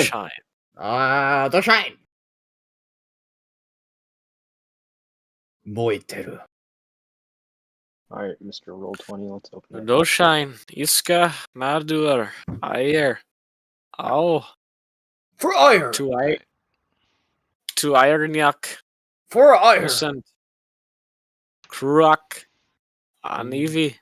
Shine. The shine. 燃えてる. Alright, Mr. Roll 20, let's open it. No shine. Iska, Mardur, Ayer. Oh. For ire. To Ironyak. For ire. Listen. Kruk. Anivi.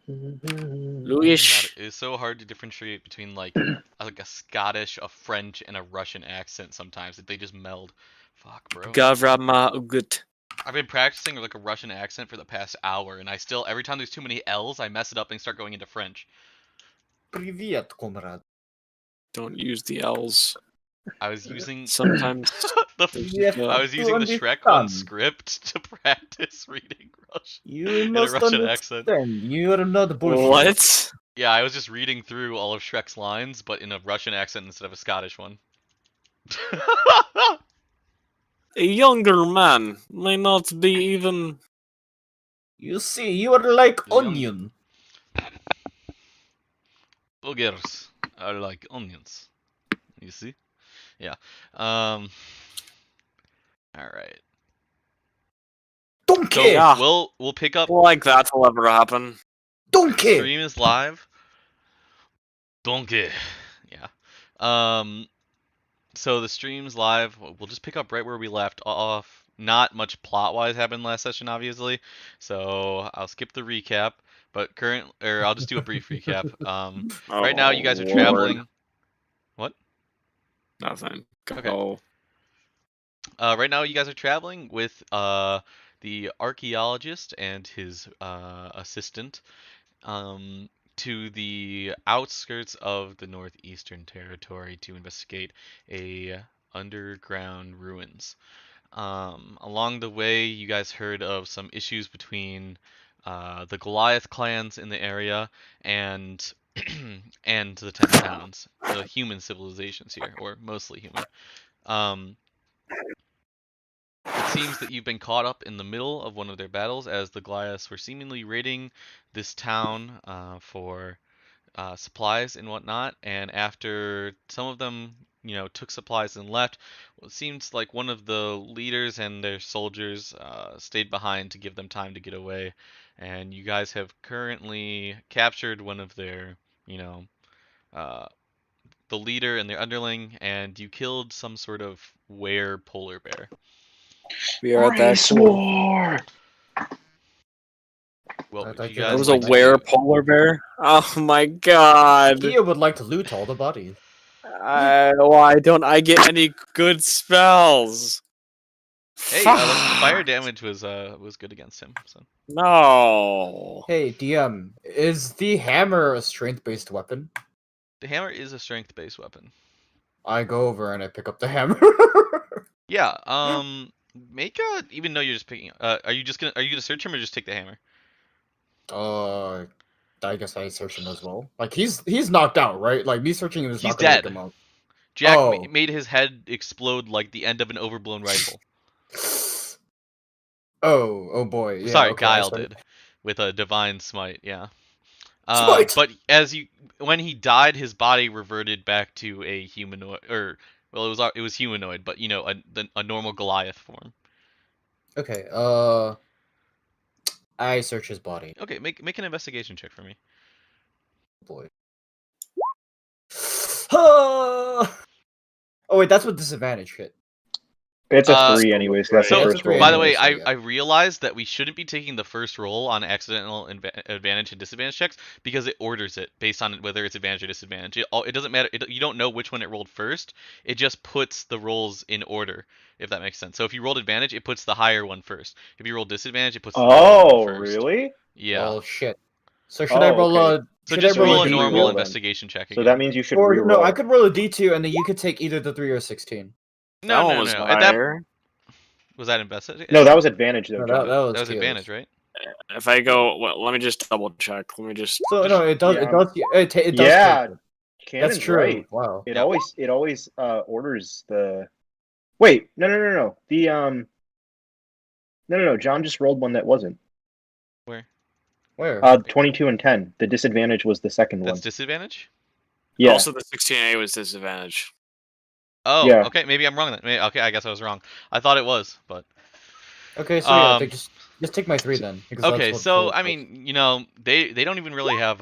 Luish. God, it's so hard to differentiate between like a Scottish, a French, and a Russian accent sometimes. They just meld. Fuck, bro. Gavrama Ugut. I've been practicing like a Russian accent for the past hour, and I still, every time there's too many L's, I mess it up and start going into French. Привет, comrade. Don't use the L's. I was using Sometimes I was using the Shrek 1 script to practice reading Russian You in a must Russian understand. accent. You're not bullshit. What? Yeah, I was just reading through all of Shrek's lines, but in a Russian accent instead of a Scottish one. A younger man may not be even. You see, you are like Young. onion. Bulgars are like onions. You see? Yeah. All right. Don't So care. Yeah. we'll pick up. Like that will ever happen. Don't care. Stream is live. Donkey. Yeah. So the stream's live. We'll just pick up right where we left off. Not much plot-wise happened last session, obviously. So I'll skip the recap. But I'll just do a brief recap. Right now you guys are traveling. What? Nothing. Go. Okay. Right now you guys are traveling with the archaeologist and his assistant to the outskirts of the Northeastern Territory to investigate a underground ruins. Along the way, you guys heard of some issues between the Goliath clans in the area and and the Ten Towns, the human civilizations here, or mostly human. It seems that you've been caught up in the middle of one of their battles as the Goliaths were seemingly raiding this town for supplies and whatnot, and after some of them, took supplies and left, well, it seems like one of the leaders and their soldiers stayed behind to give them time to get away, and you guys have currently captured one of their, the leader and their underling, and you killed some sort of were polar bear. We are at that. War! Well, I you thought guys It was like a to were do- polar bear. Oh my god. Kia would like to loot all the bodies. Why don't I get any good spells? Hey, the fire damage was good against him. So No. Hey, DM, is the hammer a strength-based weapon? the hammer is a strength-based weapon. I go over and I pick up the hammer. Yeah. Make a. Even though you're just picking. Are you gonna search him or just take the hammer? I guess I search him as well. Like he's knocked out, right? Like me searching him is He's not gonna dead. wake him up. Jack Oh. made his head explode like the end of an overblown rifle. Oh boy. Yeah, Sorry, okay, Guile did with a divine smite. Yeah. Smite! But when he died, his body reverted back to a humanoid, or well, it was humanoid, but a normal Goliath form. Okay. I search his body. Okay, make an investigation check for me. Boy. Oh wait, that's what disadvantage hit. It's a 3 anyways, that's So, the first roll. by the way, anyway, I realized that we shouldn't be taking the first roll on accidental advantage and disadvantage checks because it orders it based on whether it's advantage or disadvantage. It doesn't matter. You don't know which one it rolled first. It just puts the rolls in order, if that makes sense. So if you rolled advantage, it puts the higher one first. If you roll disadvantage, it puts the lower one first. Really? Yeah. Oh shit. So should I roll okay. So should just I roll a D2? normal then. investigation check again. So that means you should Or reroll. no, I could roll a D2 and then you could take either the 3 or 16. No. was At that, higher. was that investigation? No, that was advantage though. No, John. that was That was Keyless. advantage, right? If I go, well, let me just double check. Let me just. So no, it does. Yeah. It does. It does. Yeah, take it. Cannon's That's true. right. Wow. It Yeah. always orders the. Wait, no. The no. John just rolled one that wasn't. Where? 22 and 10. The disadvantage was the second That's one. disadvantage? Yeah. Also, the 16A was disadvantage. Oh, Yeah. okay, maybe I'm wrong then. Okay, I guess I was wrong. I thought it was, but Okay, so yeah, Um, just take my 3 then, because okay. that's what So full I was. mean, they don't even really have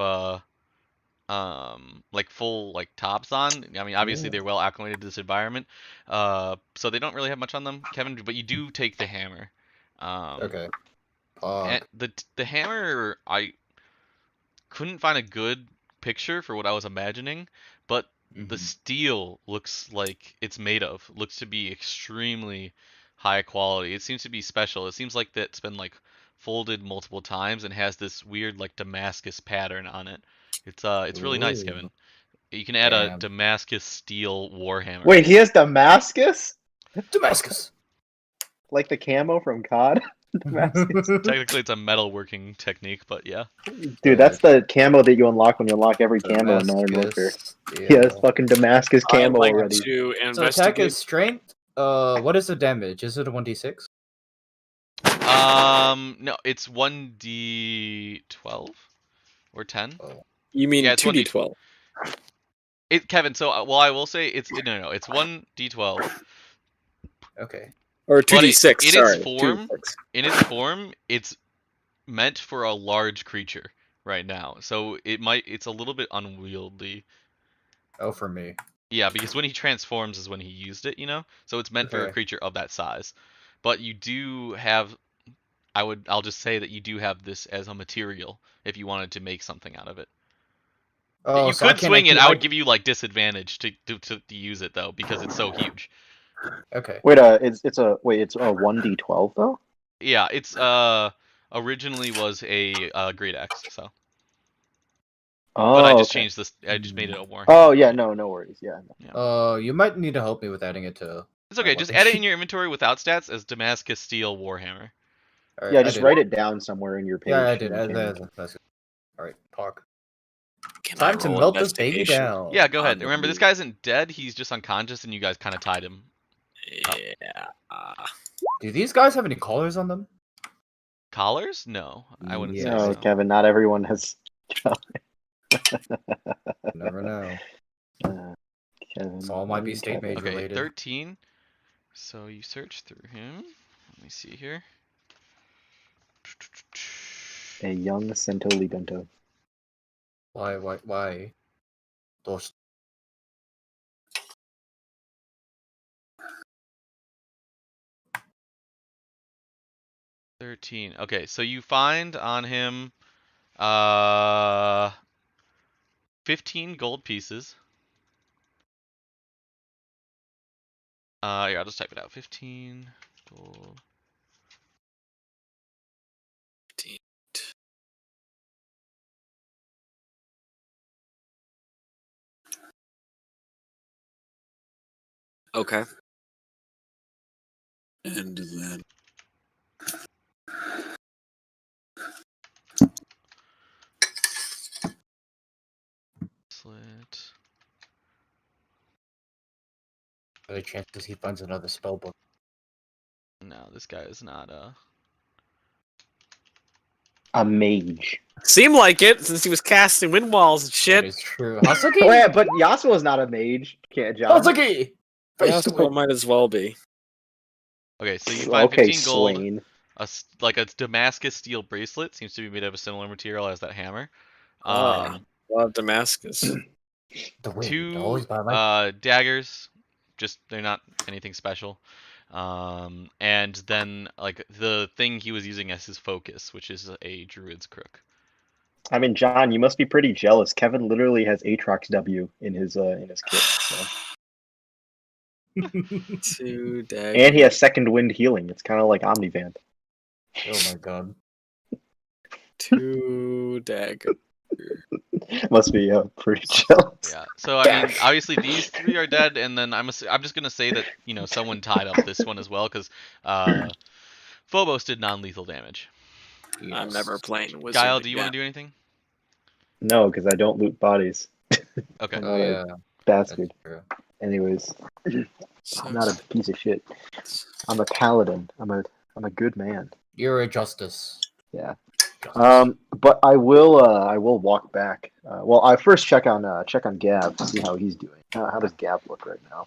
like full like tops on. I mean, obviously Ooh. they're well acclimated to this environment, so they don't really have much on them, Kevin. But you do take the hammer. Okay. And the hammer, I couldn't find a good picture for what I was imagining, but the Mhm. steel looks like it's made of. Looks to be extremely high quality. It seems to be special. It seems like that's been like folded multiple times and has this weird like Damascus pattern on it. It's really nice, Ooh. Kevin. You can add a Damn. Damascus steel warhammer. Wait, he has Damascus? Damascus. Like the camo from COD? Damascus. Technically, it's a metalworking technique, but yeah. Dude, that's the camo that you unlock when you unlock every camo in Modern Damascus Warfare. steel. He has fucking Damascus I'd camo like already. to So attack investigate. is strength. What is the damage? Is it a 1d6? No, it's 1d12 or 10. Oh, You mean Yeah, it's 2d12? Kevin. So, well, I will say no, it's 1d12, okay. Or but 2d6, in its sorry. form, 2d6. it's meant for a large creature right now. So it's a little bit unwieldy. Oh, for me. Yeah, because when he transforms is when he used it, So it's meant for a Okay. creature of that size. But you do have I'll just say that you do have this as a material if you wanted to make something out of it. Oh, You so I could can't swing it. actually I would like. give you like disadvantage to use it though because it's so huge. Okay. Wait, it's a 1d12 though? Yeah, it's originally was a great axe, so but I Oh, just okay. changed this. I just made it a warhammer. Oh yeah, no worries. Yeah. You might need to help me with adding it to. It's okay. Just weapon add it sheet. in your inventory without stats as Damascus Steel Warhammer. All right, Yeah, I just did. write it down somewhere in your page. Yeah, I did. in your As mechanic. all right, talk. Can Time I to roll melt this baby investigation? down. Yeah, go ahead. On Remember, this you? guy isn't dead. He's just unconscious, and you guys kind of tied him. Yeah. Do these guys have any collars on them? Collars? No, I wouldn't say Yes. No, so. Kevin, not everyone has. Never know. Kevin, This all might be state Kevin. mage Okay, related. 13. So you search through him. Let me see here. A young Cento Libento. Why? Those. Okay, so you find on him uh 15 gold pieces. Yeah, I'll just type it out. 15 gold. Okay. And then Slit. Are there chances he finds another spell book? No, this guy is not A mage. seemed like it since he was casting wind walls and That shit. is true. Hasuki. Wait, but Yasuo's not a mage. Can't John? Hasuki. Yeah, Face so might as well be. Okay, so you find Okay, 15 gold. Swain. Like a Damascus steel bracelet seems to be made of a similar material as that hammer. Ah, love Damascus. The wind. Two Always by my. daggers, just they're not anything special. And then like the thing he was using as his focus, which is a druid's crook. I mean, John, you must be pretty jealous. Kevin literally has Aatrox W in his kit, so. 2 daggers. And he has second wind healing. It's kind of like Omnivamp. Oh my god. 2 daggers. Must be pretty jealous. Yeah. So I mean, obviously these three are dead, and then I'm just gonna say that someone tied up this one as well because Phobos did non-lethal damage. I'm never playing Wizard. Guile, do you want again. to do anything? No, because I don't loot bodies. Okay. I'm Oh not a yeah. bastard. That's true. Anyways, So, I'm not a piece of shit. I'm a paladin. I'm a good man. You're a justice. Yeah. Justice. But I will walk back. Well, I first check on Gav to see how he's doing. How does Gav look right now?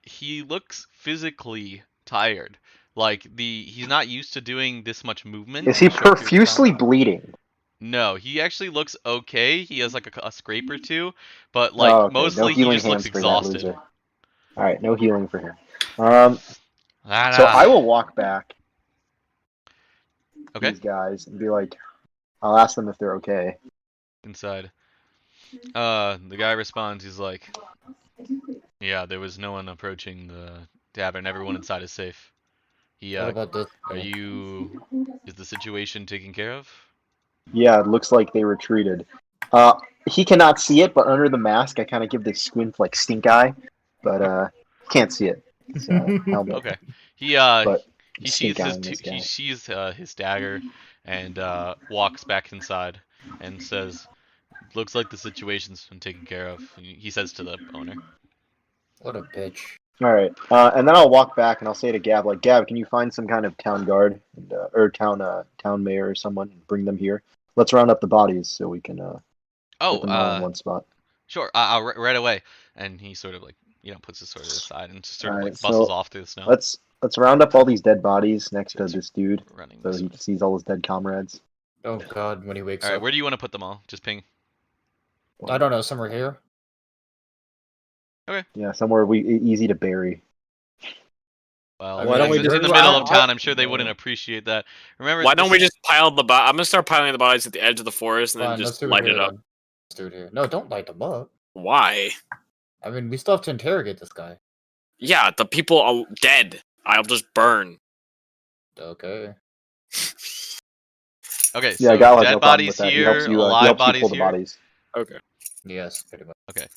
He looks physically tired. Like he's not used to doing this much movement. Is he in a short period of time. profusely bleeding? No, he actually looks okay. He has like a scrape or two, but like Oh, okay. No mostly he healing just looks hands for that exhausted. loser. All right, no healing for him. So I will walk back to Okay. these guys and be like, I'll ask them if they're okay. Inside. The guy responds. He's like, "Yeah, there was no one approaching the tavern. Everyone inside is safe." He, What about this? are you? Is the situation taken care of? Yeah, it looks like they retreated. He cannot see it, but under the mask, I kind of give this squint like stink eye, but can't see it. It's helmet. Okay. He But he stink sees eye his in this guy. he sees his dagger and walks back inside and says, "Looks like the situation's been taken care of." He says to the owner. What a bitch. All right, and then I'll walk back and I'll say to Gab, like, Gab, can you find some kind of town guard or town mayor or someone and bring them here? Let's round up the bodies so we can get them all in one spot. Sure, right away. And he sort of like puts his sword aside and just sort of Alright, like bustles so off through the snow. Let's round up all these dead bodies next to this dude, Running so this he way. sees all his dead comrades. Oh god, when he wakes All right, up. where do you want to put them all? Just ping. I don't know, somewhere here. Yeah, somewhere easy to bury. Well, Why don't we it's in just- the middle of I- town. I'm sure they wouldn't appreciate that. Remember, Why don't we this- just pile the I'm gonna start piling the bodies at the edge of the forest and then Fine, let's just do it light here it up. then. Let's do it here. No, don't light them up. Why? I mean, we still have to interrogate this guy. Yeah, the people are dead. I'll just burn. Okay. Okay, Yeah, so God has dead no problem bodies with that. He here, helps you, he alive helps you bodies pull the here. bodies. Okay. Yes, pretty much. Dead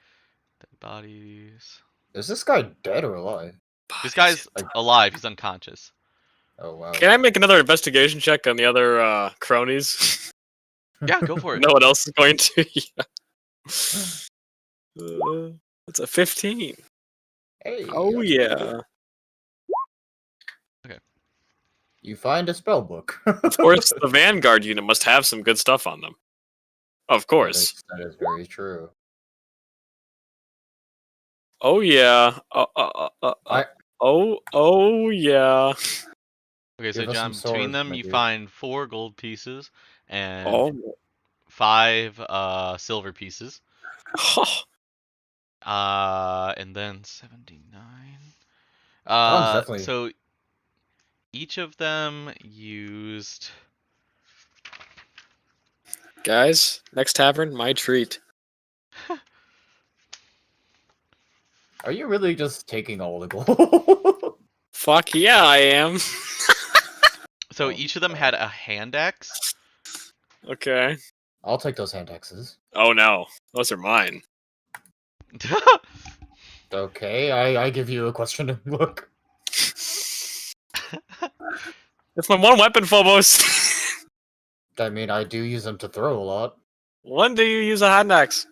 bodies. Is this guy dead or alive? This guy's alive. He's unconscious. Oh wow. Can I make another investigation check on the other cronies? Yeah, go for it. No one else is going to. It's a 15. Hey. Oh yeah. You find a spell book. Of course, the Vanguard unit must have some good stuff on them. Of course. That is very true. Oh yeah. Oh yeah. Okay, so Give us John, some between swords, them, my you dude. find 4 gold pieces and Oh. 5 silver pieces. And then 79. definitely- So each of them used. Guys, next tavern, my treat. Are you really just taking all the gold? Fuck yeah, I am. So Oh, each of them had a hand axe. Okay. I'll take those hand axes. Oh no, those are mine. Okay, I give you a questioning look. It's my one weapon, Phobos. I mean, I do use them to throw a lot. When do you use a hand axe?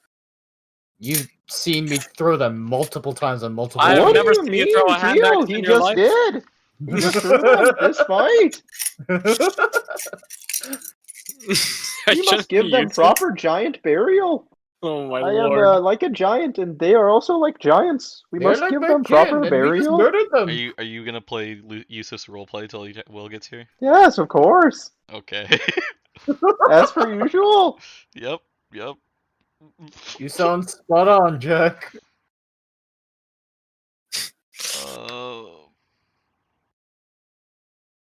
You've seen me throw them multiple times on multiple. I've What never do you seen you mean, throw a hand Gio? axe He in your just life. did. He just threw them this fight. You must give them proper giant burial. Oh my I lord. am like a giant, and they are also like giants. We They're must like give my them kin, proper and we just burial. murdered them. Are you gonna play Yusuf's roleplay till Will gets here? Yes, of course, Okay. as per usual. Yep. You sound spot on, Jack. Oh.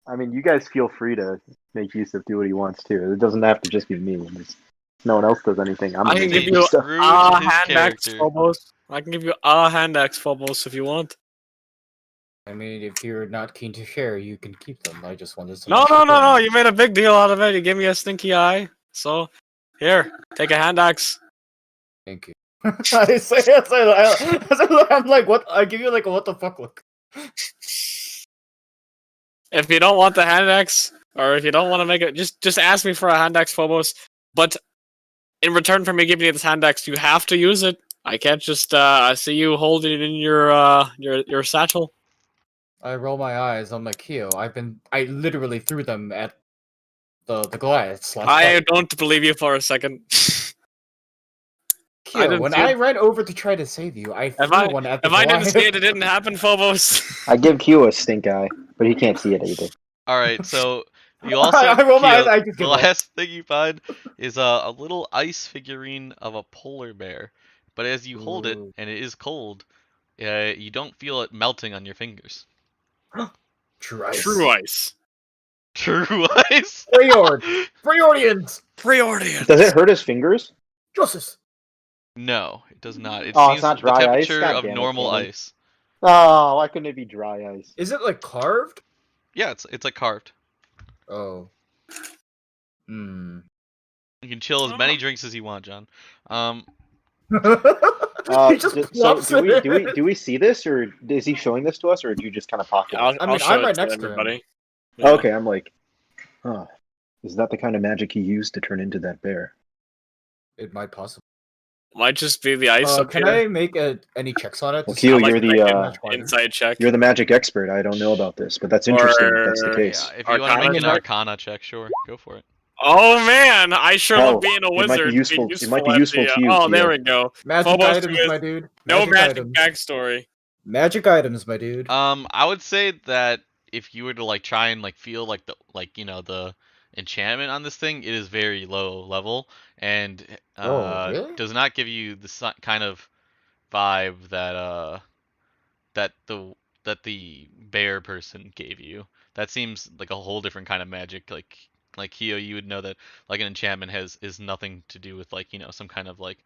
I mean, you guys feel free to make Yusuf do what he wants too. It doesn't have to just be me. No one else does anything. I'm I gonna can do give you stuff. Rude a to his hand axe, character. Phobos. I can give you a hand axe, Phobos, if you want. I mean, if you're not keen to share, you can keep them. I just wanted to. No. You made a big deal out of it. You gave me a stinky eye. So, here, take a hand axe. Thank you. I say that. I'm like, what? I give you like a what the fuck look. If you don't want the hand axe, or if you don't want to make it, just ask me for a hand axe, Phobos. But in return for me giving you this hand axe, you have to use it. I can't just see you holding it in your satchel. I roll my eyes. I'm like, Kyo, I literally threw them at the Goliaths last I fight. don't believe you for a second. I didn't when see I it. ran over to try to save you, I threw one at the If I didn't Goliath. see it, it didn't happen, Phobos. I give Q a stink eye, but he can't see it either. All right, so you also I roll my eyes, Kyo, I just the give up. last thing you find is a little ice figurine of a polar bear. But as you hold it Ooh. and it is cold, you don't feel it melting on your fingers. True ice. True ice. True ice. Freord. Freordians. Preordians. Does it hurt his fingers? Justice. No, it does not. It Oh, it's seems not the dry ice? temperature God of damn it, normal Canon. ice. Oh, why couldn't it be dry ice? Is it like carved? Yeah, it's like carved. Oh. Hmm. You can chill as many drinks as you want, John. He just plops do it in. we see this, or is he showing this to us, or do you just kind of pocket it? I'll show I'm it right to next to him. everybody. Oh, okay, I'm like, huh. Is that the kind of magic he used to turn into that bear? It might possibly. Might just be the ice up Can here. I make any checks on it? Well, to Keo, see I'd you're like to the, make how an much harder? inside check. You're the magic expert. I don't know about this, but that's interesting if that's the Or- case. Yeah, if you want to Arcana make an check? Arcana check, sure, go for it. Oh man, I sure Hell, love being a it might be wizard. useful- being it might be at useful the, to you, Oh, there Keo. we go. Magic Phobos items, is- my dude. No magic items. backstory. Magic items, my dude. I would say that if you were to like try and like feel like the enchantment on this thing, it is very low level and Oh, really? does not give you the kind of vibe that the bear person gave you. That seems like a whole different kind of magic. Like Kyo, you would know that like an enchantment is nothing to do with like some kind of like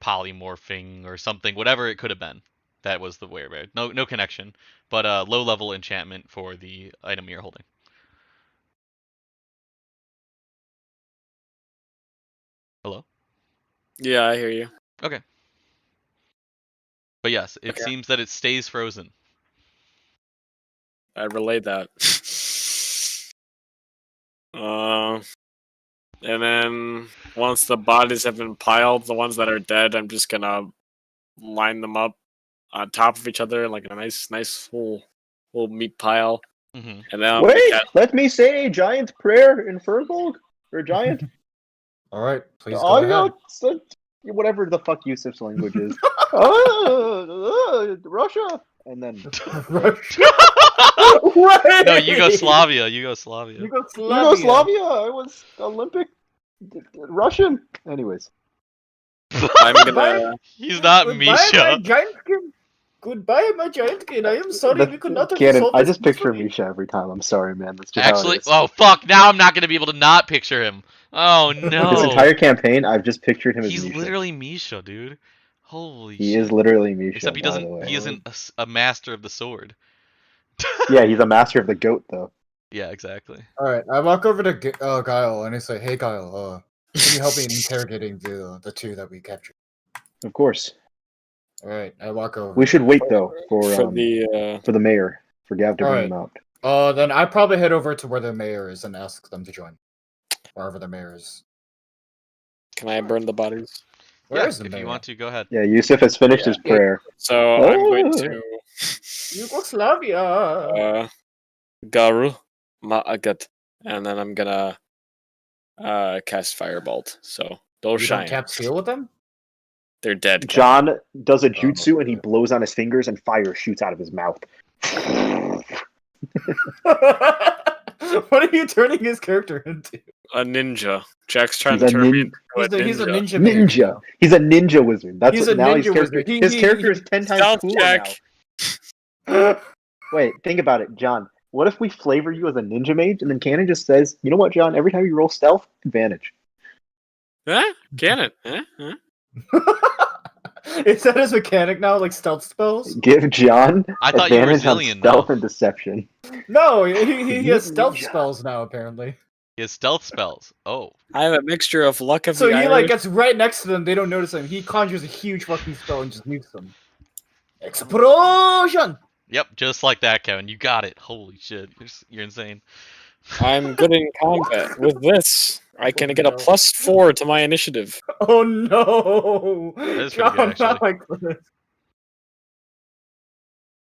polymorphing or something, whatever it could have been. That was the werebear. No connection, but low level enchantment for the item you're holding. Hello? Yeah, I hear you. Okay. But yes, it Okay. seems that it stays frozen. I relayed that. And then once the bodies have been piled, the ones that are dead, I'm just gonna line them up on top of each other like a nice whole meat pile. Mm-hmm. And then Wait, let me say a giant prayer in Furbolg, or giant. All right, please go ahead. Whatever the fuck Yusuf's language is. Russia, and then Russia. No, Yugoslavia. Yugoslavia. Yugoslavia. I was Olympic Russian. Anyways, I'm gonna. He's not Goodbye, Misha. my giantkin. Goodbye, my giantkin. I am sorry we could not have Cannon, solved I this just picture peacefully. Misha every time. I'm sorry, man. That's just how Actually, it is. oh fuck! Now I'm not gonna be able to not picture him. Oh no! This entire campaign, I've just pictured him as He's Misha. literally Misha, dude. Holy He shit! is literally Misha. Except he by the doesn't. way. He isn't a master of the sword. Yeah, he's a master of the goat, though. Yeah, exactly. All right, I walk over to Guile and I say, "Hey, Guile, can you help me in interrogating the two that we captured?" Of course. All right, I walk over. We should wait though for the mayor, for Gav to bring him out. Then I probably head over to where the mayor is and ask them to join. Wherever the mayor is. Can I burn the bodies? Where is Yeah, the if mayor? you want to, go ahead. Yeah, Yusuf has finished his prayer. So I'm going to Yugoslavia. Garu Ma'agat, and then I'm gonna cast Firebolt. So they'll You shine. don't cap seal with them? They're dead. John does a jutsu and he blows on his fingers and fire shoots out of his mouth. What are you turning his character into? A ninja. Jack's trying He's to a turn me nin- into He's a ninja. Ninja. He's a ninja wizard. That's He's what a now ninja his character. wizard. His character is 10 times Stealth cooler check. now. Wait, think about it, John. What if we flavor you as a ninja mage and then Cannon just says, "You know what, John? Every time you roll stealth, advantage." Huh? Can it? Huh? Is that his mechanic now, like stealth spells? Give John I thought you were advantage on Zillion stealth now. and deception. No, he has stealth Ninja. spells now, apparently. He has stealth spells. Oh. I have a mixture of luck of So the he Irish. gets right next to them, they don't notice him. He conjures a huge fucking spell and just nukes them. Explosion! Yep, just like that, Kevin. You got it. Holy shit. You're insane. I'm good in combat. With this, I can get a +4 to my initiative. Oh no! That is pretty good, John, not like this.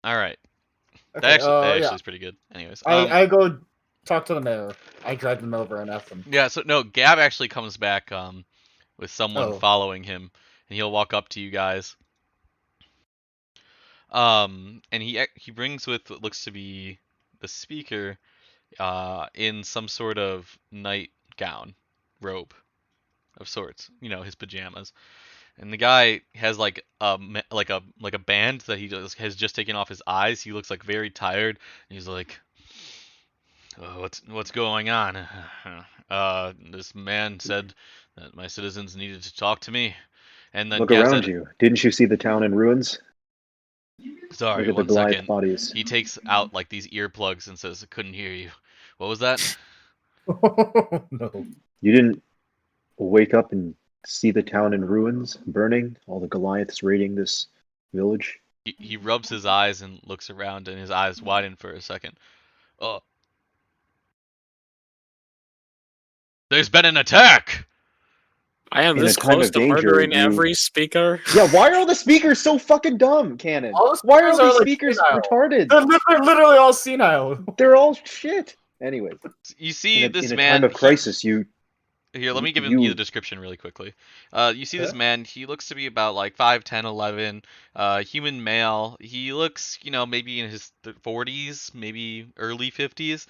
Alright. Okay, That actually yeah. is pretty good. Anyways. I go talk to the mayor. I drag them over and ask them. Yeah, so no, Gab actually comes back with someone Oh. following him, and he'll walk up to you guys. And he brings with what looks to be the speaker, in some sort of nightgown, robe of sorts, his pajamas. And the guy has like a band that he has just taken off his eyes. He looks like very tired. And he's like, what's going on? This man said that my citizens needed to talk to me. And then Look Gav around said, you. Didn't you see the town in ruins? sorry, Look at the one Goliath second. bodies. He takes out like these earplugs and says, I couldn't hear you. What was that? No. You didn't wake up and see the town in ruins, burning, all the Goliaths raiding this village? He rubs his eyes and looks around, and his eyes widen for a second. Oh. There's been an attack! I am In this a time close of to danger, murdering you- every speaker. Yeah, why are all the speakers so fucking dumb, Cannon? All the Why are all speakers these are, like, speakers senile. retarded? They're literally all senile. They're all shit. Anyway, You see in this a man. time of crisis, you Here, let me give you- you the description really quickly. You see this man. He looks to be about like 5'10", 11, human male. He looks, maybe in his 40s, maybe early 50s.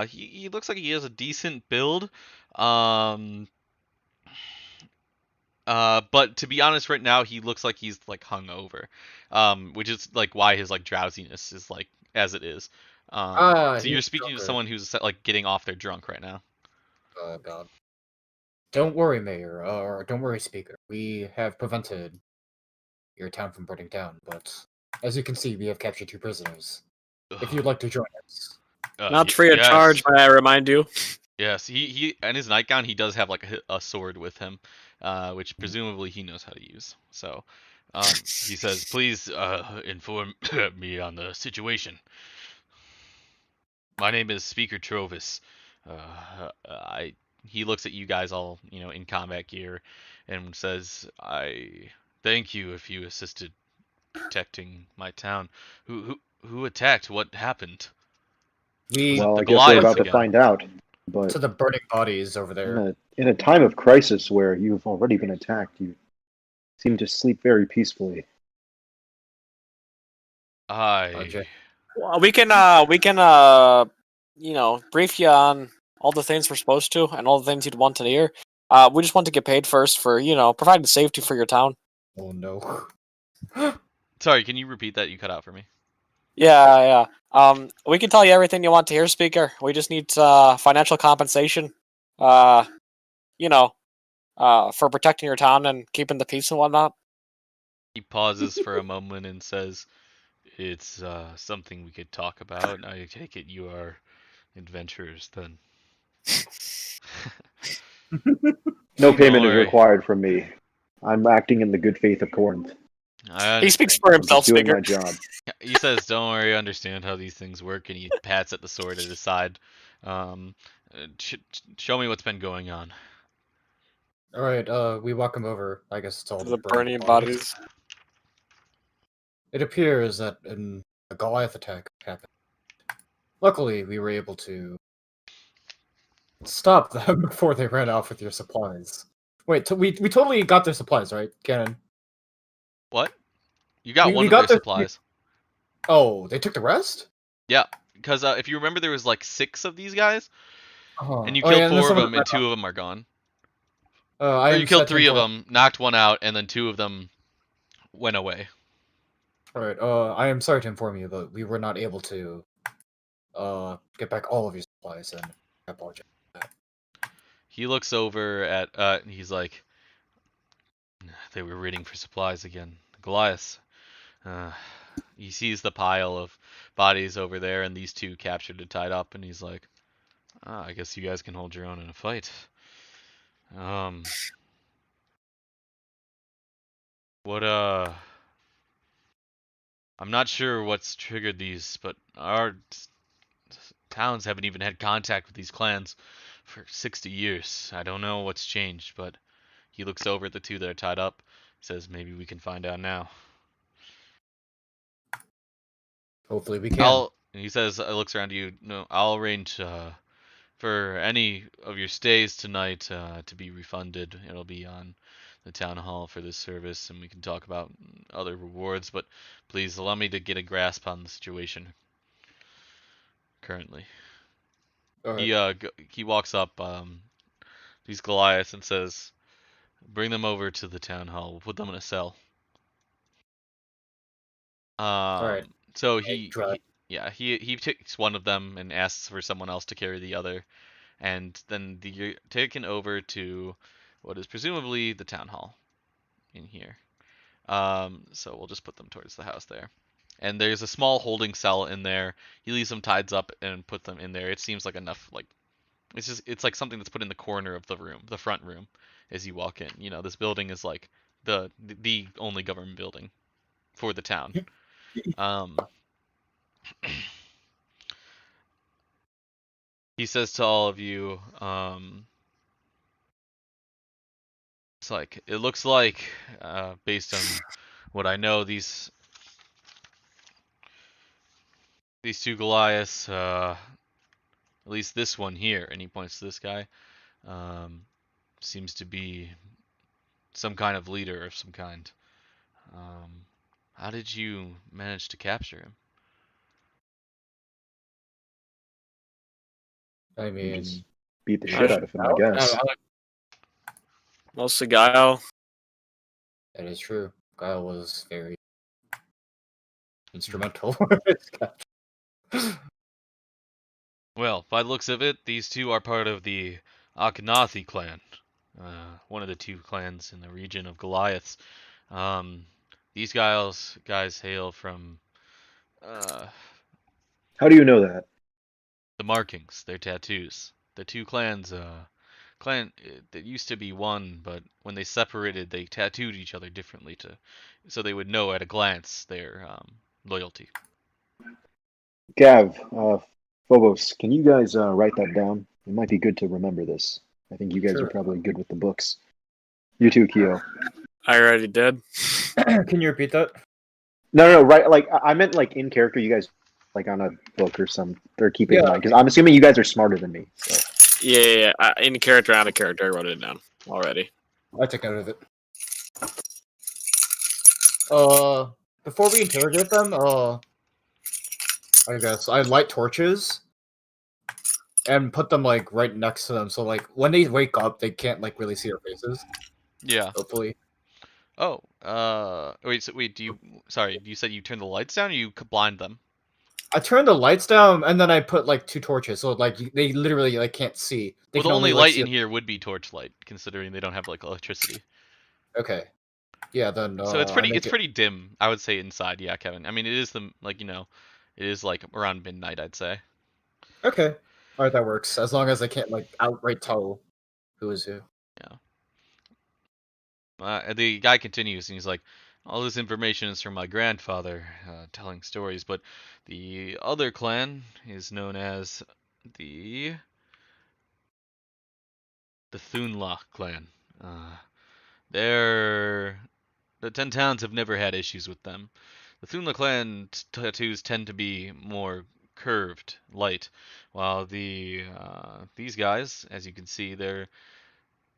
He looks like he has a decent build. But to be honest, right now he looks like he's like hungover, which is like why his like drowsiness is like as it is. So you're he's speaking to drunker. someone who's like getting off their drunk right now. Oh god. Don't worry, Mayor, or don't worry, Speaker. We have prevented your town from burning down, but as you can see, we have captured 2 prisoners. If you'd like to join us. Not free of charge, may I remind you. Yes, he in his nightgown he does have like a sword with him, which presumably he knows how to use. So, he says, "Please inform me on the situation. My name is Speaker Trovis. He looks at you guys all, in combat gear, and says, "I thank you if you assisted protecting my town. Who attacked? What happened?" We well, the I guess we're Goliaths about to again. find out. But to the burning bodies over there. in a time of crisis where you've already been attacked, you seem to sleep very peacefully. RJ. Well, we can brief you on all the things we're supposed to and all the things you'd want to hear. We just want to get paid first for, providing safety for your town. Oh no. Sorry, can you repeat that? You cut out for me. Yeah. We can tell you everything you want to hear, Speaker. We just need financial compensation. For protecting your town and keeping the peace and whatnot. He pauses for a moment and says, "It's something we could talk about. I take it you are adventurers then." No payment is worry. required from me. I'm acting in the good faith of Corinth. He speaks for I'm himself, just doing Speaker. my job. He says, "Don't worry, I understand how these things work," and he pats at the sword at his side. Show me what's been going on. Alright, we walk him over. I guess it's all The burning bodies. It appears that a Goliath attack happened. Luckily, we were able to stop them before they ran off with your supplies. Wait, we totally got their supplies, right, Cannon? What? You got We one of got their the- supplies. Oh, they took the rest? Yeah, because if you remember, there was like 6 of these guys, and you Oh, killed yeah, and then 4 of someone them, and ran 2 of them are gone. I Or am you killed set to 3 of inform- them, knocked 1 out, and then 2 of them went away. Alright, I am sorry to inform you, but we were not able to get back all of your supplies, and I apologize. He looks over at, he's like, "They were raiding for supplies again. Goliath." He sees the pile of bodies over there, and these 2 captured and tied up, and he's like, I guess you guys can hold your own in a fight. I'm not sure what's triggered these, but our towns haven't even had contact with these clans for 60 years. I don't know what's changed, but he looks over at the 2 that are tied up, says, maybe we can find out now. Hopefully we can. He says, looks around to you, no, I'll arrange for any of your stays tonight to be refunded. It'll be on the town hall for this service, and we can talk about other rewards. But please allow me to get a grasp on the situation currently. Alright. He walks up these Goliaths and says, "Bring them over to the town hall. We'll put them in a cell." Alright. So Drive. he takes one of them and asks for someone else to carry the other, and then you're taken over to what is presumably the town hall in here. So we'll just put them towards the house there. And there's a small holding cell in there. He leaves them tied up and put them in there. It seems like enough, like it's like something that's put in the corner of the room, the front room, as you walk in. You know, this building is like the only government building for the town. He says to all of you, it's like it looks like, based on what I know, these two Goliaths, at least this one here, and he points to this guy, seems to be some kind of leader of some kind. How did you manage to capture him? I You mean, just beat the yeah. shit out of him, I guess. Mostly guile. That is true. Guile was very instrumental. Well, by the looks of it, these two are part of the Akhenathi clan, one of the two clans in the region of Goliaths. These guys hail from How do you know that? the markings, their tattoos. The two clans, clan that used to be one, but when they separated, they tattooed each other differently so they would know at a glance their loyalty. Gav, Phobos, can you guys write that down? It might be good to remember this. I think you guys are Sure. probably good with the books. You too, Keo. I already did. Can you repeat that? No, right. Like I meant, like in character. You guys like on a book or some, or keep it in Yeah. mind because I'm assuming you guys are smarter than me. So. Yeah. In character, out of character, I wrote it down already. I took note of it. Before we interrogate them, I guess I'd light torches and put them like right next to them, so like when they wake up, they can't like really see our faces. Yeah. Hopefully. Oh, wait, you said you turned the lights down or you blind them? I turned the lights down and then I put like 2 torches, so like they literally like can't see. They Well, can the only like, light see in here would be torchlight, considering they don't have like electricity. Okay. Yeah, then So it's I make it. pretty dim, I would say, inside. Yeah, Kevin. I mean, it is it is like around midnight, I'd say. Okay. Alright, that works. As long as I can't like outright tell who is who. The guy continues, and he's like, "All this information is from my grandfather, telling stories, but the other clan is known as the Thunla clan. They're The 10 towns have never had issues with them. The Thunla clan tattoos tend to be more curved, light, while these guys, as you can see, they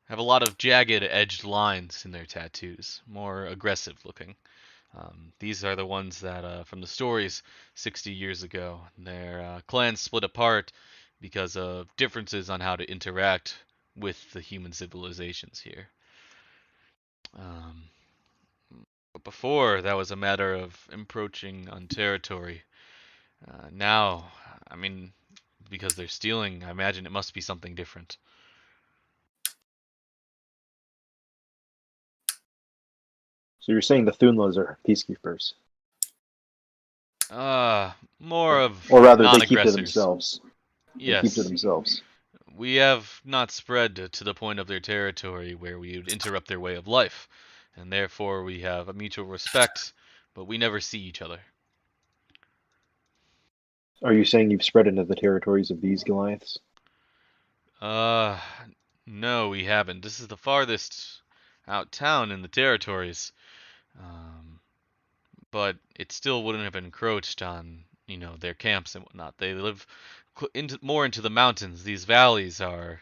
have a lot of jagged, edged lines in their tattoos, more aggressive looking. These are the ones that, from the stories 60 years ago, their clans split apart because of differences on how to interact with the human civilizations here. But before, that was a matter of encroaching on territory. Now, I mean, because they're stealing, I imagine it must be something different. So you're saying the Thunlas are peacekeepers, More of or rather, they keep to non-aggressors. themselves. They keep to Yes. themselves. We have not spread to the point of their territory where we would interrupt their way of life, and therefore we have a mutual respect, but we never see each other. Are you saying you've spread into the territories of these Goliaths? No, we haven't. This is the farthest out town in the territories. But it still wouldn't have encroached on, their camps and whatnot. They live more into the mountains. These valleys are,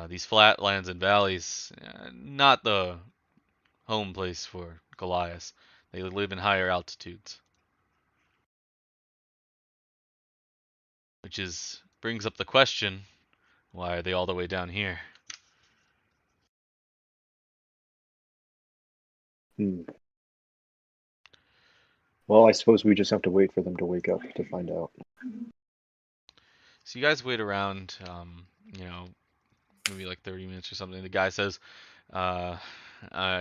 these flatlands and valleys, not the home place for Goliaths. They live in higher altitudes. Which brings up the question, why are they all the way down here? Well, I suppose we just have to wait for them to wake up to find out. So you guys wait around, you know, maybe like 30 minutes or something. The guy says,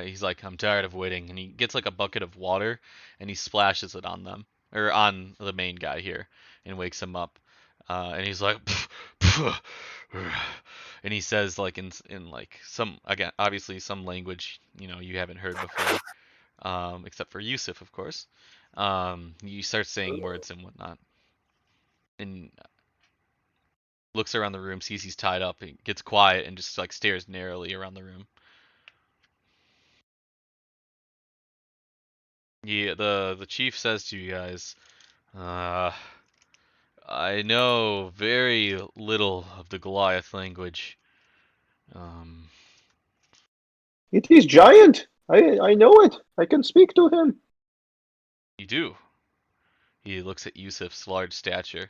he's like, I'm tired of waiting, and he gets like a bucket of water and he splashes it on them, or on the main guy here, and wakes him up. And he's like, and he says like in like some, again, obviously some language you haven't heard before, except for Yusuf, of course. You start saying words and whatnot, and looks around the room, sees he's tied up, and gets quiet and just like stares narrowly around the room. Yeah, the chief says to you guys, I know very little of the Goliath language. It is giant. I know it. I can speak to him. You do. He looks at Yusuf's large stature,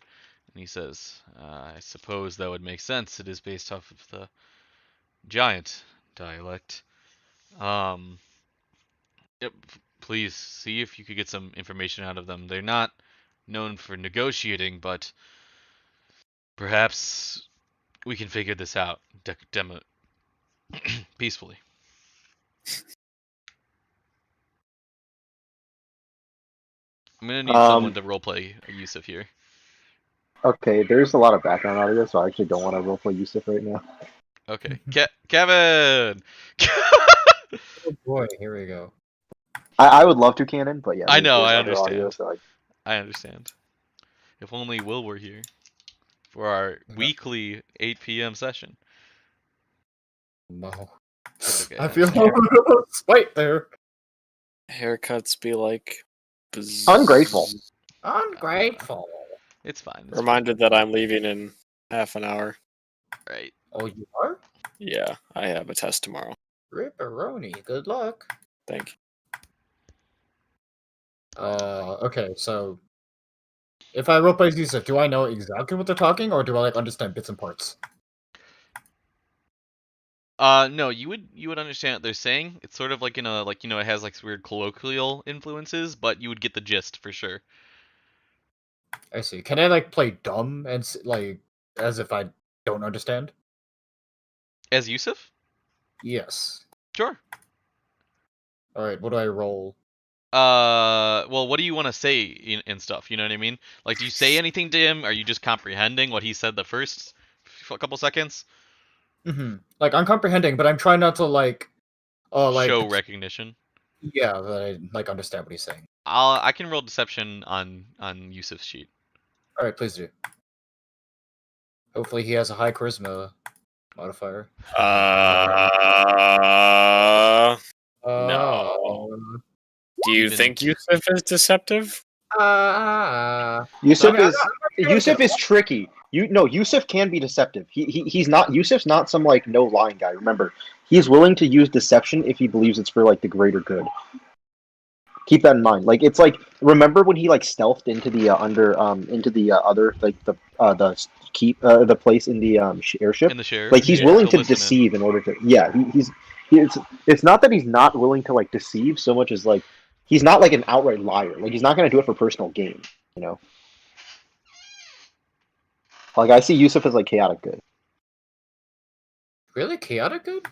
and he says, I suppose that would make sense. It is based off of the giant dialect. Yep, please see if you could get some information out of them. They're not known for negotiating, but perhaps we can figure this out peacefully. I'm gonna need someone to roleplay Yusuf here. Okay, there's a lot of background audio, so I actually don't want to roleplay Yusuf right now. Okay, Kevin. Oh boy, here we go. I would love to canon, but yeah, I know, there's I other audio, understand. so I understand. If only Will were here for our weekly 8 p.m. session. No. That's okay. I feel a little spite there. Haircuts be like Ungrateful. Ungrateful. It's fine. It's Reminded that I'm leaving in half an hour. fine. Right. Oh, you are? Yeah, I have a test tomorrow. Ripperoni. Good luck. Thank you. Okay, so if I roleplay Yusuf, do I know exactly what they're talking, or do I like understand bits and parts? No, you would understand what they're saying. It's sort of like in a it has like weird colloquial influences, but you would get the gist for sure. I see. Can I like play dumb and like as if I don't understand? As Yusuf? Yes. Sure. All right. What do I roll? Well, what do you want to say and stuff? You know what I mean? Like, do you say anything to him? Are you just comprehending what he said the first couple seconds? Like I'm comprehending, but I'm trying not to like show recognition. Yeah, that I like understand what he's saying. I can roll deception on Yusuf's sheet. All right, please do. Hopefully, he has a high charisma modifier. No. Do you think Yusuf is deceptive? Yusuf is tricky. Yusuf can be deceptive. He's not. Yusuf's not some like no lying guy. Remember, he's willing to use deception if he believes it's for like the greater good. Keep that in mind. Like it's like remember when he like stealthed into the other like the keep the place in the airship. In the share. Like he's willing to deceive in order to. Yeah, it's not that he's not willing to like deceive so much as like he's not like an outright liar. Like he's not going to do it for personal gain. You know. Like I see Yusuf as like chaotic good. Really chaotic good?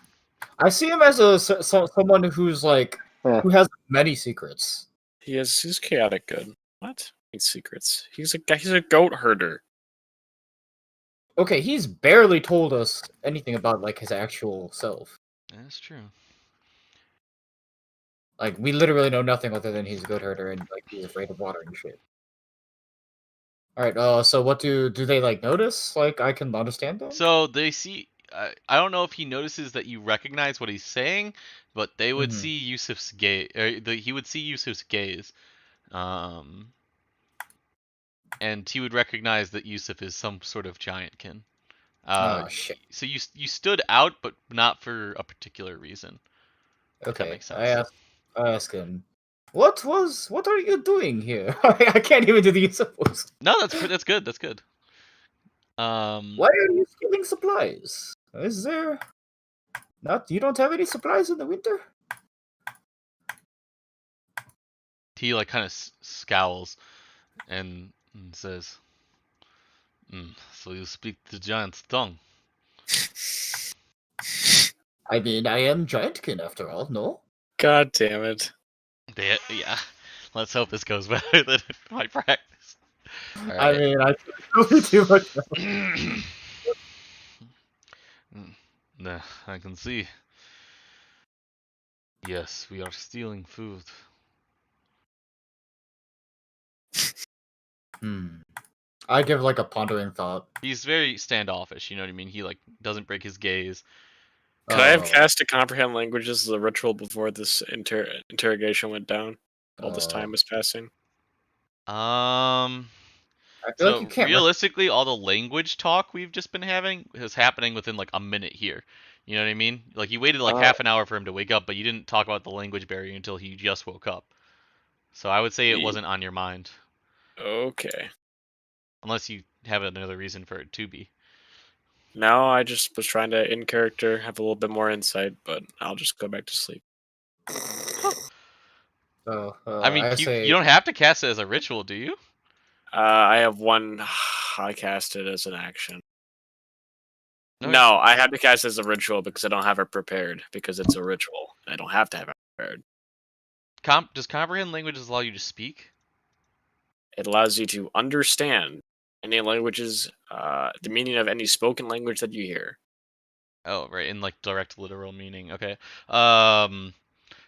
I see him as someone who's like who has many secrets. He's chaotic good. What? He's secrets. He's a goat herder. Okay, he's barely told us anything about like his actual self. That's true. Like we literally know nothing other than he's a goat herder and like he's afraid of water and shit. All right. So what do they like notice? Like I can understand them. So they see. I don't know if he notices that you recognize what he's saying, but they would see Yusuf's gaze. He would see Yusuf's gaze, and he would recognize that Yusuf is some sort of giantkin. Oh shit! So you stood out, but not for a particular reason. Okay, makes sense. I ask him, what are you doing here? I can't even do the use of voice. No, that's good. That's good. Why are you stealing supplies? Is there not? You don't have any supplies in the winter? he like kind of scowls and says, "So you speak the giant's tongue?" I mean, I am Giantkin after all. No. God damn it. Yeah. Let's hope this goes better than my practice. All I right. mean, I really too much. Nah, I can see. Yes, we are stealing food. I give like a pondering thought. He's very standoffish, you know what I mean? He like doesn't break his gaze. Could I have Oh, cast to comprehend languages as a ritual before this interrogation went down? All this time was passing. I feel like you So can't. realistically, all the language talk we've just been having is happening within like a minute here. You know what I mean? Like you waited like half an hour for him to wake up, but you didn't talk about the language barrier until he just woke up. So I would say it wasn't on your mind, Okay. unless you have another reason for it to be. No, I just was trying to, in character, have a little bit more insight, but I'll just go back to sleep. I mean, I you say don't have to cast it as a ritual, do you? I have one. I cast it as an action. Okay. No, I have to cast it as a ritual because I don't have it prepared because it's a ritual. I don't have to have it prepared. Does comprehend languages allow you to speak? It allows you to understand any languages, the meaning of any spoken language that you hear. Oh, right, in like direct literal meaning. Okay.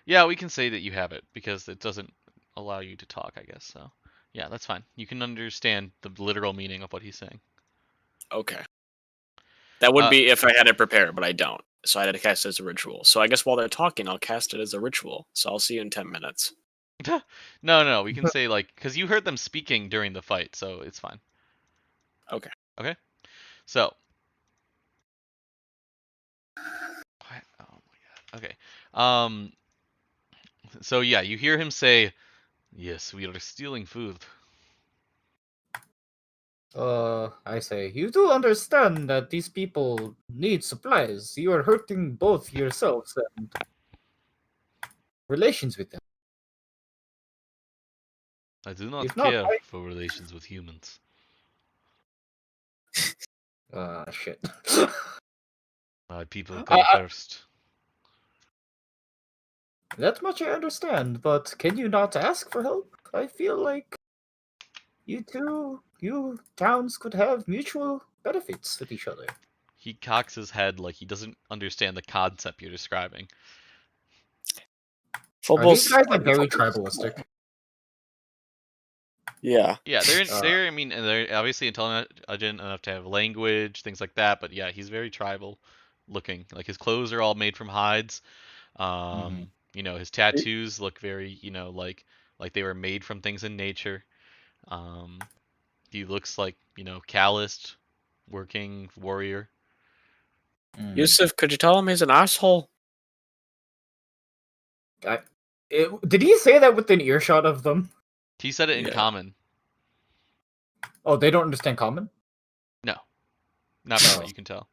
Yeah, we can say that you have it because it doesn't allow you to talk, I guess. So, yeah, that's fine. You can understand the literal meaning of what he's saying. Okay. That would Uh, be if I had it prepared, but I don't. So I had to cast it as a ritual. So I guess while they're talking, I'll cast it as a ritual. So I'll see you in 10 minutes. no, we can say like because you heard them speaking during the fight, so it's fine. Okay. Okay. So. What? Oh my god. Okay. So yeah, you hear him say, "Yes, we are stealing food." I say, you do understand that these people need supplies. You are hurting both yourselves and relations with them. I do not If not, care for relations with humans. shit. My people come first. That much I understand, but can you not ask for help? I feel like you towns could have mutual benefits with each other. He cocks his head like he doesn't understand the concept you're describing. Are these Phobos. guys like very tribalistic? Yeah. Yeah, they're I mean, they're obviously intelligent enough to have language, things like that. But yeah, he's very tribal looking. Like his clothes are all made from hides. You know, his tattoos look very, you know, like they were made from things in nature. Um, he looks like, you know, calloused, working warrior. Yusuf, could you tell him he's an asshole? Did he say that within earshot of them? He said it in Yeah. common. Oh, they don't understand common? No, not from what you can tell.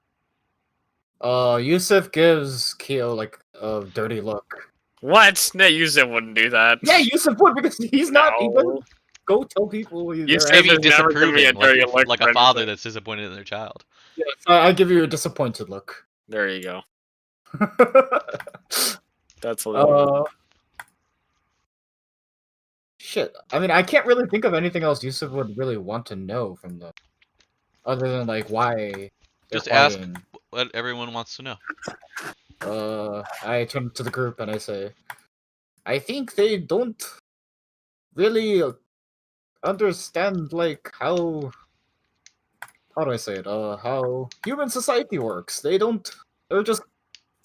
Yusuf gives Keo like a dirty look. What? No, Yusuf wouldn't do that. Yeah, Yusuf would because he's not. He No. doesn't go tell people. Yusuf Maybe is never giving me a disapproving, dirty look like for a father anything. that's disappointed in their child. Yeah, so I give you a disappointed look. There you go. That's a little. Shit. I mean, I can't really think of anything else Yusuf would really want to know from them, other than like why they're Just ask fighting. what everyone wants to know. I turn to the group and I say, I think they don't really understand like how do I say it? How human society works. They're just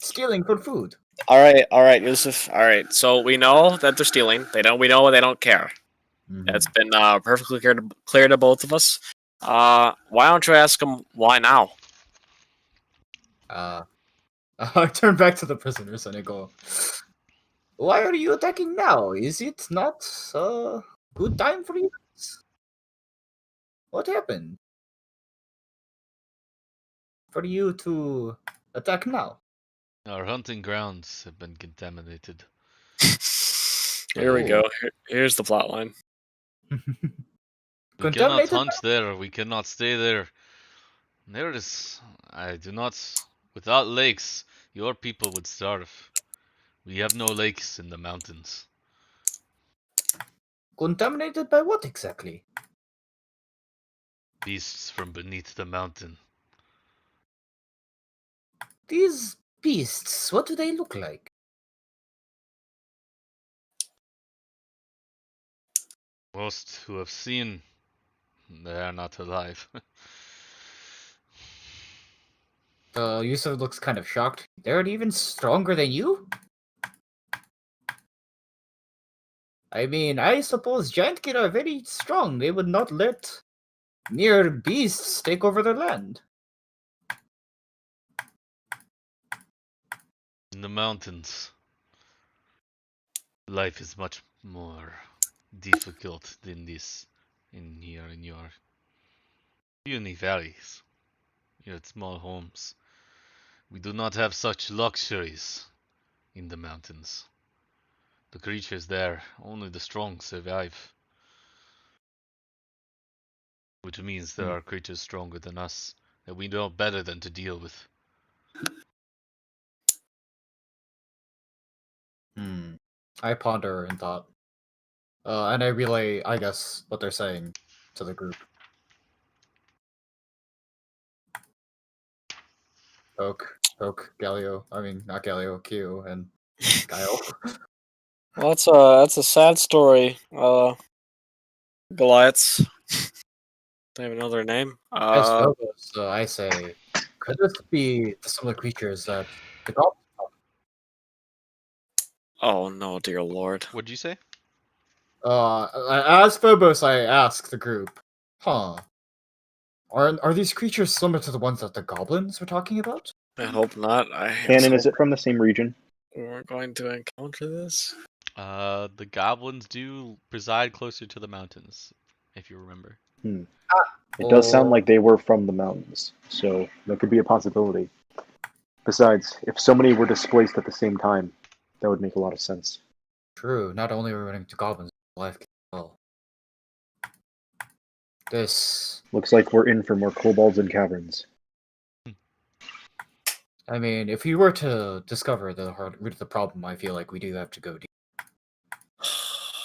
stealing for food. All right, Yusuf. All right. So we know that they're stealing. We know they don't care. That's been perfectly clear to both of us. Why don't you ask them why now? I turn back to the prisoners and I go, Why are you attacking now? Is it not a good time for you? What happened? For you to attack now? Our hunting grounds have been contaminated. Here we Oh. go. Here's the plot line. We cannot Contaminated hunt there. We cannot stay there. There is. I do not. Without lakes, your people would starve. We have no lakes in the mountains. Contaminated by what exactly? Beasts from beneath the mountain. These beasts, what do they look like? Most who have seen, they are not alive. Yusuf looks kind of shocked. They're even stronger than you? I mean, I suppose giant kid are very strong. They would not let mere beasts take over their land. In the mountains, life is much more difficult than this in here in your puny valleys, your small homes. We do not have such luxuries in the mountains. The creatures there, only the strong survive. Which means there are creatures stronger than us that we know better than to deal with. I ponder in thought. And I relay, I guess, what they're saying to the group. Poke, Galio. I mean, not Galio, Q, and Guile. Well, that's a sad story. Goliaths. Don't even know their name. As Phobos, I say, could this be some of the creatures that the goblins? Oh no, dear lord. What'd you say? As Phobos, I ask the group, huh? Are these creatures similar to the ones that the goblins were talking about? I hope not. Canon, is it from the same region? We're going to encounter this? The goblins do reside closer to the mountains, if you remember. It does sound like they were from the mountains, so that could be a possibility. Besides, if so many were displaced at the same time, that would make a lot of sense. True. Not only are we running to goblins, life as well. This, Looks like we're in for more kobolds and caverns. I mean, if we were to discover the hard root of the problem, I feel like we do have to go deep.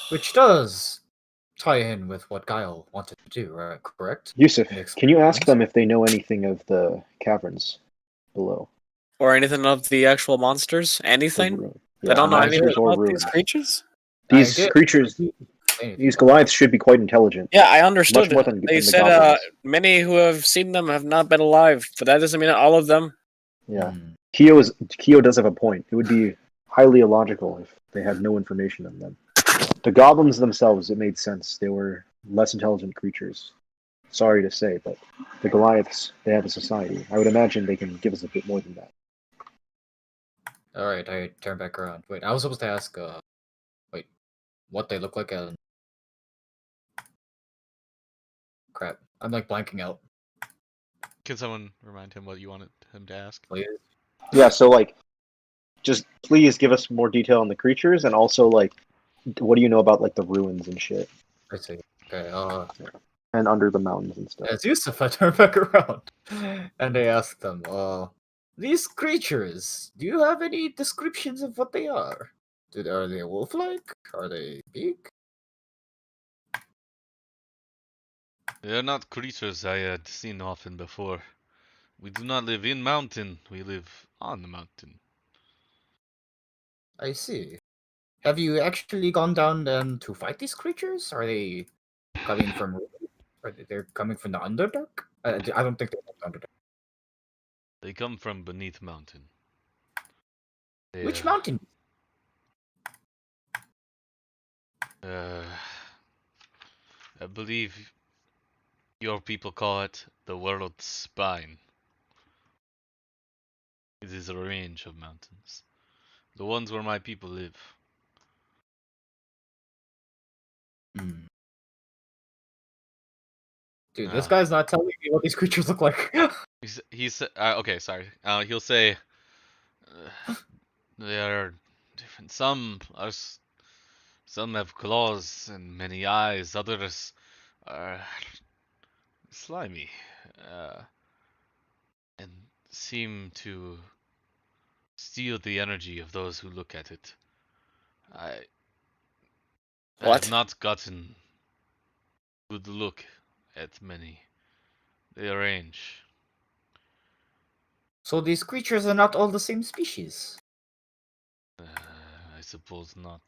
Which does tie in with what Guile wanted to do, right? Correct? Yusuf, Makes can you ask sense. them if they know anything of the caverns below? Or anything of the actual monsters? Anything? Yeah, I don't know I anything did. or about these ruins. creatures? These I did. creatures, these Goliaths should be quite intelligent. Yeah, I understood. Much more than, They than the said goblins. many who have seen them have not been alive, but that doesn't mean all of them. Yeah. Kyo does have a point. It would be highly illogical if they had no information on them. The goblins themselves, it made sense. They were less intelligent creatures. Sorry to say, but the Goliaths, they have a society. I would imagine they can give us a bit more than that. Alright, I turn back around. Wait, I was supposed to ask, what they look like and... Crap. I'm like blanking out. Can someone remind him what you wanted him to ask? Please. Yeah, so just please give us more detail on the creatures, and also what do you know about the ruins and shit, I see. Okay, and under the mountains and stuff. as Yusuf, I turn back around. And I ask them, these creatures, do you have any descriptions of what they are? Are they wolf-like? Are they big? They are not creatures I had seen often before. We do not live in mountain, we live on the mountain. I see. Have you actually gone down then to fight these creatures? Are they coming from... They're coming from the Underdark? I don't think they're from the Underdark. They come from beneath mountain. Which mountain? I believe your people call it the world's spine. It is a range of mountains. The ones where my people live. Hmm. Dude, this Ah. guy's not telling me what these creatures look like. He's okay. Sorry. He'll say they are different. Some have claws and many eyes. Others are slimy, uh, and seem to steal the energy of those who look at it. I I have What? not gotten good look at many. They range. So these creatures are not all the same species. I suppose not.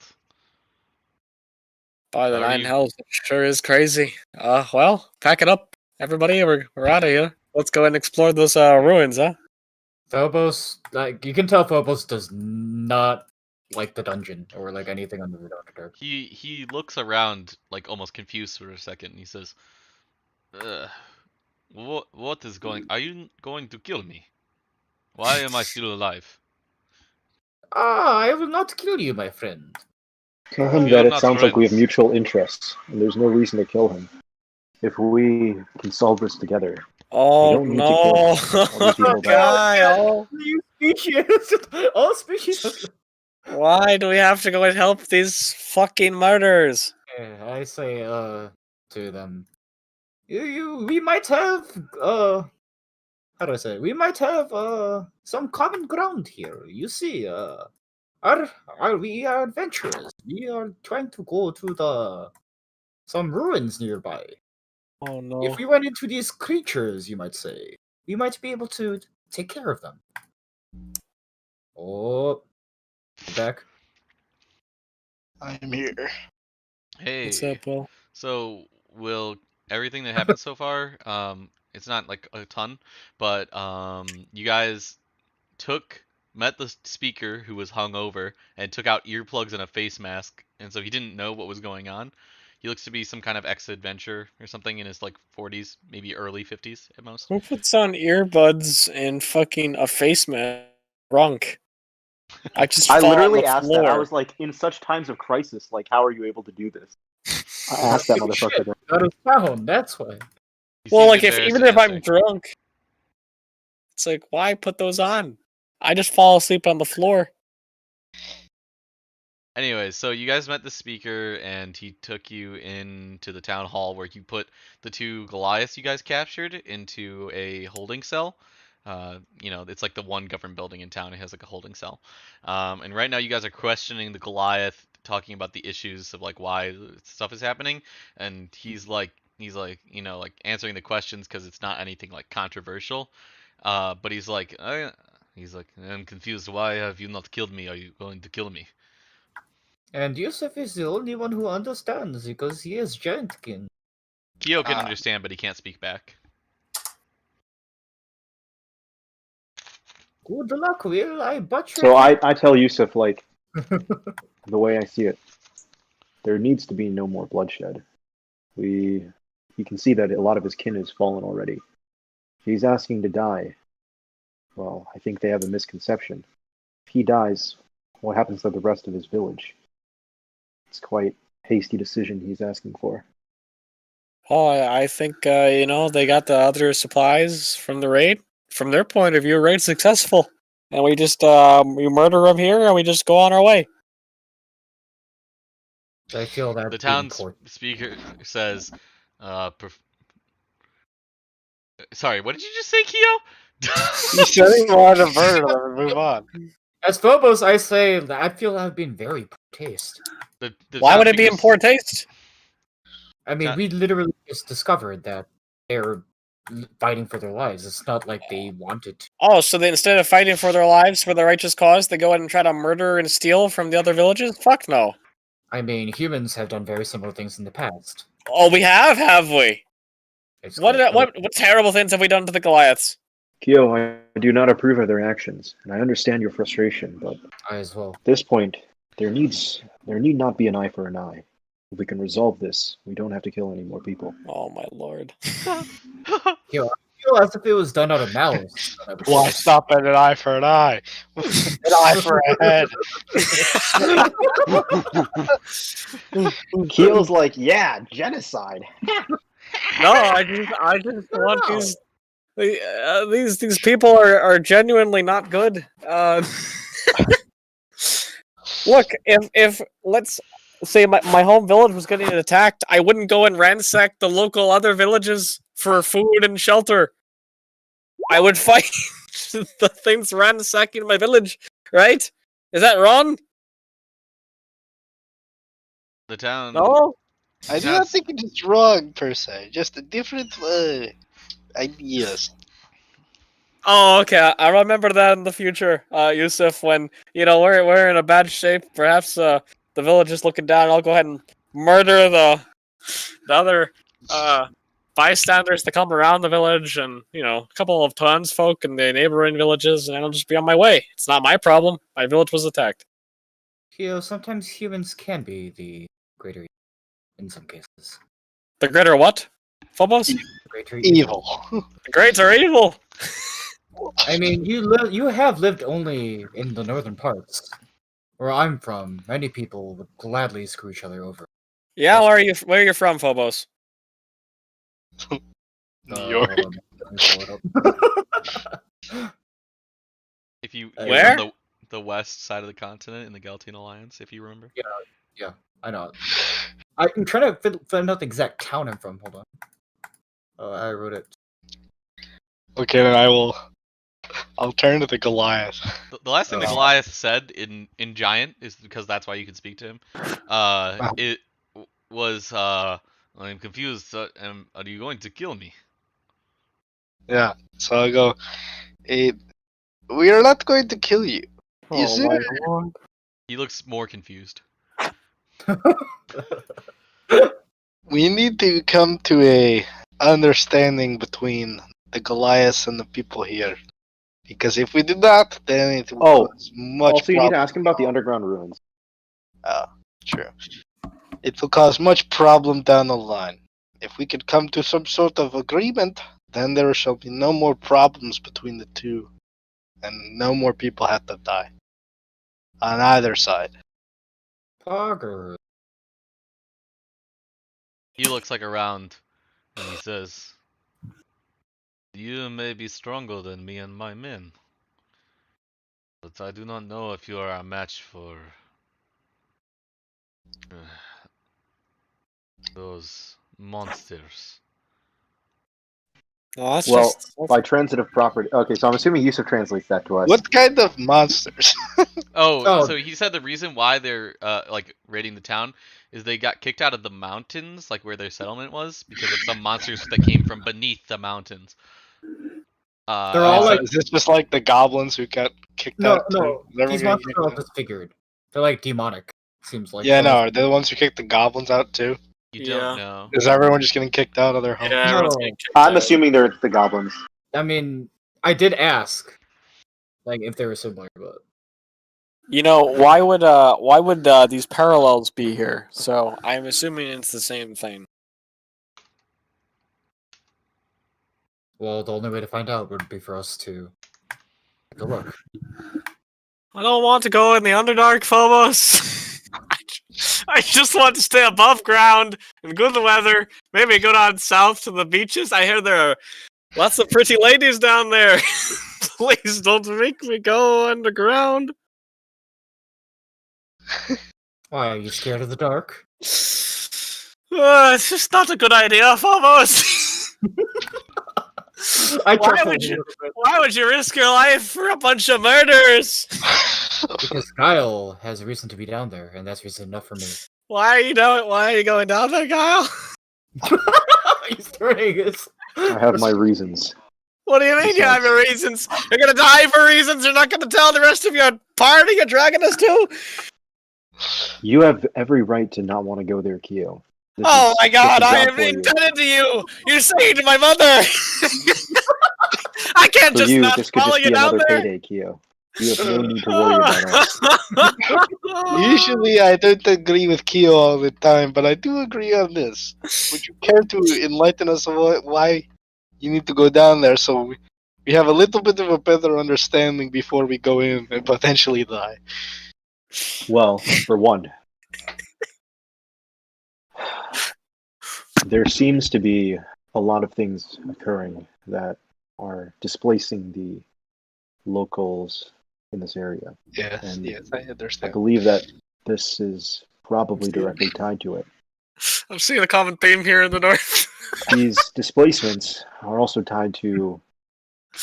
By the How are nine you? hells, it sure is crazy. Well, pack it up, everybody. We're out of here. Let's go and explore those ruins, huh? Phobos, like you can tell, Phobos does not like the dungeon or like anything under the Underdark. He looks around like almost confused for a second. And he says, what is going? Are you going to kill me? Why am I still alive? I will not kill you, my friend. Tell him We are that it not sounds like we have friends. mutual interests, and there's no reason to kill him. If we can solve this together, Oh don't need to kill no, him. I'll just email back. Kyle! You species, all species. Why do we have to go and help these fucking murderers? I say, to them, we might have, how do I say? We might have, some common ground here. You see, we are adventurers. We are trying to go to some ruins nearby. Oh no. If we run into these creatures, you might say, we might be able to take care of them. Oh, back. I'm here. What's Hey, up, Will? so will everything that happened so far, it's not like a ton, but you guys met the speaker who was hung over and took out earplugs and a face mask, and so he didn't know what was going on. He looks to be some kind of ex-adventurer or something in his like 40s, maybe early 50s at most. Who puts on earbuds and fucking a face mask? Drunk. I just I fall on literally the asked that. I floor. was like, in such times of crisis, like, how are you able to do this? I asked that motherfucker. Shit, got a sound, that's why. He Well, seemed like embarrassed even to if I'm answer. drunk, it's like why put those on? I just fall asleep on the floor. Anyways, so you guys met the speaker, and he took you into the town hall where you put the two Goliaths you guys captured into a holding cell. It's like the one government building in town. It has like a holding cell. And right now you guys are questioning the Goliath, talking about the issues of like why stuff is happening, and he's like answering the questions because it's not anything like controversial. But he's like, I'm confused. Why have you not killed me? Are you going to kill me? And Yusuf is the only one who understands because he is Giantkin. Kyo can Ah. understand, but he can't speak back. Good luck, Will. I butchered So I tell Yusuf, like, the way I see it, there needs to be no more bloodshed. You can see that a lot of his kin has fallen already. He's asking to die. Well, I think they have a misconception. If he dies, what happens to the rest of his village? It's quite a hasty decision he's asking for. Oh, I think they got the other supplies from the raid. From their point of view, raid successful, and we just we murder them here, and we just go on our way. I feel that The being town court. speaker says, sorry, what did you just say, Kyo? You shouldn't want to murder them and move on. As Phobos, I say that I feel I've been very poor taste. The Why town would it be in speaker's- poor taste? I mean, Not- we literally just discovered that they're fighting for their lives. It's not like they wanted to. Oh, so they, instead of fighting for their lives for the righteous cause, they go ahead and try to murder and steal from the other villages? Fuck no. I mean, humans have done very similar things in the past. Oh, we have we? It's What called- what terrible things have we done to the Goliaths? Kyo, I do not approve of their actions, and I understand your frustration, but I as well. at this point, there need not be an eye for an eye. If we can resolve this, we don't have to kill any more people. Oh my lord. feel as if it was done out of malice. Why stop at an eye for an eye? An eye for a head. Keel's like, yeah, genocide. No, I just want these people are genuinely not good. Look, if let's say my home village was getting attacked, I wouldn't go and ransack the local other villages for food and shelter. I would fight the things ransacking my village, right? Is that wrong? The town. No? I do not think it is wrong per se. Just a different ideas. Oh, okay. I remember that in the future, Yusuf. When we're in a bad shape, perhaps the village is looking down. I'll go ahead and murder the other bystanders that come around the village, and a couple of townsfolk in the neighboring villages, and I'll just be on my way. It's not my problem. My village was attacked. Sometimes humans can be the greater evil in some cases. The greater what? Phobos? The greater Evil. The greater evil. I mean, you have lived only in the northern parts. Where I'm from, many people would gladly screw each other over. Yeah, where are you from, Phobos? New York. Let me pull it up. If you're Where? on the west side of the continent in the Galtian Alliance, if you remember. Yeah, I know. I'm trying to find out the exact town I'm from. Hold on. Oh, I wrote it. Okay, then I'll turn to the Goliath. The last thing the Goliath said in Giant is because that's why you can speak to him. It was I'm confused. Are you going to kill me? Yeah, so I'll go. We are not going to kill you. Is my it? lord. He looks more confused. We need to come to a understanding between the Goliaths and the people here. Because if we do not, then it will cause much Also, you need to problem. ask him about the underground ruins. True. It will cause much problem down the line. If we could come to some sort of agreement, then there shall be no more problems between the two. And no more people have to die. On either side. Pogger. He looks like around and he says, "You may be stronger than me and my men, but I do not know if you are a match for those monsters." Oh, that's Well, just by transitive property. Okay, so I'm assuming Yusuf translates that to us. What kind of monsters? Oh, so he said the reason why they're raiding the town is they got kicked out of the mountains, like where their settlement was, because of some monsters that came from beneath the mountains. They're all like- Is this just like the goblins who got kicked No, out? too? no. Is everyone These getting monsters kicked are all out? disfigured. They're like demonic. Seems like. Yeah, no. Are they the ones who kicked the goblins out too? You Yeah. don't know. Is everyone just getting kicked out of their homes? yeah. No. Everyone's getting kicked I'm out. assuming they're the goblins. I mean, I did ask, like, if they were similar, but Why would these parallels be here? So I'm assuming it's the same thing. well, the only way to find out would be for us to take a look. I don't want to go in the Underdark, Phobos. I just want to stay above ground in good weather. Maybe go down south to the beaches. I hear there are lots of pretty ladies down there. Please don't make me go underground. Why, are you scared of the dark? It's just not a good idea, Phobos. I Why chuckled would a you- little bit. Why would you risk your life for a bunch of murders? Because Kyle has a reason to be down there, and that's reason enough for me. Why are you going down there, Kyle? He's turning his. I have my reasons. What do you mean you have your reasons? You're gonna die for reasons you're not gonna tell the rest of your party you're dragging us to? You have every right to not want to go there, Keo. This Oh is- my god, this is I job am for you. indebted to you! You saved my mother! I can't For just you, not this could follow just you be down another there! payday, Keo. You have no need to worry about us. Usually I don't agree with Keo all the time, but I do agree on this. Would you care to enlighten us on why You need to go down there so we have a little bit of a better understanding before we go in and potentially die. Well, for one, there seems to be a lot of things occurring that are displacing the locals in this area. Yes, And yes, I I understand. believe that this is probably directly tied to it. I'm seeing a common theme here in the north. These displacements are also tied to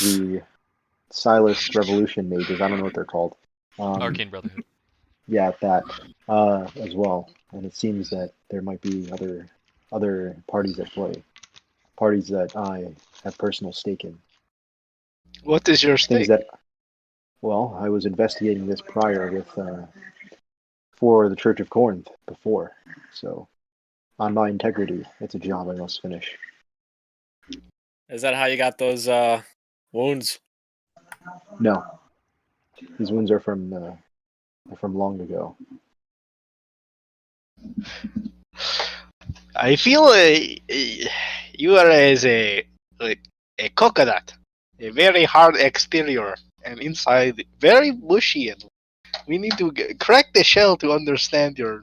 the Silas Revolution mages. I don't know what they're called. Arcane Brotherhood. Yeah, that as well. And it seems that there might be other parties at play, parties that I have personal stake in. What is your Things stake? that, well, I was investigating this prior with for the Church of Corinth before. So, on my integrity, it's a job I must finish. Is that how you got those wounds? No, these wounds are from long ago. I feel you are as a coconut, a very hard exterior, and inside very mushy. And we need to crack the shell to understand your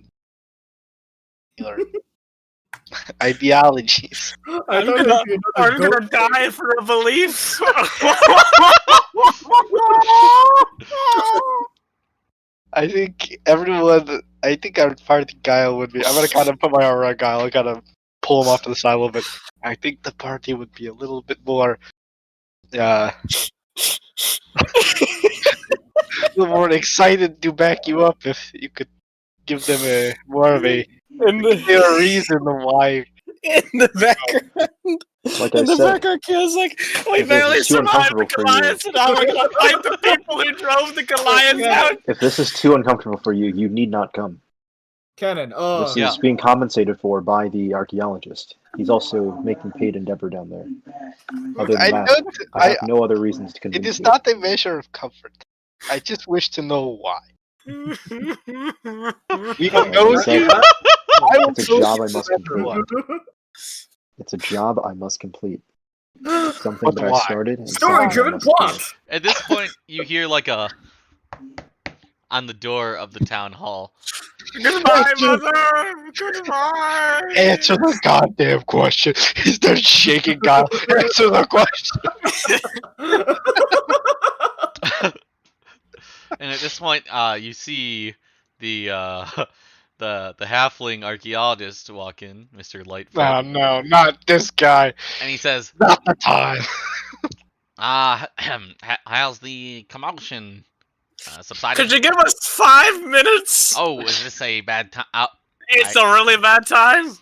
ideologies. I'm gonna die for a belief. I think everyone. I think our party Guile would be. I'm gonna kind of put my arm around Guile and kind of pull him off to the side a little bit. I think the party would be a little bit more. A little more excited to back you up if you could give them a more of a clear reason why. In the background. Like In I the said, background, Kill's like, we if this barely is too survived the uncomfortable for you- Goliaths, and now we're gonna fight the people who drove the Goliaths out. if this is too uncomfortable for you, you need not come. Cannon, This Yeah. is being compensated for by the archaeologist. He's also making paid endeavor down there. Other I than that, don't. I have no other reasons to It convince is you. not a measure of comfort. I just wish to know why. We can Like go I said, here. I will it's a go job I here must no matter complete. what. It's a job I must complete. Something But that I why? started. And Story-driven something I must plot. finish. At this point, you hear like a on the door of the town hall. Goodbye, mother. Goodbye. Answer the goddamn question. He starts shaking Guile. Answer the question. And at this point, you see the the halfling archaeologist walk in, Mr. Lightfoot, No, no, not this guy. and he says, Not the time. how's the commotion? Subsided? Could you give us 5 minutes? Oh, is this a bad time? It's a really bad time.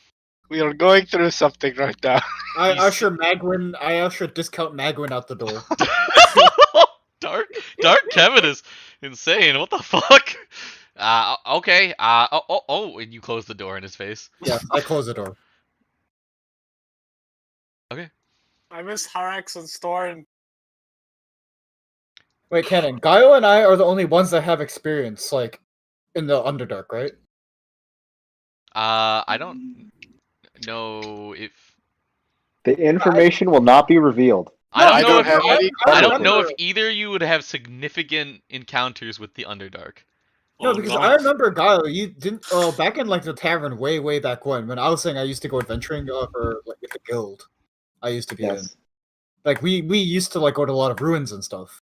We are going through something right now. I He's- usher discount Magwin out the door. Dark Kevin is insane. What the fuck? Okay. And you close the door in his face. Yes, I close the door. I miss Harax and Storm. Wait, Cannon, Guile and I are the only ones that have experience, like, in the Underdark, right? I don't know if The information will not be revealed. I don't know don't if have any. I don't know if remember- either of you would have significant encounters with the Underdark. No, because I remember Guile, you didn't. Back in like the tavern, way back when I was saying I used to go adventuring for like with the guild, I used to be in. Yes. Like we used to like go to a lot of ruins and stuff.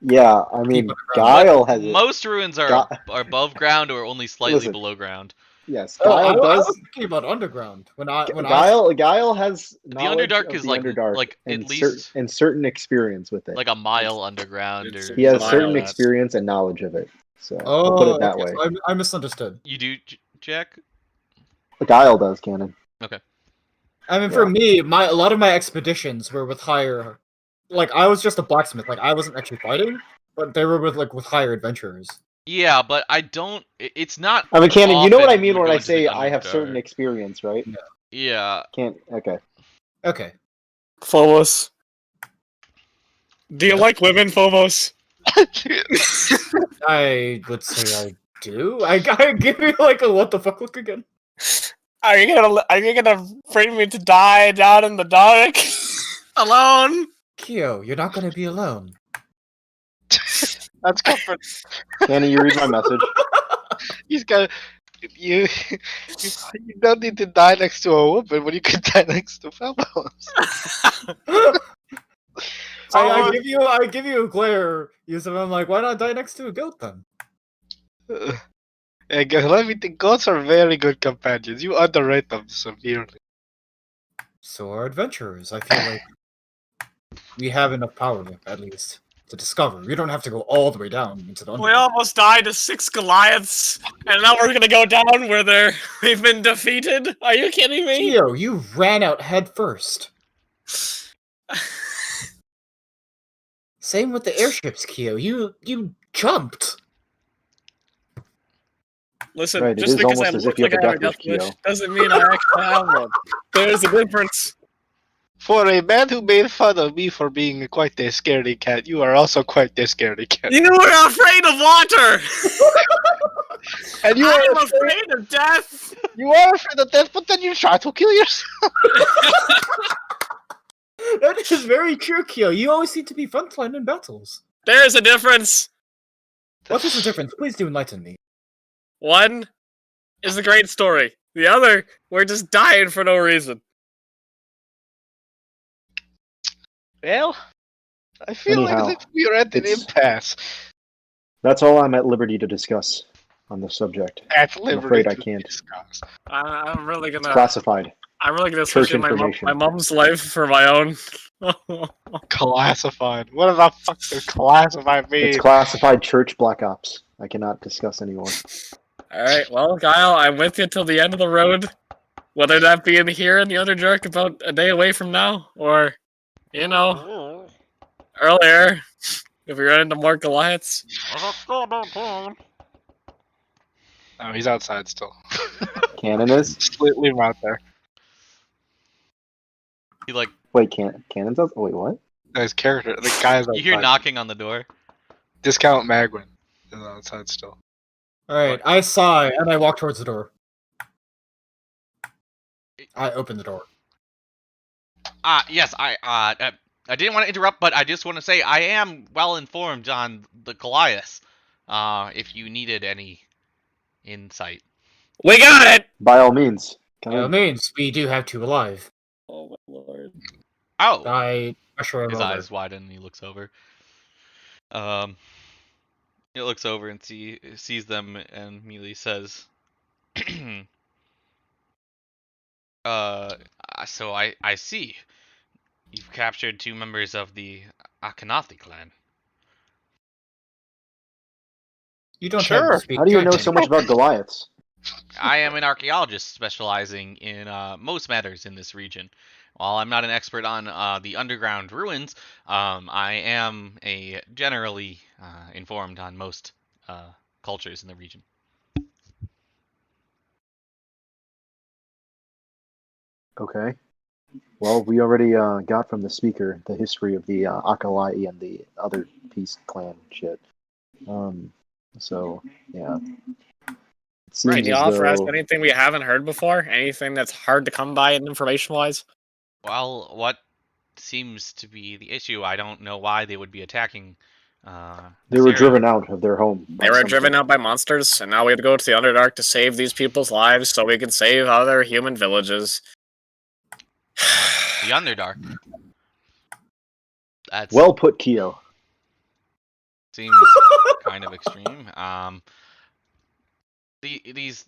Yeah, I mean, underground. Guile has it. Most ruins are are above ground or only slightly Listen. below ground. Yes, I Guile was does. thinking about underground when I Guile has knowledge Underdark of is the like- Underdark like, at and least- and certain experience with it. Like a mile underground or He has Mile, certain that's- experience and knowledge of it. So Oh, I'll put it that okay, way. so I misunderstood. You do, Jack? Guile does, Cannon. I mean, for me, a lot of my expeditions were with higher. Like I was just a blacksmith. Like I wasn't actually fighting, but they were with higher adventurers. Yeah, but I don't. It's not. I mean, Cannon, you know what I often mean would when go I into say the I have certain Underdark. experience, right? Yeah. Can't. Okay. Okay. Phobos. Do you like women, Phobos? I would say I do. I gotta give you like a what the fuck look again. Are you gonna bring me to die down in the dark? Alone. Kyo, you're not gonna be alone. That's comfort. Annie, you read my message. He's got you. You don't need to die next to a woman when you can die next to fellows. I give you a glare, Yusuf. I'm like, why not die next to a goat then? Let me think. Goats are very good companions. You underrate them severely. So are adventurers. I feel like we have enough power, at least, to discover. We don't have to go all the way down into the We underworld. almost died to 6 Goliaths, and now we're gonna go down where we've been defeated. Are you kidding me? Kyo, you ran out head first. Same with the airships, Kyo. You jumped. Listen, Right, it just is because I almost as look if you like have a I have a death death wish, wish Kyo. doesn't mean I actually have one. There's a difference. For a man who made fun of me for being quite a scaredy cat, you are also quite a scaredy cat. You were afraid of water! And you I'm are afraid of death! You are afraid of death, but then you try to kill yourself. That is very true, Kyo. You always seem to be frontline in battles. There's a difference. What is the difference? Please do enlighten me. One is a great story. The other, we're just dying for no reason. Well, I feel Anyhow, like we are at an it's- impasse. That's all I'm at liberty to discuss on this subject. At I'm liberty afraid I to can't. discuss. I'm really It's gonna. classified. I'm really gonna Church switch in my information. mom's life for my own. Classified. What the fuck does classified mean? It's classified church black ops. I cannot discuss anymore. All right, well, Kyle, I'm with you till the end of the road. Whether that be in here in the Underdark about a day away from now, or earlier, if we run into more Goliaths. No, he's outside still. Cannon is? Just leave him out there. He like Wait, Cannon's out? Wait, what? No, his character, the guy's outside. you hear knocking on the door. Discount Magwin is outside still. Alright, I sigh, and I walk towards the door. I open the door. Yes, I didn't want to interrupt, but I just want to say I am well informed on the Goliath. If you needed any insight. We got it. By all means. Come By all in. means, we do have two alive. Oh my lord. Oh, I pressure him his over. eyes widen and he looks over. He looks over and sees them and immediately says, so I see. You've captured 2 members of the Akhenathi clan. You don't Sure. have to speak How do you know Canton. so much about Goliaths? I am an archaeologist specializing in most matters in this region. While I'm not an expert on the underground ruins, I am generally informed on most cultures in the region. Okay. Well, we already got from the speaker the history of the Akalai and the other peace clan shit. So, yeah. It seems Right, do you as offer us though- anything we haven't heard before? Anything that's hard to come by information-wise? Well, what seems to be the issue? I don't know why they would be attacking. They were driven out of their home. They were driven out by monsters, and now we have to go to the Underdark to save these people's lives so we can save other human villages. The Underdark. That's Well put, Kyo. seems kind of extreme. These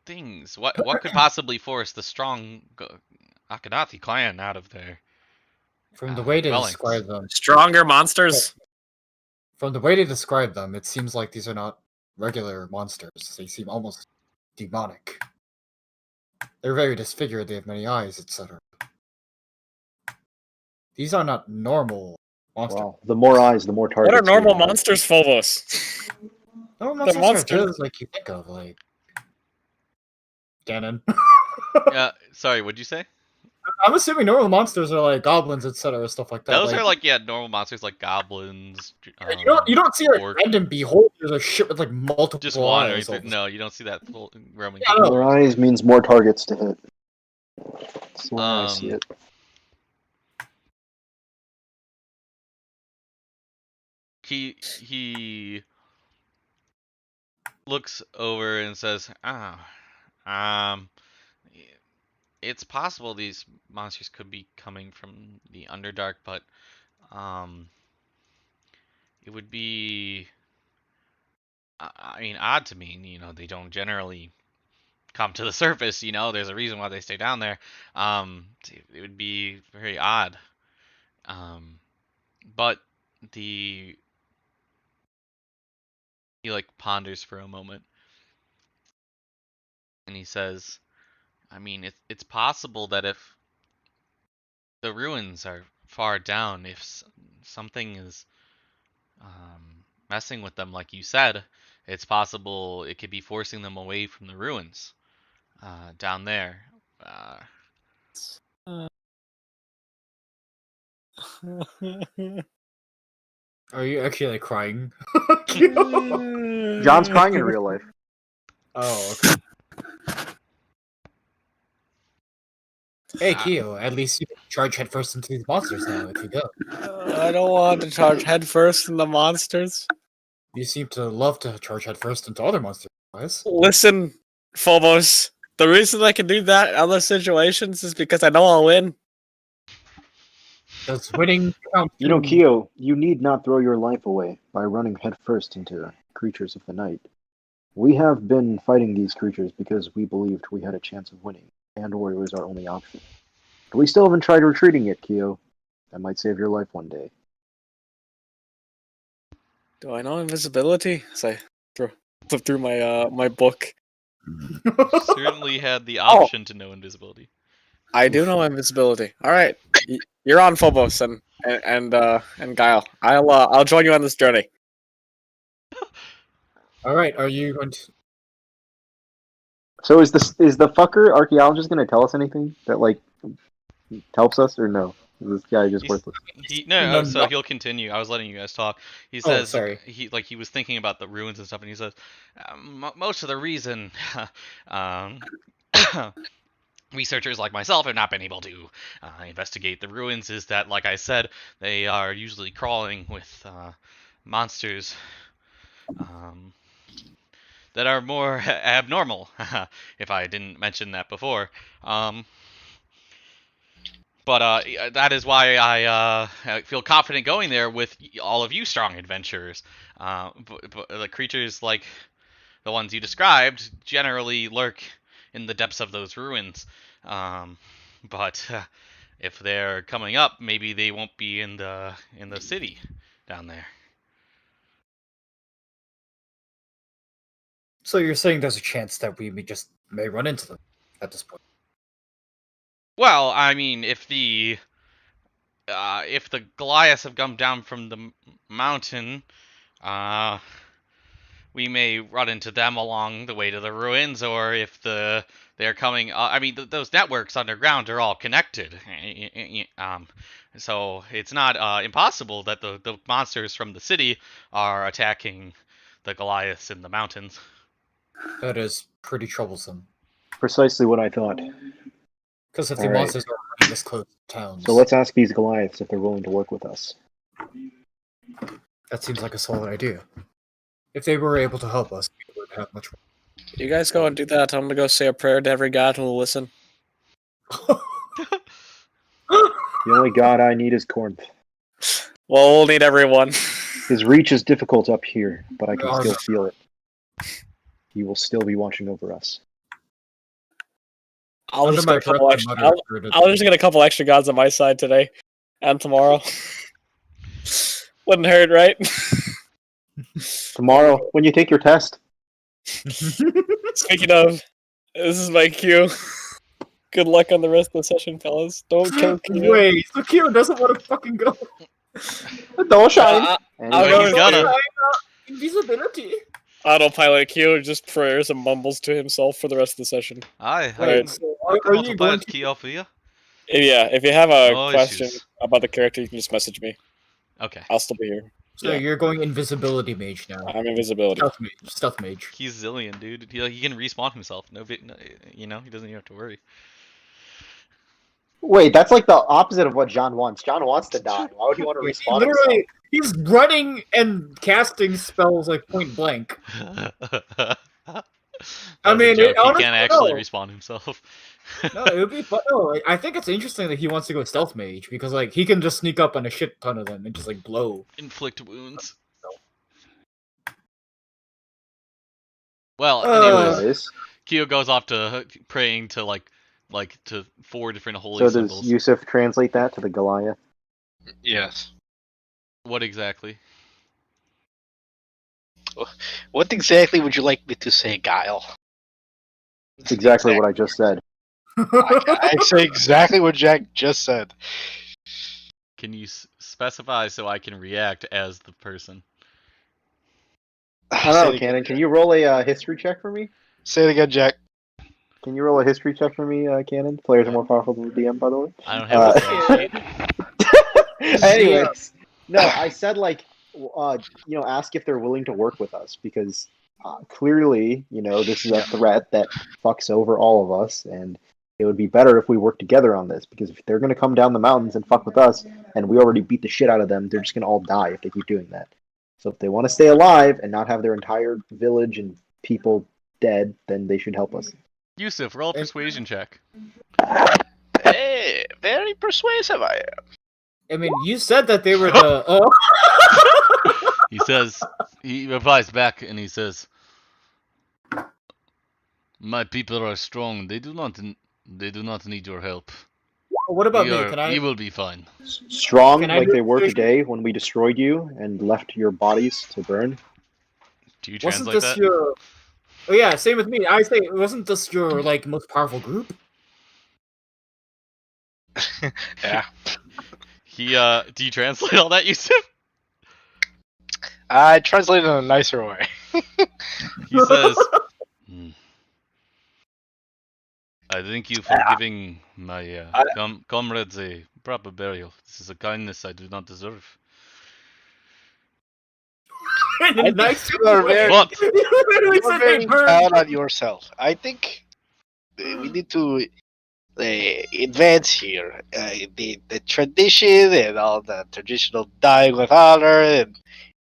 things. What could possibly force the strong Akhenathi clan out of there? From the way they dwellings. describe them, Stronger monsters? it seems like these are not regular monsters. They seem almost demonic. They're very disfigured, they have many eyes, etc. These are not normal monsters. Wow. The more eyes, the more targets. What are normal we have. monsters, Phobos? Normal They're monsters are monsters. just like you think of, like Ganon. Sorry, what'd you say? I'm assuming normal monsters are like goblins, etc., stuff like that. Those are like normal monsters like goblins. you don't see like orc. random beholders or shit with like multiple Just wandering eyes. through. No, you don't see that full roaming. Yeah, no. More eyes means more targets to hit. That's the way I see it. he looks over and says, um, it's possible these monsters could be coming from the Underdark, but it would be, I mean, odd to me. You know, they don't generally come to the surface. You know, there's a reason why they stay down there. It would be very odd. But he like ponders for a moment, and he says, I mean, it's possible that if the ruins are far down, if something is messing with them, like you said, it's possible it could be forcing them away from the ruins down there. Are you actually like crying? John's crying in real life. Oh, okay. Hey, Keo, at least you can charge headfirst into these monsters now if you go. I don't want to charge headfirst in the monsters. You seem to love to charge headfirst into other monsters, guys. Listen, Phobos. The reason I can do that in other situations is because I know I'll win. Does winning count? You know, Keo, you need not throw your life away by running headfirst into creatures of the night. We have been fighting these creatures because we believed we had a chance of winning, and Warrior was our only option. But we still haven't tried retreating yet, Keo. That might save your life one day. Do I know invisibility? As I flip through my my book. Certainly had the option to know invisibility. I do know invisibility. All right, you're on Phobos and Guile. I'll join you on this journey. All right, are you going to? So is the fucker archaeologist going to tell us anything that like helps us, or no? Is this guy just worthless? So he'll continue. I was letting you guys talk. He says he was thinking about the ruins and stuff, and he says most of the reason researchers like myself have not been able to investigate the ruins is that, like I said, they are usually crawling with monsters that are more abnormal, if I didn't mention that before. But that is why I feel confident going there with all of you strong adventurers. But the creatures like the ones you described generally lurk in the depths of those ruins. But if they're coming up, maybe they won't be in the city down there. So you're saying there's a chance that we may run into them at this point? Well, I mean, if the Goliaths have come down from the mountain, we may run into them along the way to the ruins, or if they're coming. I mean, those networks underground are all connected. So it's not impossible that the monsters from the city are attacking the Goliaths in the mountains. That is pretty troublesome. Precisely what I thought. Because if the monsters are running this close to towns... So let's ask these Goliaths if they're willing to work with us. That seems like a solid idea. If they were able to help us, we would have much more. You guys go and do that. I'm gonna go say a prayer to every god who will listen. The only god I need is Corinth. Well, we'll need everyone. His reach is difficult up here, but I can still feel it. He will still be watching over us. I'll just get a couple extra gods on my side today and tomorrow. Wouldn't hurt, right? Tomorrow, when you take your test. Speaking of, this is my cue. Good luck on the rest of the session, fellas. Don't kill Keo. Wait, so Keo doesn't want to fucking go. Don't shine. He's gonna. Invisibility. Autopilot Keo just prayers and mumbles to himself for the rest of the session. Aye. Right. Are you going to... Keo for you? Yeah, if you have a No question issues. about the character, you can just message me. Okay. I'll still be here. So you're going invisibility mage now. I'm invisibility. Stealth mage. He's Zillion, dude. He can respawn himself. No, he doesn't even have to worry. Wait, that's like the opposite of what John wants. John wants to die. Why would he want to respawn himself? He's running and casting spells like point blank. That I was a mean, joke. He honestly, can't actually no. respawn himself. No, it would be fun. No, I think it's interesting that he wants to go stealth mage because like he can just sneak up on a shit ton of them and just like blow. Inflict wounds. Well, Uh, anyways, Anyways, Kyo goes off to praying to like to 4 different holy so does symbols. Yusuf translate that to the Goliath? Yes. What exactly? What exactly would you like me to say, Guile? It's exactly what I just said. I say exactly what Jack just said. Can you specify so I can react as the person? I Say don't it know, again. Cannon. Can you roll a history check for me? Say it again, Jack. Can you roll a history check for me, Cannon? Players are more powerful than the DM, by the way. I don't have a spreadsheet. Anyways, no, I said like, ask if they're willing to work with us because clearly, this is a threat that fucks over all of us, and it would be better if we work together on this because if they're gonna come down the mountains and fuck with us, and we already beat the shit out of them, they're just gonna all die if they keep doing that. So if they want to stay alive and not have their entire village and people dead, then they should help us. Yusuf, roll a persuasion check. Hey, very persuasive I am. I mean, you said that they were the. He says, he replies back and he says, "My people are strong. They do not need your help. What about me? Can I? You will be fine." Strong Can I like do they were persuasion? today when we destroyed you and left your bodies to burn. Do you Wasn't translate this that? your? Oh yeah, same with me. I say, wasn't this your like most powerful group? Yeah. He do you translate all that, Yusuf? I translated in a nicer way. He says, "Hmm. I thank you for giving my comrades a proper burial. This is a kindness I do not deserve." In a think nice you are way. very- What? You literally You're said very they burned. down on yourself. I think we need to advance here. The tradition and all the traditional dying with honor and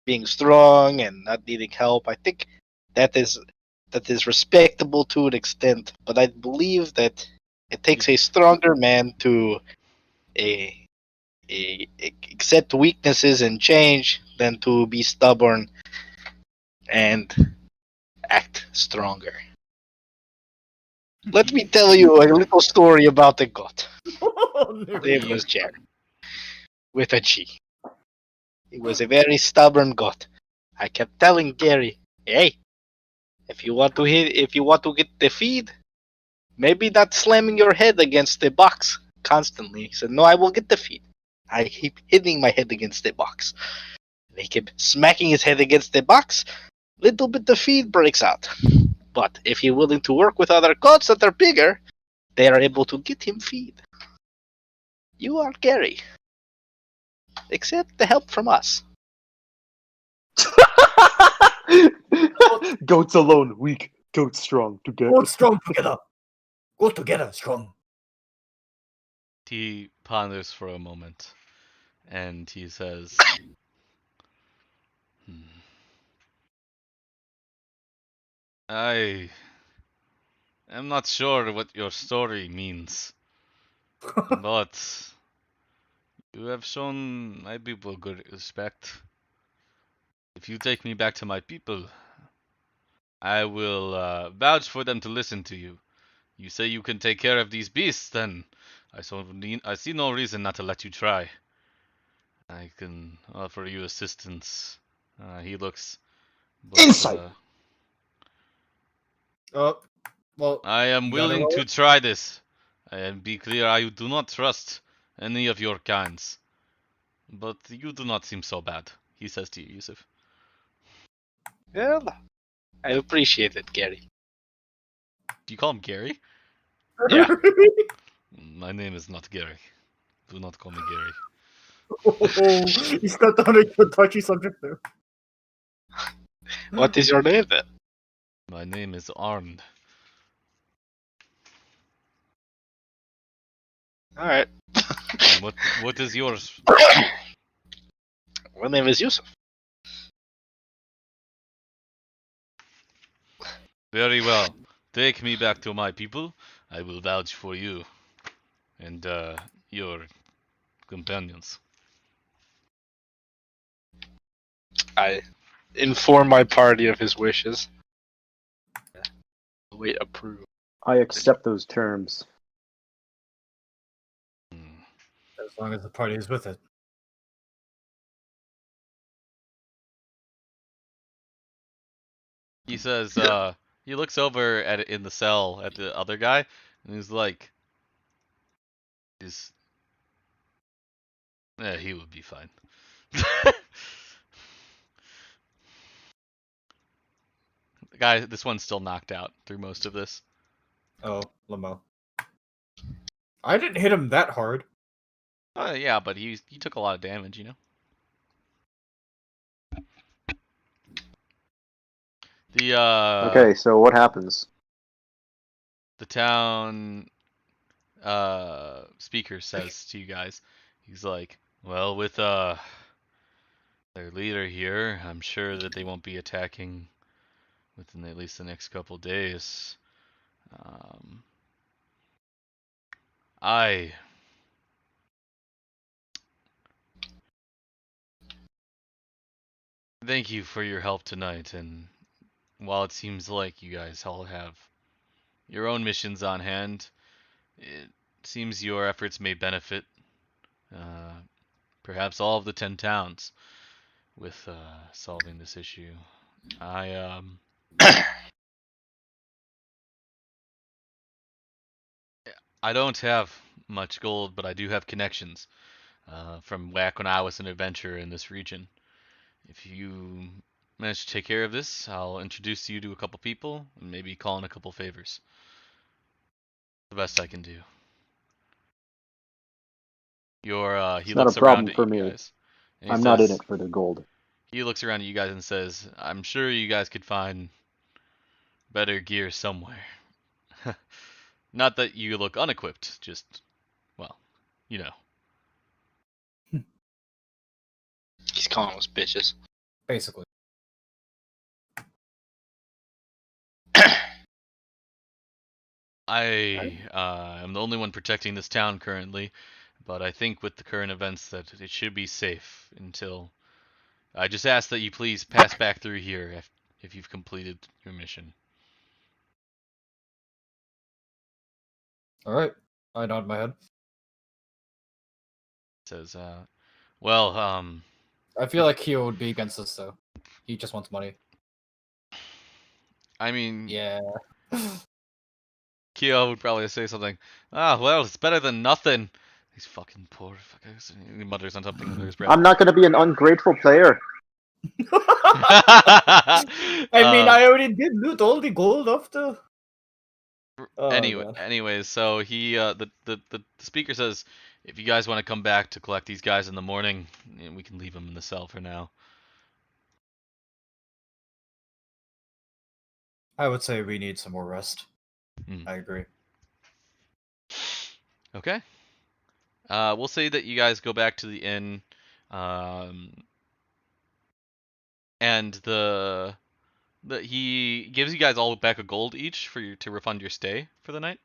being strong and not needing help. I think that is respectable to an extent, but I believe that it takes a stronger man to accept weaknesses and change than to be stubborn and act stronger. Let me tell you a little story about the god. His name was Jerry, with a G. He was a very stubborn god. I kept telling Gary, "Hey, if you want to get the feed, maybe not slamming your head against the box constantly." He said, "No, I will get the feed." I keep hitting my head against the box. And he kept smacking his head against the box. Little bit of feed breaks out. But if you're willing to work with other gods that are bigger, they are able to get him feed. You are Gary. Accept the help from us. Goats alone, weak. Goats strong, together. Go strong together. Go together, strong. He ponders for a moment, and he says, "Hmm. I am not sure what your story means, but you have shown my people good respect. If you take me back to my people, I will vouch for them to listen to you. You say you can take care of these beasts, then I see no reason not to let you try. I can offer you assistance." He looks, but, Insight. Oh, well. I am You gotta willing roll to it? try this. And be clear, I do not trust any of your kinds. But you do not seem so bad, he says to you, Yusuf. Well, I appreciate it, Gary. Do you call him Gary? Yeah. My name is not Gary. Do not call me Gary. Oh, you stepped on a touchy subject there. What is your name then? My name is Arnd. All right. And what is yours? My name is Yusuf. Very well. Take me back to my people. I will vouch for you and your companions. I inform my party of his wishes. We approve. I accept those terms. Hmm. As long as the party is with it. He says, he looks over at it in the cell at the other guy, and he's like, he would be fine. Guy, this one's still knocked out through most of this. Oh, Lamo. I didn't hit him that hard. Yeah, but he took a lot of damage, you know. The Okay, so what happens? the town speaker says to you guys, he's like, well, with their leader here, I'm sure that they won't be attacking within at least the next couple days. I thank you for your help tonight, and while it seems like you guys all have your own missions on hand, it seems your efforts may benefit uh, perhaps all of the 10 towns with solving this issue. I don't have much gold, but I do have connections from back when I was an adventurer in this region. If you manage to take care of this, I'll introduce you to a couple people and maybe call in a couple favors. The best I can do. He It's not a looks around problem at for you me. guys, and he I'm not in says, it for the gold. he looks around at you guys and says, "I'm sure you guys could find better gear somewhere. Not that you look unequipped, just, well, you know." He's calling us bitches. Basically. I am the only one protecting this town currently, but I think with the current events that it should be safe until. I just ask that you please pass back through here if you've completed your mission. Alright. I nod my head. Says, well, I feel like Kyo would be against us, though. He just wants money. I mean, Yeah. Kyo would probably say something. Ah, well, it's better than nothing. These fucking poor fuckers. He mutters on something under his breath. I'm not going to be an ungrateful player. I mean, I already did loot all the gold of the. Oh, God. Anyways, so he the speaker says, if you guys want to come back to collect these guys in the morning, we can leave them in the cell for now. I would say we need some more rest. I agree. Okay. We'll say that you guys go back to the inn, and he gives you guys all back a gold each to refund your stay for the night.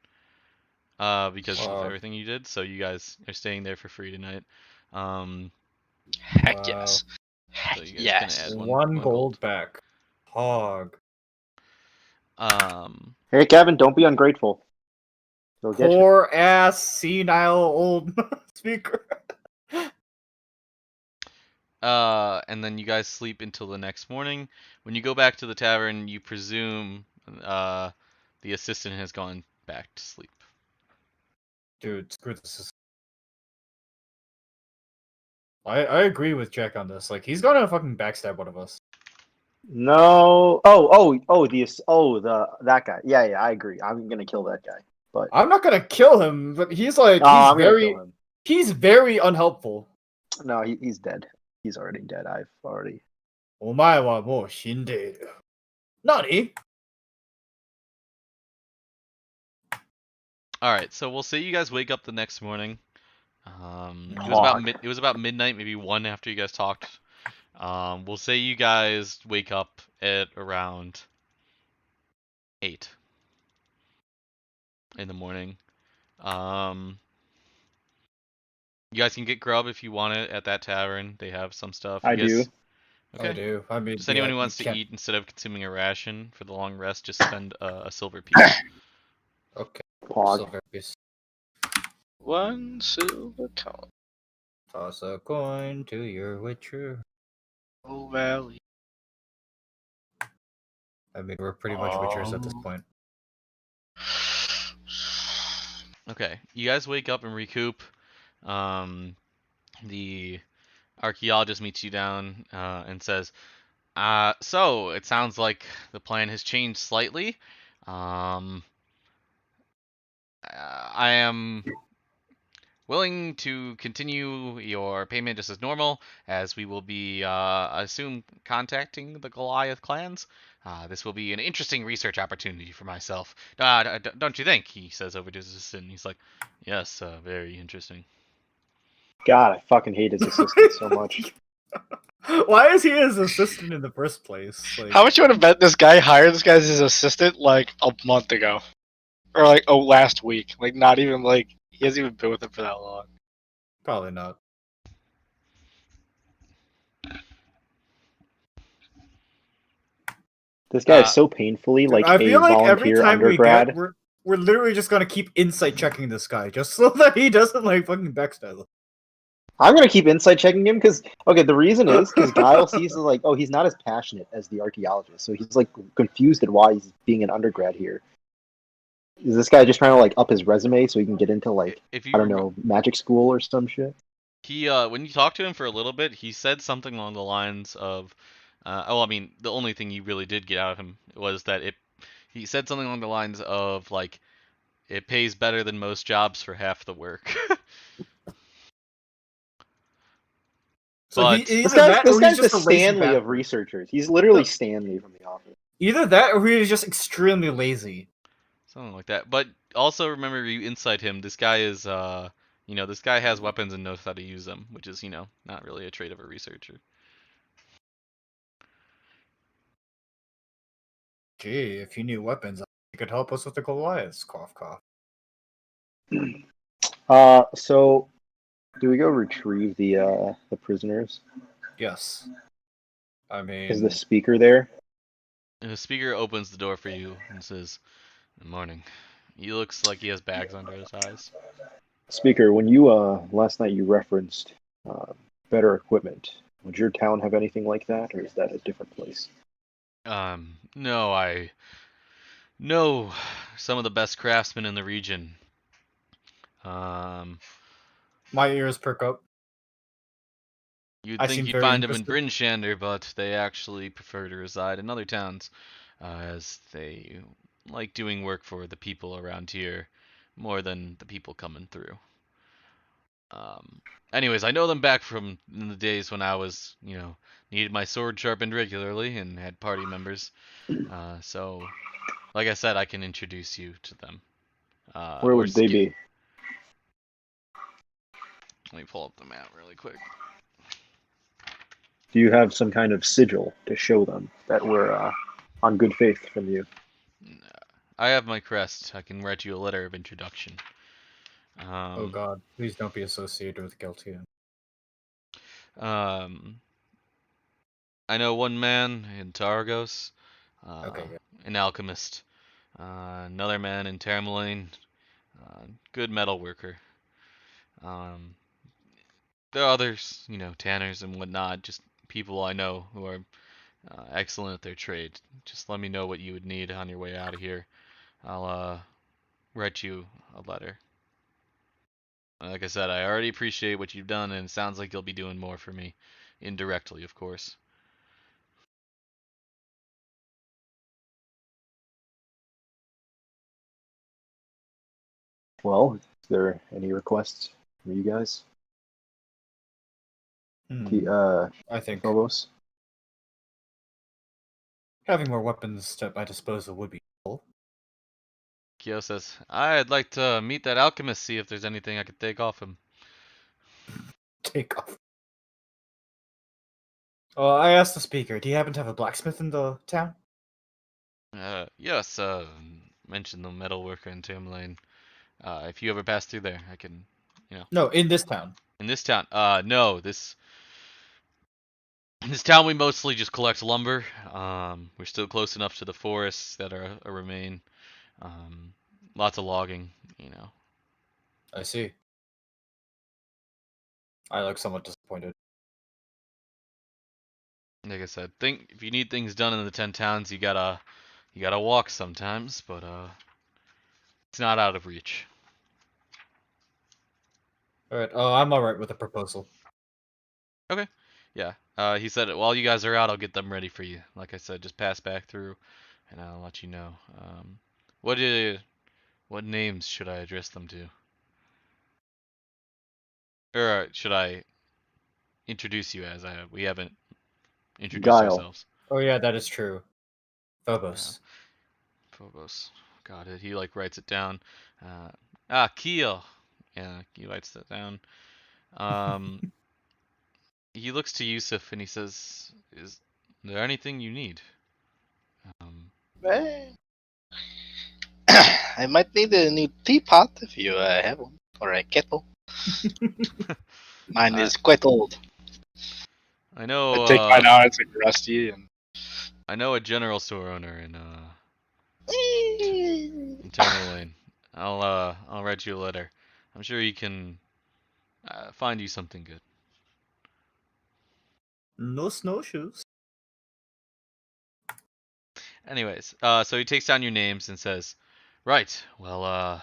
Because of everything you did, so you guys are staying there for free tonight. Heck yes. So you guys Yes. can add one gold back. Hog. Hey, Kevin, don't be ungrateful. They'll get you. Poor ass senile old speaker. And then you guys sleep until the next morning. When you go back to the tavern, you presume the assistant has gone back to sleep. Dude, screw this. I agree with Jack on this. Like, he's gonna fucking backstab one of us. No. That guy. Yeah, I agree. I'm gonna kill that guy. But I'm not gonna kill him, but he's like, I'm gonna kill him. He's very unhelpful. No, he's dead. He's already dead. I've already. お前はもう死んでいる。何? All right, so we'll say you guys wake up the next morning. Fuck. It was about midnight, maybe 1 after you guys talked. We'll say you guys wake up at around 8 in the morning. You guys can get grub if you want it at that tavern. They have some stuff. I You do. guys, I okay? do. I mean, Just anyone yeah, who you wants to can't. eat instead of consuming a ration for the long rest, just spend a silver piece. Okay. Pog. Silver piece. 1 silver coin. Toss a coin to your witcher. Oh, Valley. I mean, we're pretty much witchers at this point. Okay, you guys wake up and recoup. The archaeologist meets you down and says, so it sounds like the plan has changed slightly. I am willing to continue your payment just as normal, as we will be, I assume, contacting the Goliath clans. This will be an interesting research opportunity for myself. Don't you think? He says over to his assistant. He's like, yes, very interesting. God, I fucking hate his assistant so much. Why is he his assistant in the first place? Like, How much you want to bet this guy hired this guy as his assistant like a month ago? Or like, oh, last week. Like, not even like, he hasn't even been with him for that long. probably not. This guy is so painfully Dude, like I a feel like every volunteer time undergrad. we're literally just gonna keep insight checking this guy just so that he doesn't like fucking backstab us. I'm gonna keep insight checking him because the reason is because Guile sees like, oh, he's not as passionate as the archaeologist, so he's like confused at why he's being an undergrad here. Is this guy just trying to like up his resume so he can get into like If you I don't know, magic school or some shit? He when you talked to him for a little bit, he said something along the lines of, I mean, the only thing you really did get out of him was that he said something along the lines of like, it pays better than most jobs for half the work. So But This either that guy's or he's the just a lazy Stanley of bastard. researchers. He's literally Stanley from The Office. Either that or he's just extremely lazy. something like that. But also remember, you insight him. This guy is, this guy has weapons and knows how to use them, which is, not really a trait of a researcher. Gee, if you knew weapons, you could help us with the Goliaths. Cough, cough. So do we go retrieve the prisoners? Yes. I mean, Is the speaker there? And the speaker opens the door for you and says, "Good morning." He looks like he has bags under his eyes. Speaker, when you last night you referenced better equipment, would your town have anything like that, or is that a different place? No, I know some of the best craftsmen in the region. Um, my ears perk up. you'd I think seem you'd very find them in interested. Brinshander, but they actually prefer to reside in other towns, as they like doing work for the people around here more than the people coming through. Um, anyways, I know them back from the days when I was, needed my sword sharpened regularly and had party members. So, like I said, I can introduce you to them. Where Or would they be? let me pull up the map really quick. Do you have some kind of sigil to show them that we're on good faith from you? I have my crest. I can write you a letter of introduction. Oh god, please don't be associated with Geltian. Um, I know one man in Targos, Okay, yeah. an alchemist. Another man in Tamerlane, good metal worker. There are others, tanners and whatnot, just people I know who are excellent at their trade. Just let me know what you would need on your way out of here. I'll write you a letter. Like I said, I already appreciate what you've done, and it sounds like you'll be doing more for me. Indirectly, of course. Well, is there any requests from you guys? I think Phobos? having more weapons at my disposal would be helpful. Kyo says, I'd like to meet that alchemist, see if there's anything I could take off him. Take off. I asked the speaker, do you happen to have a blacksmith in the town? Yes, mention the metalworker in Tourmaline. If you ever pass through there, I can, No, in this town. In this town, no, this town we mostly just collect lumber. We're still close enough to the forests that are remain. Lots of logging, I see. I look somewhat disappointed. Like I said, if you need things done in the 10 towns, you gotta walk sometimes, but it's not out of reach. Alright, I'm alright with the proposal. Okay. Yeah. He said while you guys are out, I'll get them ready for you. Like I said, just pass back through, and I'll let you know. What names should I address them to? Or should I introduce you as? We haven't introduced Guile. ourselves. Oh yeah, that is true. Yeah. Phobos. Phobos. Got it. He writes it down. Keel. Yeah, he writes that down. He looks to Yusuf and he says, "Is there anything you need?" Eh, I might need a new teapot if you have one, or a kettle. Mine is quite old. I know. I take mine out. It's like rusty and. I know a general store owner in Tourmaline. I'll write you a letter. I'm sure he can find you something good. No snowshoes. Anyways, so he takes down your names and says, "Right. Well,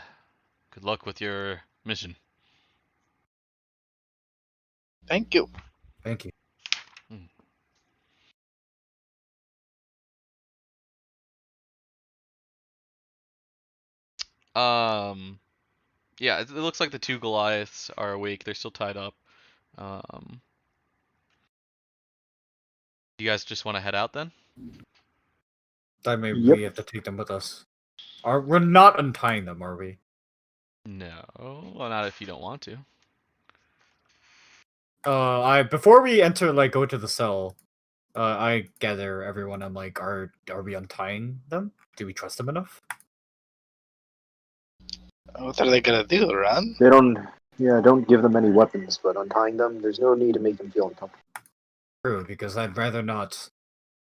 good luck with your mission." Thank you. Thank you. Yeah, it looks like the two Goliaths are awake. They're still tied up. You guys just want to head out then? That maybe Yep. we have to take them with us. We're not untying them, are we? No, well, not if you don't want to. Before we enter, go to the cell, I gather everyone. I'm like, are we untying them? Do we trust them enough? What are they gonna do, run? They don't give them any weapons, but untying them, there's no need to make them feel uncomfortable. True, because I'd rather not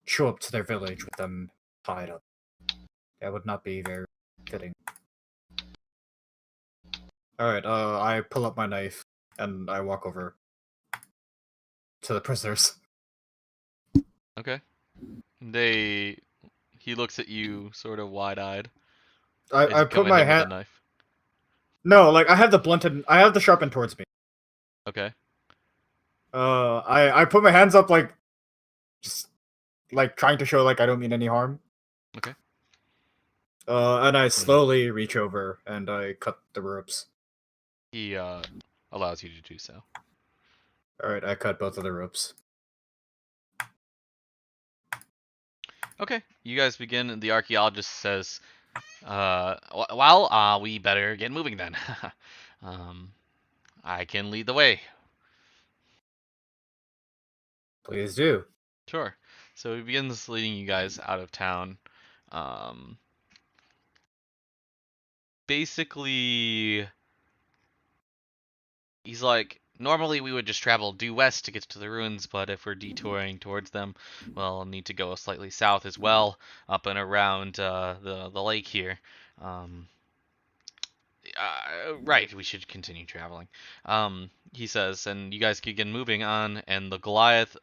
show up to their village with them tied up. That would not be very fitting. Alright, I pull up my knife and I walk over to the prisoners. Okay. He looks at you sort of wide-eyed as I you come put at my him with a hand. knife. No, I have the sharpened towards me. Okay. I put my hands up just trying to show I don't mean any harm. Okay. And I slowly reach over and I cut the ropes. He allows you to do so. Alright, I cut both of the ropes. Okay, you guys begin, and the archaeologist says, we better get moving then. I can lead the way. Please do. Sure. So he begins leading you guys out of town. Basically, he's like, normally we would just travel due west to get to the ruins, but if we're detouring towards them, we'll need to go slightly south as well, up and around the lake here. Right, we should continue traveling. He says, and you guys can get moving on, and the Goliath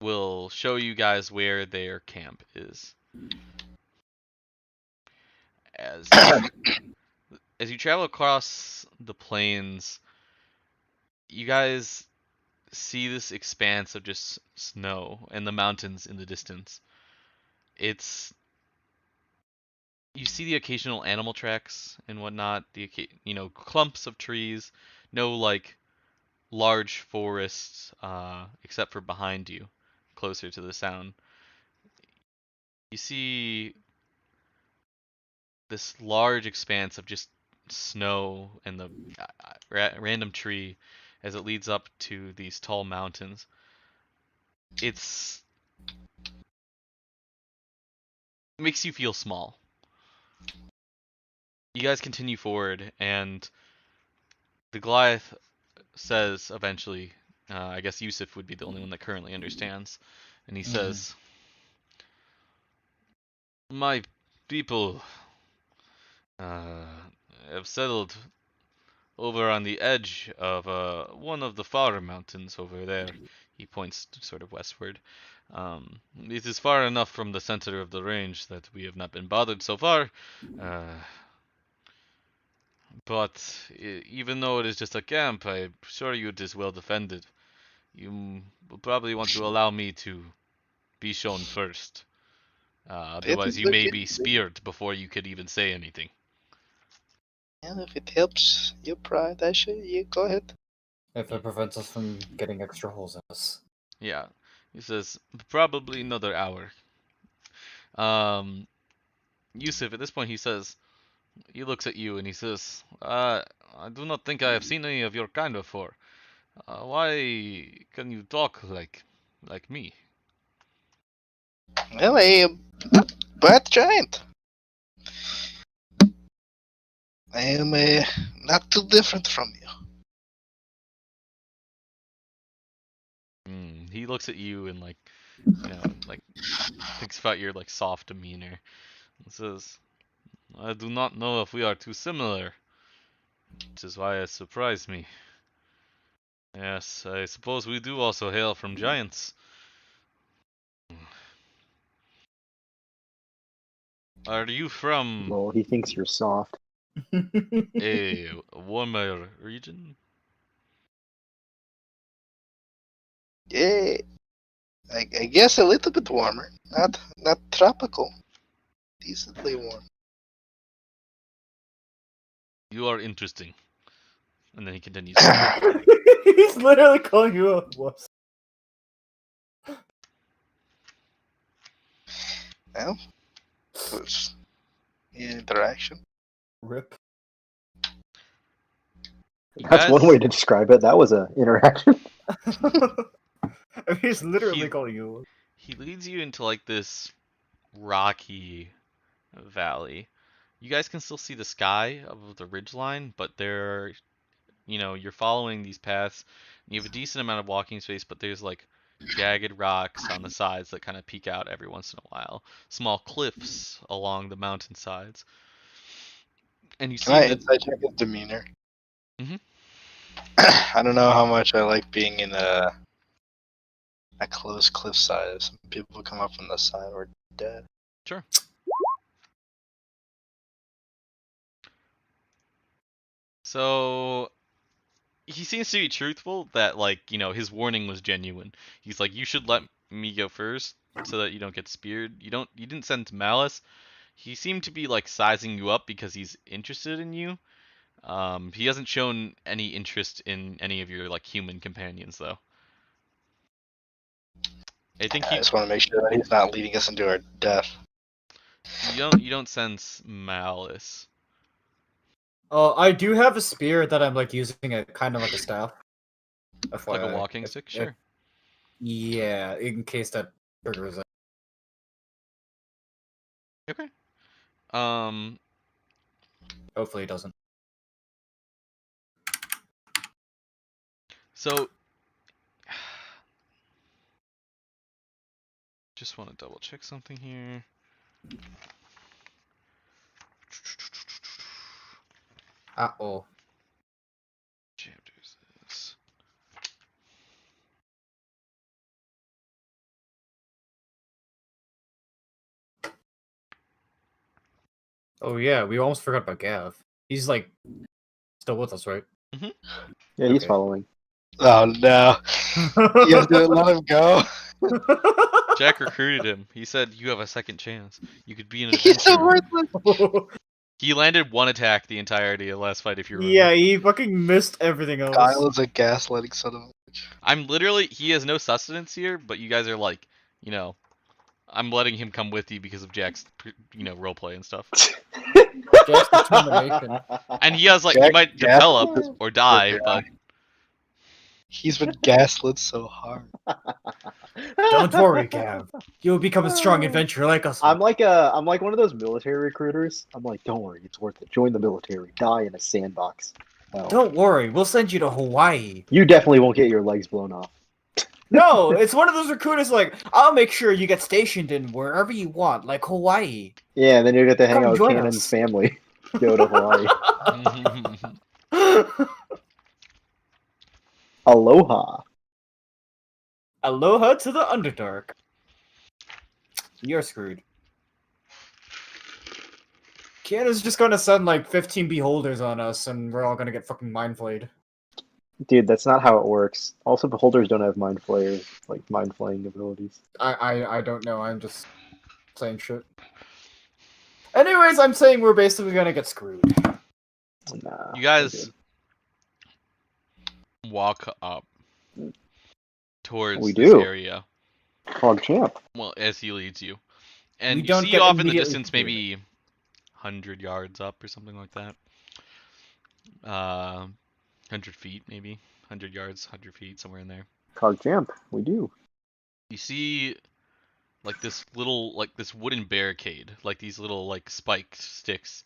will show you guys where their camp is. As you travel across the plains, you guys see this expanse of just snow and the mountains in the distance. You see the occasional animal tracks and whatnot, clumps of trees, no large forests, except for behind you, closer to the sound. You see this large expanse of just snow and the random tree as it leads up to these tall mountains. It makes you feel small. You guys continue forward, and the Goliath says eventually, I guess Yusuf would be the only one that currently understands, and he says, "My people have settled over on the edge of one of the far mountains over there." He points sort of westward. It is far enough from the center of the range that we have not been bothered so far. But even though it is just a camp, I assure you it is well defended. You will probably want to allow me to be shown first. Otherwise, you may be speared before you could even say anything. And if it helps your pride, actually, you go ahead. If it prevents us from getting extra holes in us. Yeah. He says, probably another hour. Yusuf, at this point, he looks at you and he says, I do not think I have seen any of your kind before. Why can you talk like me? Well, I am bad giant. I am not too different from you. He looks at you and thinks about your soft demeanor and says, I do not know if we are too similar, which is why it surprised me. Yes, I suppose we do also hail from giants. Are you from Well, he thinks you're soft. a warmer region? Yeah, I guess a little bit warmer. Not tropical. Decently warm. You are interesting. And then he continues. He's literally calling you a wuss. Well, was interaction. Rip. That's one way to describe it. That was an interaction. I mean, he's literally calling you a wuss. He leads you into this rocky valley. You guys can still see the sky of the ridgeline, but you're following these paths. And you have a decent amount of walking space, but there's jagged rocks on the sides that kind of peek out every once in a while. Small cliffs along the mountainsides. And you see Can I insight check his demeanor? Mhm. I don't know how much I like being in a close cliffside. Some people come up from the side or dead. Sure. So he seems to be truthful that his warning was genuine. He's like, you should let me go first so that you don't get speared. You didn't sense malice. He seemed to be sizing you up because he's interested in you. He hasn't shown any interest in any of your human companions though. I just want to make sure that he's not leading us into our death. You don't sense malice. I do have a spear that I'm using it kind of like a staff. Like a walking stick, sure. Yeah, in case that triggers it. Okay. Hopefully it doesn't. So just want to double check something here. Uh-oh. Chapters this. Oh yeah, we almost forgot about Gav. He's still with us, right? Mm-hmm. Yeah, he's following. Oh no! You have to let him go. Jack recruited him. He said, "You have a second chance. You could be an He's so adventurer." worthless. He landed one attack the entirety of the last fight, if you remember. Yeah, he fucking missed everything else. Kyle is a gaslighting son of a bitch. He has no sustenance here, but you guys are I'm letting him come with you because of Jack's, roleplay and stuff. Jack's determination. And he has, like, he Jack might develop or die, but... He's been gaslit so hard. Don't worry, Gav. You'll become a strong adventurer like us. I'm like one of those military recruiters. I'm like, don't worry, it's worth it. Join the military. Die in a sandbox. Well, Don't worry, we'll send you to Hawaii. you definitely won't get your legs blown off. No, it's one of those recruiters like, I'll make sure you get stationed in wherever you want, like Hawaii. Yeah, and then you get to hang Come out with join Cannon's us. family. Go to Hawaii. Aloha. Aloha to the Underdark. You're screwed. Kiana's just gonna send like 15 beholders on us, and we're all gonna get fucking mind flayed. Dude, that's not how it works. Also, beholders don't have mind flayers, like mind flaying abilities. I don't know. I'm just saying shit. Anyways, I'm saying we're basically gonna get screwed. Nah. You guys walk up towards We this do. area. Hog champ. Well, as he leads you. And We you don't see get off in the immediately distance, feared. maybe 100 yards up or something like that. 100 feet, maybe. 100 yards, 100 feet, somewhere in there. Hog champ. We do. You see, like, this little, like, this wooden barricade. Like, these little, like, spiked sticks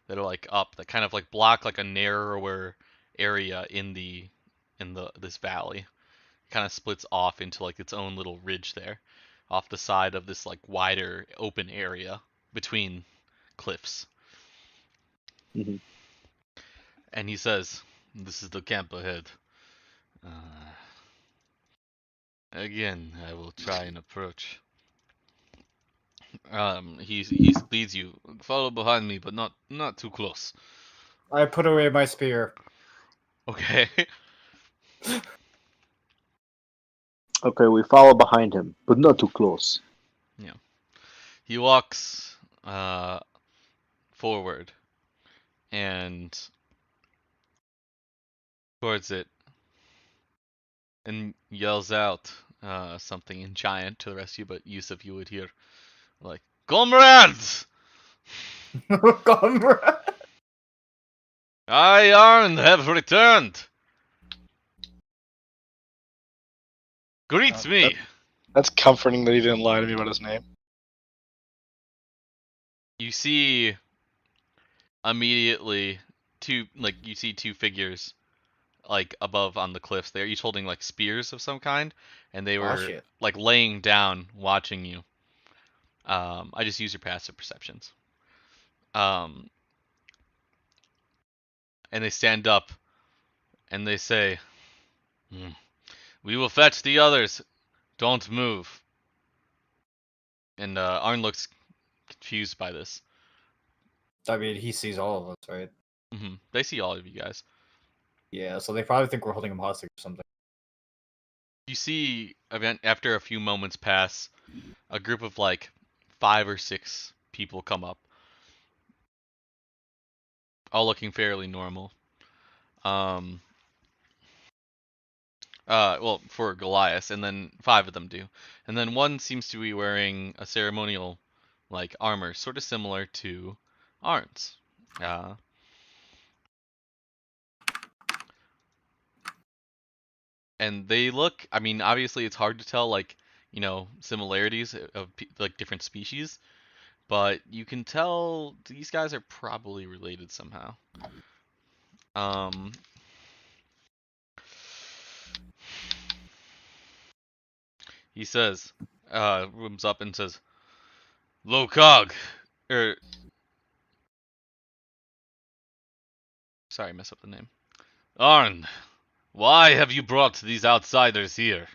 that are, like, up. That kind of, like, block, like, a narrower area in this valley. Kind of splits off into, like, its own little ridge there. Off the side of this, like, wider open area between cliffs. Mhm. And he says, "This is the camp ahead. Again, I will try and approach." He leads you. Follow behind me, but not too close. I put away my spear. Okay. Okay, we follow behind him, but not too close. He walks forward and towards it and yells out something in giant to the rest of you, but Yusuf, you would hear, like, "Comrades! Comrade. I, Arn, have returned! Greet me!" That's comforting that he didn't lie to me about his name. You see immediately you see two figures like above on the cliffs. They're each holding like spears of some kind, and they were shit. like laying down watching you. I just use your passive perceptions. And they stand up and they say, "We will fetch the others. Don't move." And Arn looks confused by this. I mean, he sees all of us, right? They see all of you guys. Yeah, so they probably think we're holding him hostage or something. You see, after a few moments pass, a group of like 5 or 6 people come up, all looking fairly normal. Well, for Goliath, and then 5 of them do, and then one seems to be wearing a ceremonial, like, armor, sort of similar to Arn's. And they look, I mean, obviously it's hard to tell, like, similarities of like different species, but you can tell these guys are probably related somehow. He says, rooms up and says, "Lokog, sorry, I messed up the name. Arn, why have you brought these outsiders here?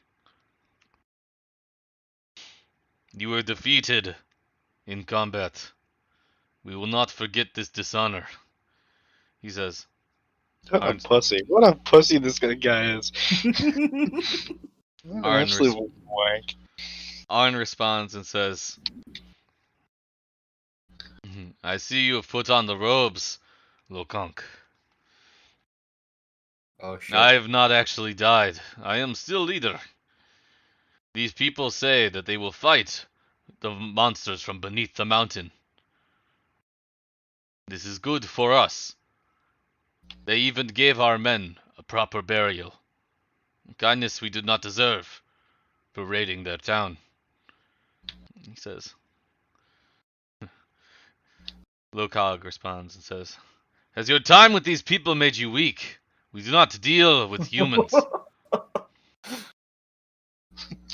You were defeated in combat. We will not forget this dishonor." He says, What a Arn's- pussy. What a pussy this guy is. Arn Absolute wank. Arn responds and says, "I see you have put on the robes, Lokunk. Oh shit. I have not actually died. I am still leader. These people say that they will fight, the monsters from beneath the mountain. This is good for us. They even gave our men a proper burial. Kindness we did not deserve for raiding their town. He says. Lokog responds and says, "Has your time with these people made you weak? We do not deal with humans.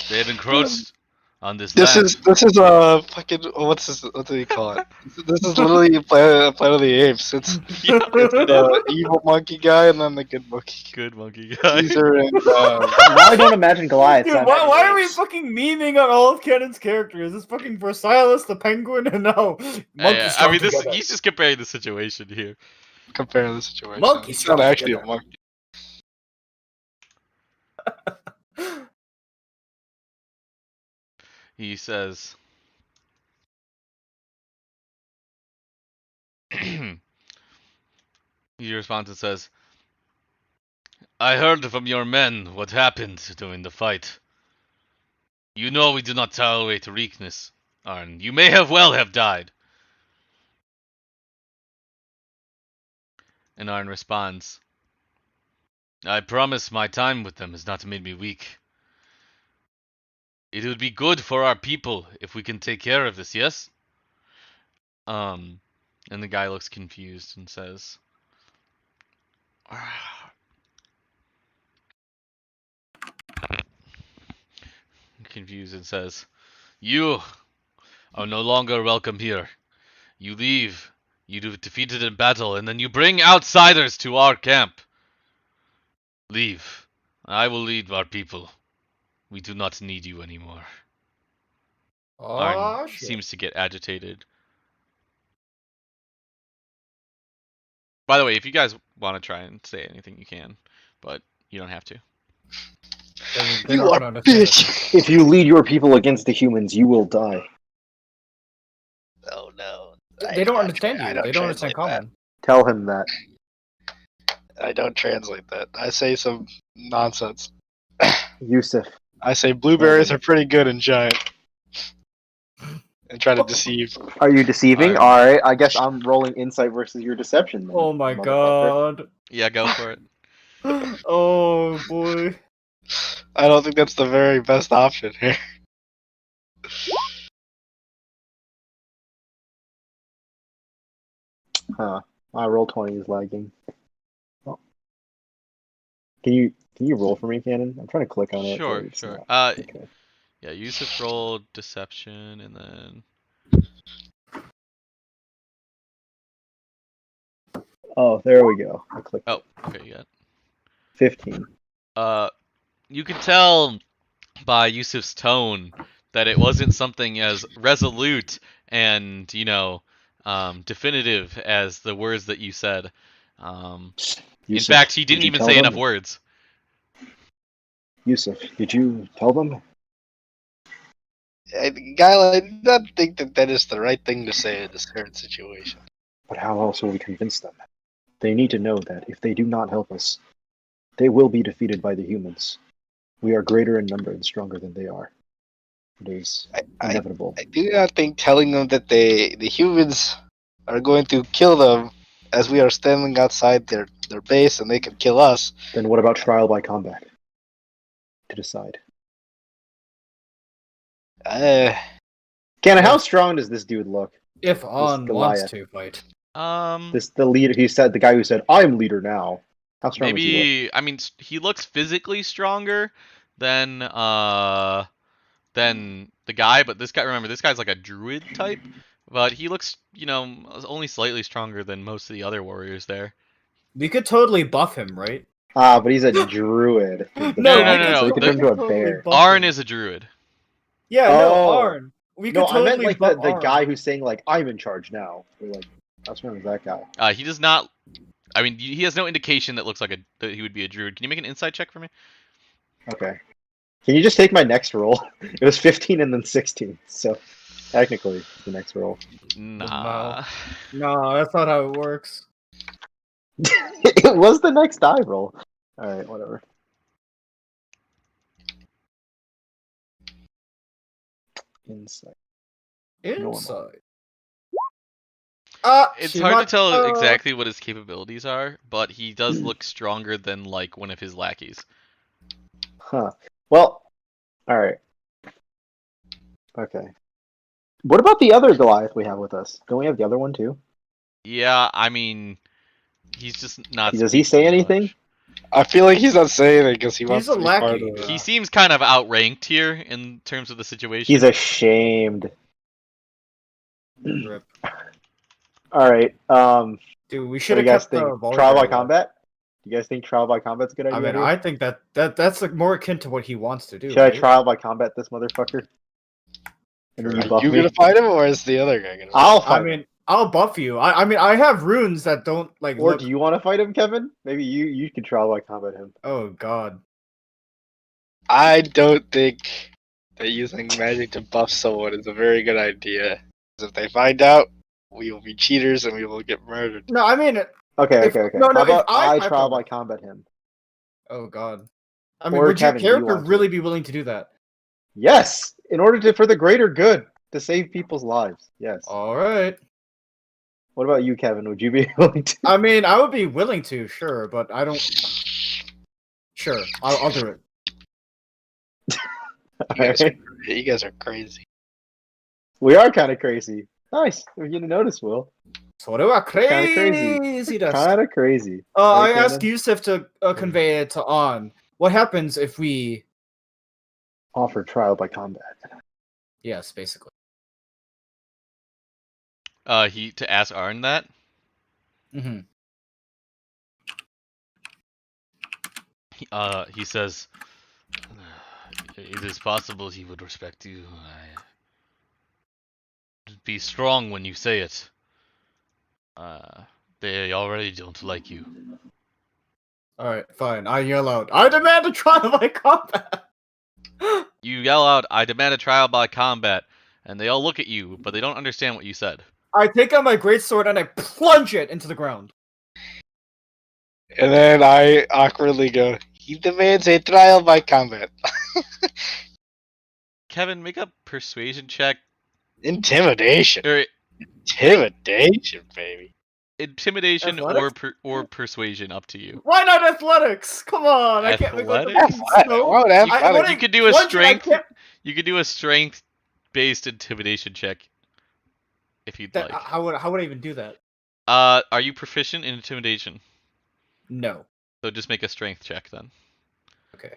They have encroached on this This land." is fucking what do you call it? This is literally Planet of the Apes. It's Yeah, the evil monkey guy and then the good monkey. good monkey guy. Caesar and Now I don't imagine Goliath. Dude, why are we fucking memeing on all of Kenan's characters? It's fucking Versailles, the penguin, and now Yeah, monkeys. I mean, he's just comparing the situation here. compare the situation. Monkey It's not strong actually a together. monkey. He says, he responds and says, "I heard from your men what happened during the fight. You know we do not tolerate weakness, and you may have died." And Arn responds, "I promise my time with them has not made me weak. It would be good for our people if we can take care of this, yes?" And the guy looks confused and says, "You are no longer welcome here. You leave. You defeated in battle, and then you bring outsiders to our camp. Leave. I will lead our people. We do not need you anymore." Arn Shit. seems to get agitated. By the way, if you guys want to try and say anything, you can, but you don't have to. They You don't are understand it. bitch. If you lead your people against the humans, you will die. Oh no. They don't understand you. I don't They don't understand translate that. common. Tell him that. I don't translate that. I say some nonsense. Yusuf. I say blueberries are pretty good and giant. And try to deceive. Are you deceiving? Arn. Alright, I guess I'm rolling insight versus your deception then. Oh my motherfucker. god. Yeah, go for it. Oh boy. I don't think that's the very best option here. Huh. My roll 20 is lagging. Oh. Can you roll for me, Cannon? I'm trying to click on it. Sure, but it's sure. not. Okay. Yeah, Yusuf rolled deception, and then Oh, there we go. I clicked. oh, okay, you got 15. you can tell by Yusuf's tone that it wasn't something as resolute and, definitive as the words that you said. In Yusuf, fact, he did didn't you even tell say them? enough words. Yusuf, did you tell them? Guile, I do not think that is the right thing to say in this current situation. But how else will we convince them? They need to know that if they do not help us, they will be defeated by the humans. We are greater in number and stronger than they are. It is inevitable. I do not think telling them that the humans are going to kill them as we are standing outside their base and they can kill us. Then what about trial by combat? To decide. Cannon, how strong does this dude look? If On wants Goliath. to fight. The leader. The guy who said, "I'm leader now." How strong does he look? Maybe, I mean, he looks physically stronger than the guy, but this guy's like a druid type, but he looks, only slightly stronger than most of the other warriors there. We could totally buff him, right? Ah, but he's a druid. No, no. So he could turn into a bear. Arn is a druid. Yeah, Oh. no, Arn. We could No, totally I meant like buff the Arn. guy who's saying like, "I'm in charge now." We're like, how strong is that guy? He does not. I mean, he has no indication that looks like that he would be a druid. Can you make an insight check for me? Okay. Can you just take my next roll? It was 15 and then 16, so technically the next roll. Nah. No, that's not how it works. It was the next die roll. All right, whatever. Insight. Inside. It's hard to tell exactly what his capabilities are, but he does look stronger than like one of his lackeys. Huh. Well, all right. Okay. What about the other Goliath we have with us? Don't we have the other one too? Yeah, I mean, he's just not. Does he say speaking anything? much. I feel like he's not saying it because he wants He's a to be part lackey. of it. He seems kind of outranked here in terms of the situation. He's ashamed. Rip. All right. Dude, we What should do have you guys kept think? the volley Trial by barrel. combat? You guys think trial by combat's a good idea? I mean, here? I think that's like more akin to what he wants to do. Should I right? trial by combat this motherfucker? And then you Are buff you me? gonna fight him, or is the other guy gonna? I'll I fight him. mean, I'll buff you. I mean, I have runes that don't like. Or look... do you want to fight him, Kevin? Maybe you can trial by combat him. Oh God. I don't think that using magic to buff someone is a very good idea. 'Cause if they find out, we will be cheaters and we will get murdered. No, I mean, Okay, If- okay. no, no, How about if I trial fight by him- combat him? oh God. I mean, Or would Kevin, do your you character want to? really be willing to do that? Yes, in order to for the greater good to save people's lives. Yes. All right. What about you, Kevin? Would you be willing to? I mean, I would be willing to, sure, but I don't. Sure, I'll do it. Alright. You guys are crazy. We are kind of crazy. Nice. We're getting noticed, Will. So do I Kinda crazy. crazy dust. Kind of crazy. I Right, asked Kevin? Yusuf to convey it to On. What happens if we? Offer trial by combat. Yes, basically. He to ask Arn that. Mm-hmm. He says, "It is possible he would respect you. Be strong when you say it. They already don't like you." All right, fine. I yell out. I demand a trial by combat. You yell out, "I demand a trial by combat," and they all look at you, but they don't understand what you said. I take out my greatsword and I plunge it into the ground. And then I awkwardly go, he demands a trial by combat. Kevin, make a persuasion check. Intimidation. Or Intimidation, baby. intimidation Athletics? or persuasion, up to you. Why not athletics? Come on, I can't make like the Athletics? fucking snow. Why would I athletics- wanna You could do a plunge it, I strength. can't- You could do a strength-based intimidation check if you'd That, like. how would I even do that? Are you proficient in intimidation? No. So just make a strength check then. Okay.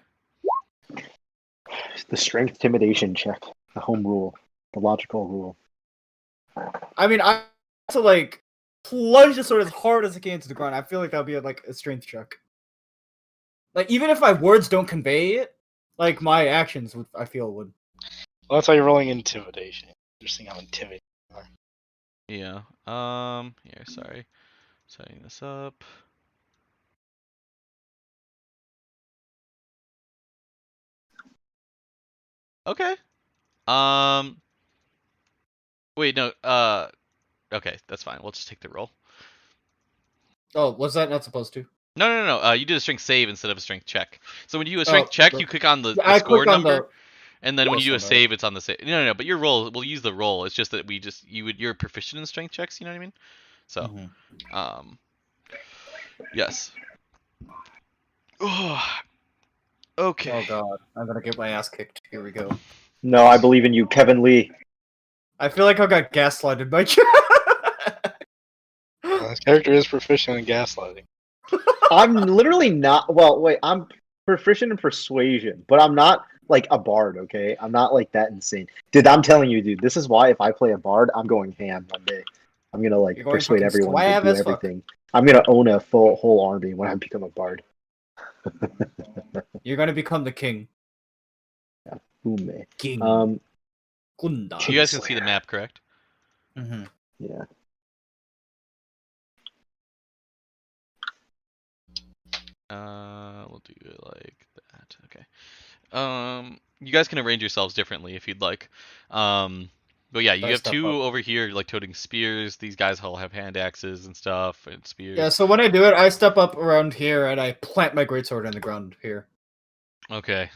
The strength intimidation check. The home rule. The logical rule. I mean, I have to like plunge the sword as hard as I can into the ground. I feel like that would be like a strength check. Like even if my words don't convey it, like my actions would. I feel would. Well, that's how you're rolling intimidation. Interesting how intimidating you are. Yeah. Here, sorry. Setting this up. Okay. Wait, no. Okay, that's fine. We'll just take the roll. Oh, was that not supposed to? No. You did a strength save instead of a strength check. So when you do a strength check, but- you click on the I score click on number, and then when you do a plus number. save, it's on the save. No. But your roll, we'll use the roll. It's just that you're proficient in strength checks. You know what I mean? So, Mhm. Yes. Okay. Oh god, I'm gonna get my ass kicked. Here we go. No, I believe in you, Kevin Lee. I feel like I got gaslighted by chat. This character is proficient in gaslighting. I'm literally not. Well, wait. I'm proficient in persuasion, but I'm not like a bard. Okay, I'm not like that insane. Dude, I'm telling you, dude. This is why if I play a bard, I'm going ham one day. I'm gonna like You're going persuade fucking everyone to suave do as fuck. everything. I'm gonna own a whole army when I become a bard. You're gonna become the king. Ume. King. Gunda. You guys can see the map, correct? Mm-hmm. Yeah. We'll do it like that. Okay. You guys can arrange yourselves differently if you'd like. But yeah, you I have step two up. over here like toting spears. These guys all have hand axes and stuff and spears. Yeah, so when I do it, I step up around here and I plant my greatsword in the ground here. Okay.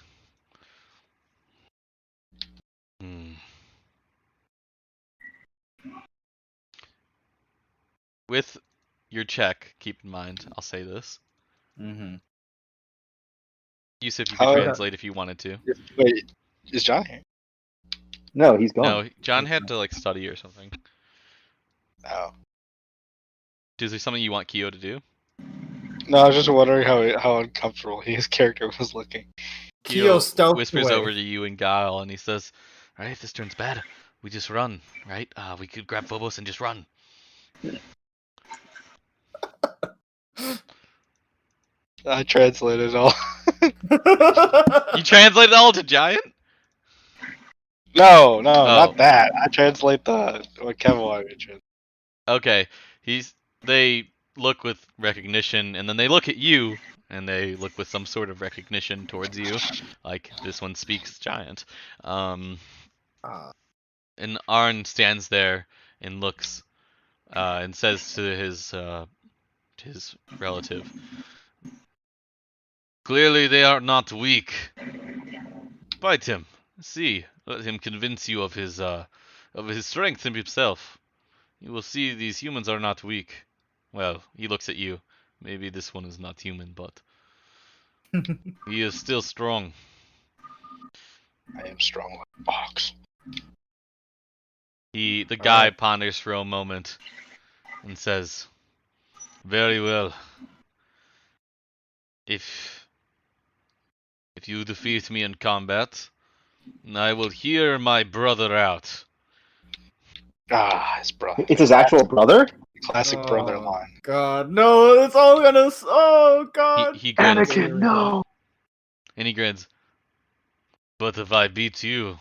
Hmm. with your check, keep in mind, I'll say this. Mm-hmm. Yusuf, you could Oh, translate if you wanted to. Wait, is John here? No, he's gone. No, John had to like study or something. Oh. Is there something you want Kyo to do? No, I was just wondering how uncomfortable his character was looking. Kyo stealthed whispers away. over to you and Guile, and he says, "Alright, if this turns bad, we just run, right? We could grab Phobos and just run." I translated it all. You translate it all to Giant? No, Oh. not that. I translate what Kevin wanted me to translate. Okay, they look with recognition, and then they look at you, and they look with some sort of recognition towards you, like this one speaks Giant. And Arn stands there and looks, and says to his relative, "Clearly they are not weak. Fight him. See, let him convince you of his strength in himself. You will see these humans are not weak." Well, he looks at you. Maybe this one is not human, but he is still strong. I am strong like an ox. The guy ponders for a moment and says, "Very well. If you defeat me in combat, I will hear my brother out." Ah, his brother. It's his actual brother? Classic brother line. God, no, it's all gonna. Oh God. He grins. Anakin, no! And he grins. "But if I beat you,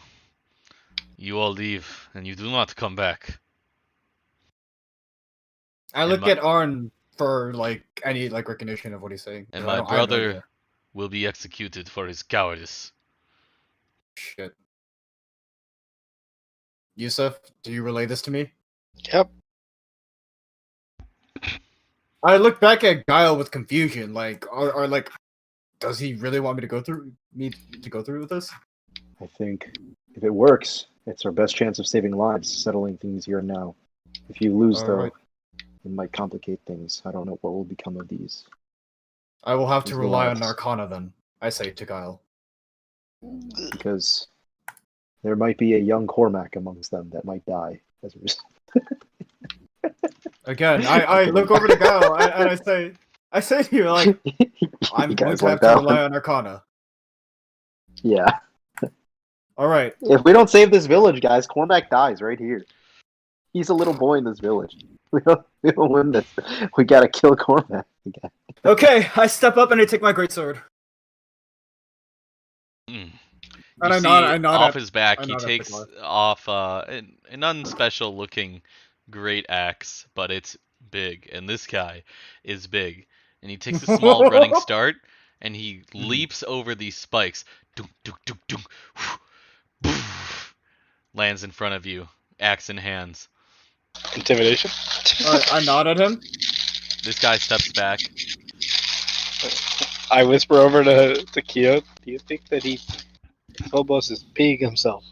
you all leave and you do not come back." I And look my- at Arn for like any like recognition of what he's saying. And 'cause my I have no brother idea. will be executed for his cowardice. Shit. Yusuf, do you relay this to me? Yep. I look back at Guile with confusion. Like, or like, does he really want me to go through with this? I think if it works, it's our best chance of saving lives, settling things here and now. If you lose, though, Alright. it might complicate things. I don't know what will become of these. I will have to These rely on lives. Arcana then. I say to Guile. Because there might be a young Cormac amongst them that might die as a result. Again, I look over to Guile and I say to you like, I'm You going guys to like have to that rely one? on Arcana. Yeah. All right. If we don't save this village, guys, Cormac dies right here. He's a little boy in this village. We don't win this. We gotta kill Cormac again. Okay, I step up and I take my greatsword. Mm. And You I see, nod off at- his back, I he nod at the takes dwarf. off an unspecial looking great axe, but it's big, and this guy is big. And he takes a small running start, and he leaps over these spikes. Dunk, dunk, dunk, dunk. Poof. Lands in front of you, axe in hands. Intimidation. Alright, I nod at him. This guy steps back. I whisper over to Kyo. Do you think that Phobos is peeing himself?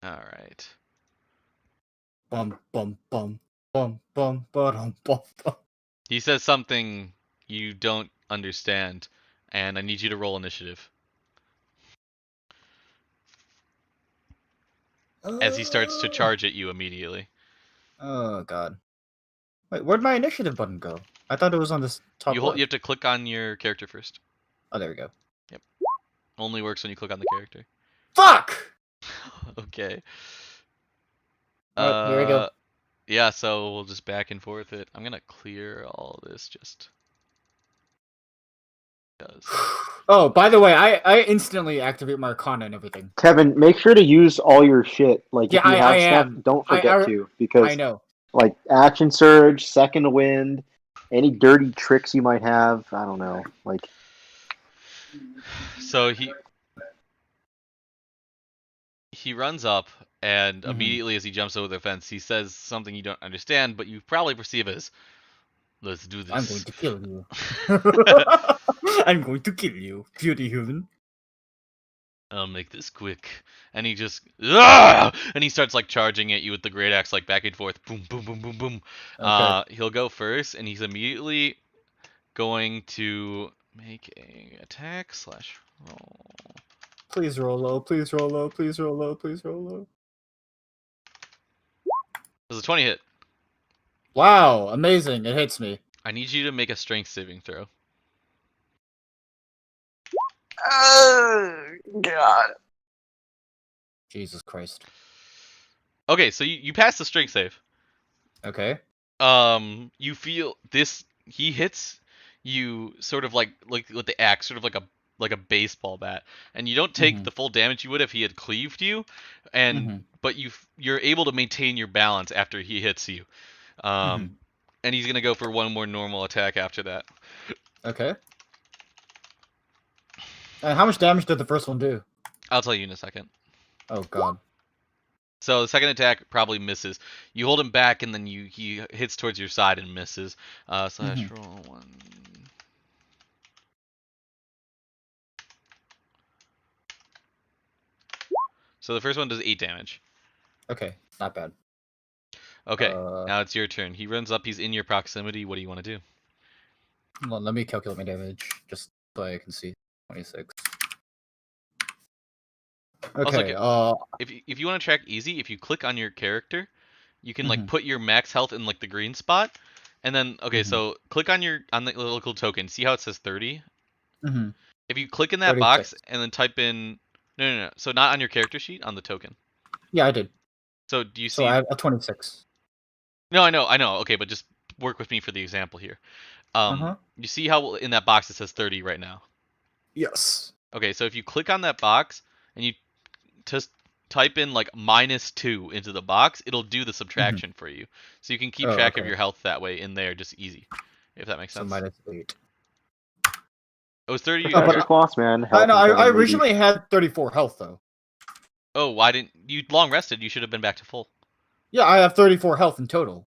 All right. Bum bum bum bum bum bum bum bum. He says something you don't understand, and I need you to roll initiative. As he starts to charge at you immediately. Oh God. Wait, where'd my initiative button go? I thought it was on this top You left. have to click on your character first. Oh, there we go. Only works when you click on the character. Fuck! Okay. Alright, here we go. Yeah, so we'll just back and forth it. I'm gonna clear all this just because. Oh, by the way, I instantly activate my Arcana and everything. Kevin, make sure to use all your shit. Like, Yeah, if you have I stuff, am. don't I- forget I- to. Because, I know. like, Action Surge, Second Wind, any dirty tricks you might have, I don't know. Like, So he runs up, and Mhm. immediately as he jumps over the fence, he says something you don't understand, but you probably perceive as, "Let's do this." I'm going to kill you. I'm going to kill you, beauty human. I'll make this quick. And he just and he starts like charging at you with the great axe like back and forth. Boom, boom, boom, boom, boom. Okay. He'll go first, and he's immediately going to make a attack / roll. Please roll low. Please roll low. Please roll low. Please roll low. This is a 20 hit. Wow, amazing! It hits me. I need you to make a strength saving throw. Oh God. Jesus Christ. Okay, so you pass the strength save. Okay. You feel this, he hits you sort of like with the axe, sort of like a baseball bat, and you don't take Mhm. the full damage you would if he had cleaved you, and but you're able to maintain your balance after he hits you. Mhm. And he's gonna go for one more normal attack after that. Okay. And how much damage did the first one do? I'll tell you in a second. Oh God. So the second attack probably misses. You hold him back, and then he hits towards your side and misses. Slash roll 1. So the first one does 8 damage. Okay, not bad. Okay, now it's your turn. He runs up. He's in your proximity. What do you want to do? Well, let me calculate my damage just so I can see. 26. Okay. If you want to track easy, if you click on your character, you can like Mhm. put your max health in like the green spot, and then so click on the local token. See how it says 30? Mhm. If you click in that 36. box and then type in no. So not on your character sheet, on the token. Yeah, I did. So do you So see? I have a 26. No, I know. Okay, but just work with me for the example here. You see how in that box it says 30 right now? Yes. Okay, so if you click on that box and you just type in like -2 into the box, it'll do the subtraction for you. So you can keep Oh, track of okay. your health that way in there, just easy. If that makes So sense. -8. It was 30. Protect but boss, man. I Health know. is I heaven, baby. originally had 34 health though. Oh, why didn't you long rested? You should have been back to full. Yeah, I have 34 health in total.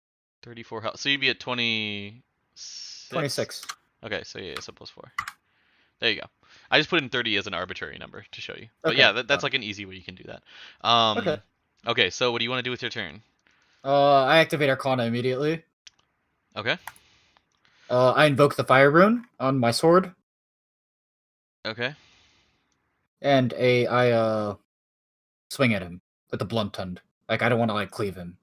34 health. So you'd be at 26. 26. Okay, so yeah, so +4. There you go. I just put in 30 as an arbitrary number to show you. But Okay, yeah, that's got like an easy way you can do that. Okay. Okay, so what do you want to do with your turn? I activate Arcana immediately. Okay. I invoke the Fire Rune on my sword, Okay. and I swing at him with the blunt end. Like I don't want to like cleave him.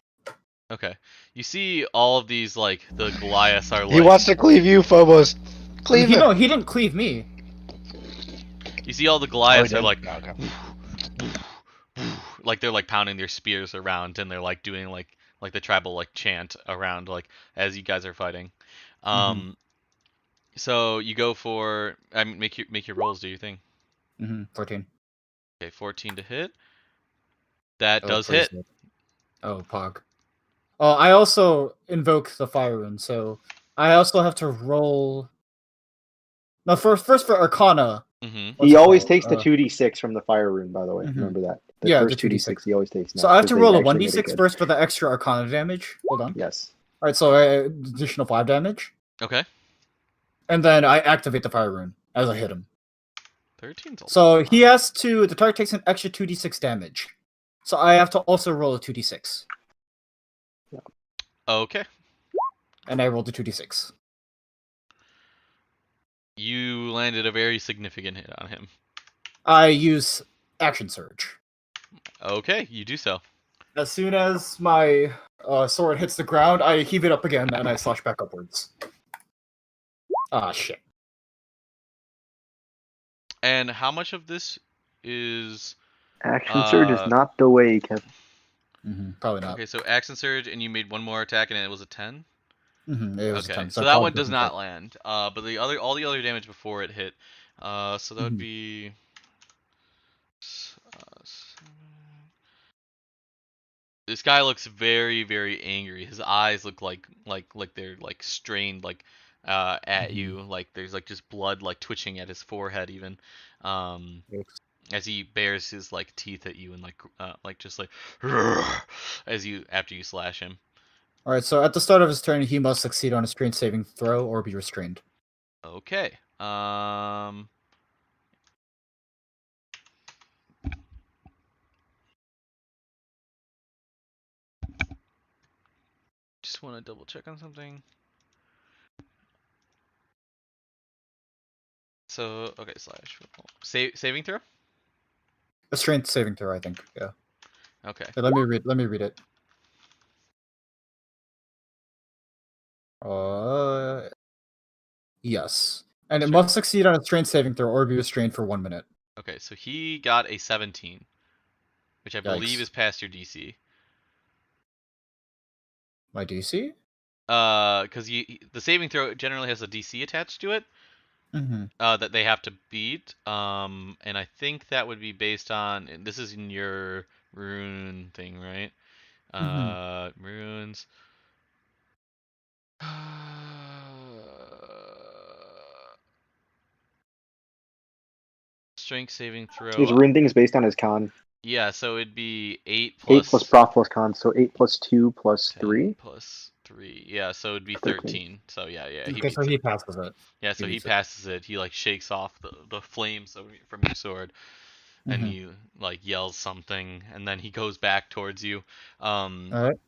Okay. You see all of these like the Goliaths are He like wants to cleave you, Phobos. Cleave him. He didn't cleave me. you see all the Oh, he Goliaths are didn't? like Okay. like they're like pounding their spears around, and they're like doing like the tribal like chant around like as you guys are fighting. So you go for I mean make your rolls, do your thing. 14. Okay, 14 to hit. That Oh, does please. hit. Oh, Pog. Oh, I also invoke the Fire Rune, so I also have to roll. No, first for Arcana. Mm-hmm. He always takes the 2d6 from the fire rune, by the way. Mhm. Remember that. Yeah, the first 2d6 he always takes now. So I have to 'cause they roll a actually make it 1d6 good. first for the extra Arcana damage. Hold on. Yes. Alright, so additional 5 damage. Okay. And then I activate the Fire Rune as I hit him. 13's a So lot. he has to. The target takes an extra 2d6 damage. So I have to also roll a 2d6. Okay. And I rolled a 2d6. You landed a very significant hit on him. I use Action Surge. Okay, you do so. As soon as my sword hits the ground, I heave it up again and I slash back upwards. Ah, shit. And how much of this is Action surge is not the way, Kevin. Probably not. okay? So action surge, and you made one more attack, and it was a 10. It was a Okay, 10, so I that probably one does didn't not hit. land. But all the other damage before it hit. So that would be. This guy looks very, very angry. His eyes look like they're like strained at you. Like there's like just blood like twitching at his forehead even. As he bares his like teeth at you and like just like as you after you slash him. Alright, so at the start of his turn, he must succeed on a strength saving throw or be restrained. Okay. just want to double check on something. So okay, slash saving throw. A strength saving throw, I think. Yeah. Okay. Hey, let me read it. Yes. And it Sure. must succeed on a strength saving throw or be restrained for 1 minute. Okay, so he got a 17, which I believe Yikes. is past your DC. My DC? Because the saving throw generally has a DC attached to it. Mm-hmm. That they have to beat. And I think that would be based on. And this is in your rune thing, right? Runes. Strength saving throw. His rune thing is based on his con. Yeah, so it'd be 8 8 plus proc plus con, so 8 plus 2 plus 10 3. plus 3. Yeah, so it'd be 13. 13. So yeah, he Okay, beats so it. he passes it. Yeah, so he beats it. passes it. He like shakes off the flames from your sword, and he like yells something, and then he goes back towards you. Alright.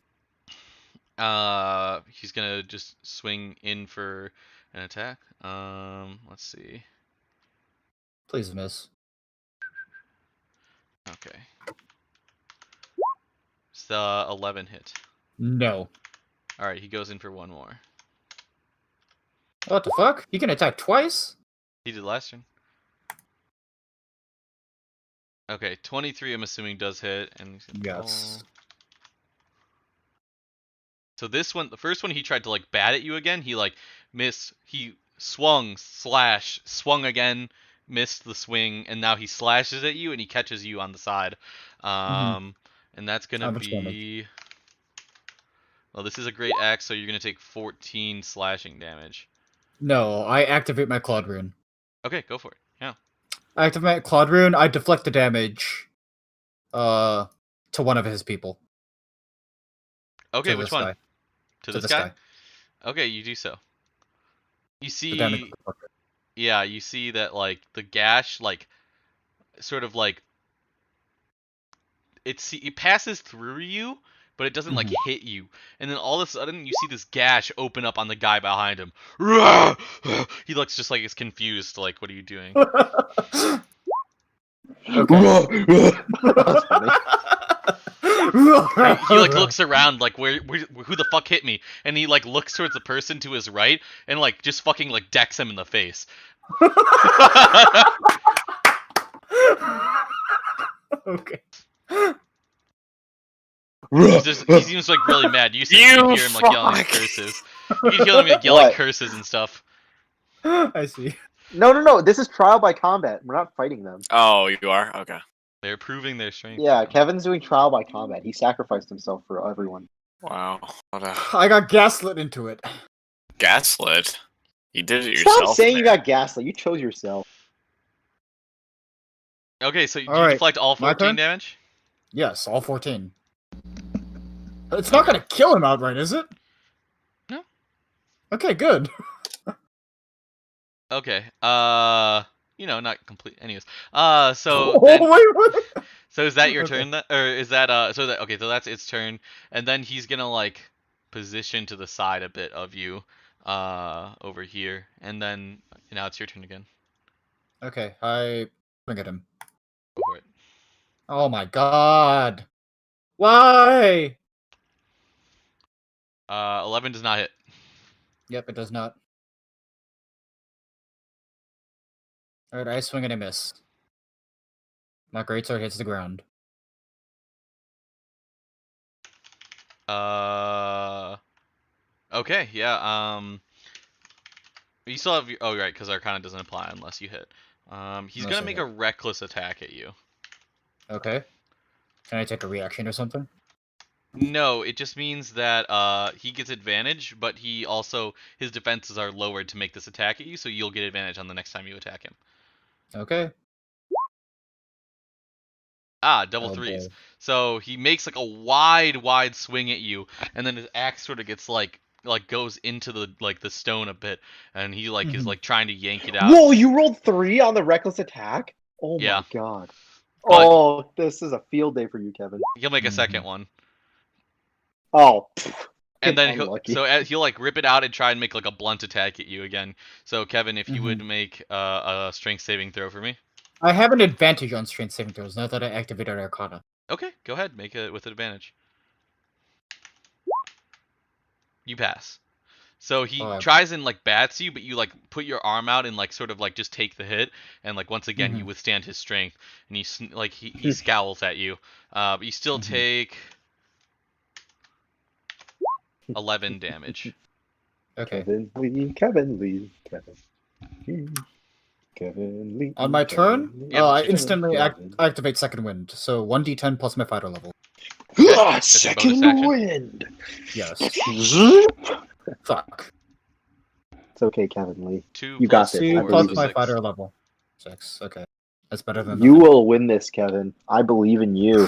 He's gonna just swing in for an attack. Let's see. Please miss. Okay. It's the 11 hit. No. All right, he goes in for one more. What the fuck? He can attack twice? He did last turn. Okay, 23. I'm assuming does hit, and he's gonna Yes. roll. So this one, the first one, he tried to like bat at you again. He like missed. He swung, swung again, missed the swing, and now he slashes at you and he catches you on the side. And that's gonna How much damage? be. Well, this is a great axe, so you're gonna take 14 slashing damage. No, I activate my Claude Rune. Okay, go for it. Yeah. I activate Claude Rune, I deflect the damage to one of his people. Okay, To which this one? guy. To To this this guy? guy. Okay, you do so. You The damage see, yeah, you see that like the gash, like sort of like it passes through you, but it doesn't like hit you. And then all of a sudden, you see this gash open up on the guy behind him. He looks just like he's confused. Like, what are you doing? Okay. That's funny. He like looks around like where who the fuck hit me, and he like looks towards the person to his right and like just fucking like decks him in the face. Okay. He seems like really mad. You hear him like yelling fuck. curses. You can hear him like yelling What? curses and stuff. I see. No. This is trial by combat. We're not fighting them. Oh, you are? Okay. They're proving their strength. Yeah, Kevin's doing trial by combat. He sacrificed himself for everyone. Wow. What a I got gaslit into it. gaslit. You did it Stop yourself. saying you got gaslit. You chose yourself. Okay, so you Alright, deflect all my 14 turn? damage? Yes, all 14. It's not gonna kill him outright, is it? No. Okay, good. Okay. Not complete. Anyways. So Oh, then, wait. so is that your Okay. turn then? Or is that so that okay, so that's its turn. And then he's gonna like position to the side a bit of you over here. And then now it's your turn again. Okay, I swing at him. Go for it. Oh my god. Why? 11 does not hit. Yep, it does not. Alright, I swing and I miss. My greatsword hits the ground. Okay, yeah. You still have oh right, because Arcana doesn't apply unless you hit. He's Unless gonna I make hit. a reckless attack at you. Okay. Can I take a reaction or something? No, it just means that he gets advantage, but his defenses are lowered to make this attack at you, so you'll get advantage on the next time you attack him. Okay. Double Oh, threes. boy. So he makes like a wide swing at you, and then his axe sort of gets like goes into the stone a bit, and he like is like trying to yank it out. Whoa, you rolled 3 on the reckless attack? Oh Yeah. my god. But- Oh, this is a field day for you, Kevin. He'll make a second one. Oh. And then Unlucky. he'll like rip it out and try and make like a blunt attack at you again. So Kevin, if you would make a strength saving throw for me. I have an advantage on strength saving throws now that I activated Arcana. Okay, go ahead, make it with advantage. You pass. So he tries and like bats you, but you like put your arm out and like sort of like just take the hit, and like once again you withstand his strength, and he scowls at you. But you still take 11 damage. Okay. Kevin Lee, Kevin Lee, Kevin Lee, Kevin Lee. On my turn, Yeah, I instantly activate Second Wind. So 1d10 plus my fighter level. Ah, That's a second bonus action. wind. Yes. Fuck. It's okay, Kevin Lee. 2 You got plus this. 2 I four, plus believe my six. fighter level. 6. Okay. That's better than You nothing. will win this, Kevin. I believe in you.